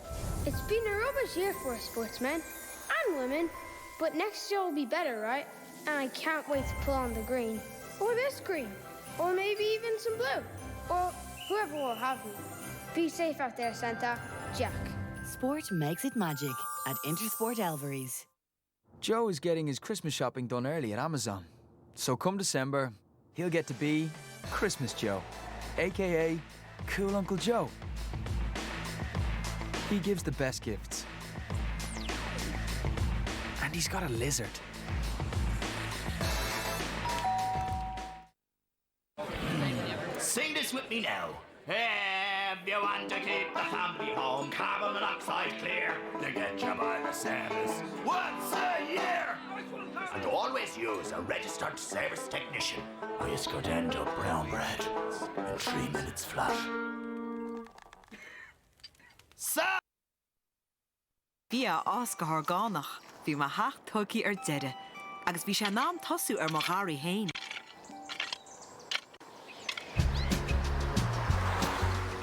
it's been a rubbish year for us sportsmen and women, but next year will be better, right? And I can't wait to pull on the green. Or this green. Or maybe even some blue. Or whoever will have me. Be safe out there, Santa. Jack. Sport makes it magic at Intersport Alvarez. Joe is getting his Christmas shopping done early at Amazon. So come December, he'll get to be Christmas Joe, aka Cool Uncle Joe. He gives the best gifts. And he's got a lizard. Sing this with me now. If you want to keep the family home, carbon monoxide clear, they get you by the service once a year. And always use a registered service technician, or you could end up brown bread in 3 minutes flat. Bhí as go thorgánach, bhí mar heacht tugaí ar deire, agus bhí sé nám tosú ar mar gáirí hain.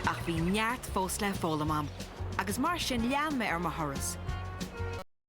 Ach bhí neart fós le fólamam, agus mar sin lean me ar mar thoras.